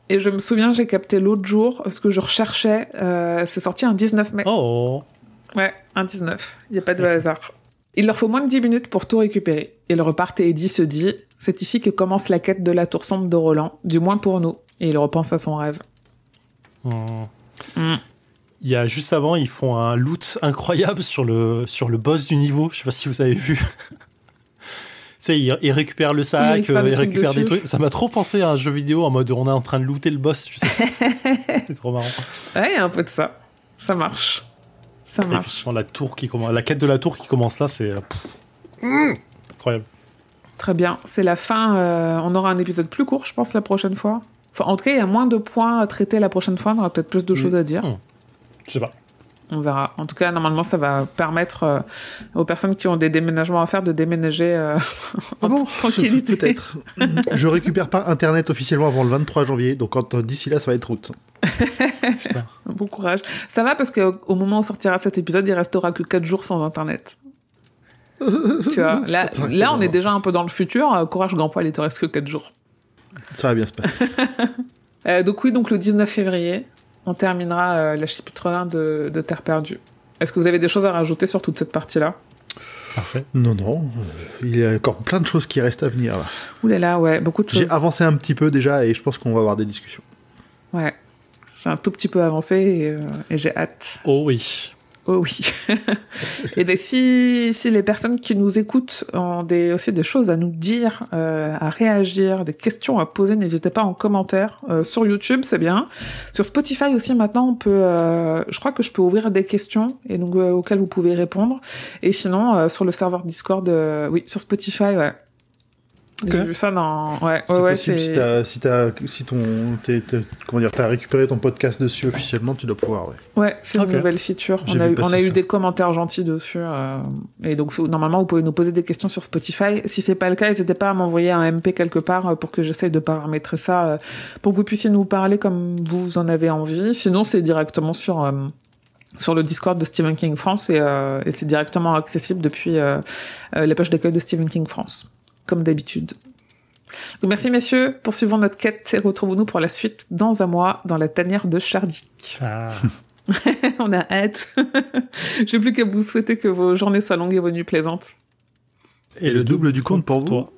Et je me souviens, j'ai capté l'autre jour, ce que je recherchais, c'est sorti un 19 mai. Oh. Ouais, un 19. Il n'y a pas de hasard. Il leur faut moins de 10 minutes pour tout récupérer. Ils repartent et Eddie se dit « C'est ici que commence la quête de la tour sombre de Roland, du moins pour nous. » Et il repense à son rêve. Il y a juste avant, ils font un loot incroyable sur le boss du niveau. Je sais pas si vous avez vu. Tu sais, il récupère le sac, il récupère des trucs. Ça m'a trop pensé à un jeu vidéo en mode on est en train de looter le boss, tu sais. C'est trop marrant. Ouais, il y a un peu de ça. Ça marche. Ça marche. La quête de la tour qui commence là, c'est incroyable. Très bien. C'est la fin. On aura un épisode plus court, je pense, la prochaine fois. Enfin, en tout cas, il y a moins de points à traiter la prochaine fois. On aura peut-être plus de choses à dire. Je sais pas. On verra. En tout cas, normalement, ça va permettre aux personnes qui ont des déménagements à faire de déménager en tranquillité. Peut-être. Je récupère pas Internet officiellement avant le 23 janvier, donc d'ici là, ça va être route. Bon courage. Ça va parce qu'au moment où sortira cet épisode, il restera que 4 jours sans Internet. Tu vois, là on est déjà un peu dans le futur. Courage, grand poil, il te reste que 4 jours. Ça va bien se passer. Donc le 19 février, on terminera le chapitre 1 de Terre perdue. Est-ce que vous avez des choses à rajouter sur toute cette partie-là? Parfait. Non. Il y a encore plein de choses qui restent à venir. Là. Ouh là là, ouais, beaucoup de choses. J'ai avancé un petit peu déjà et je pense qu'on va avoir des discussions. Ouais, j'ai un tout petit peu avancé et j'ai hâte. Oh oui. Oh oui. Et bien, si les personnes qui nous écoutent ont aussi des choses à nous dire, à réagir, des questions à poser, n'hésitez pas en commentaire. Sur YouTube, c'est bien. Sur Spotify aussi, maintenant, on peut... je crois que je peux ouvrir des questions et donc auxquelles vous pouvez répondre. Et sinon, sur le serveur Discord, oui, sur Spotify, ouais. Okay. J'ai vu ça dans... Ouais, c'est possible, si t'as récupéré ton podcast dessus officiellement, tu dois pouvoir, ouais, c'est une nouvelle feature. On a eu des commentaires gentils dessus. Et donc, normalement, vous pouvez nous poser des questions sur Spotify. Si c'est pas le cas, n'hésitez pas à m'envoyer un MP quelque part pour que j'essaye de paramétrer ça, pour que vous puissiez nous parler comme vous en avez envie. Sinon, c'est directement sur le Discord de Stephen King France et c'est directement accessible depuis la page d'accueil de Stephen King France. Comme d'habitude. Donc merci messieurs, poursuivons notre quête et retrouvons-nous pour la suite dans un mois dans la tanière de Shardik. Ah. On a hâte. J'ai plus qu'à vous souhaiter que vos journées soient longues et vos nuits plaisantes. Et le double du compte pour vous. Toi.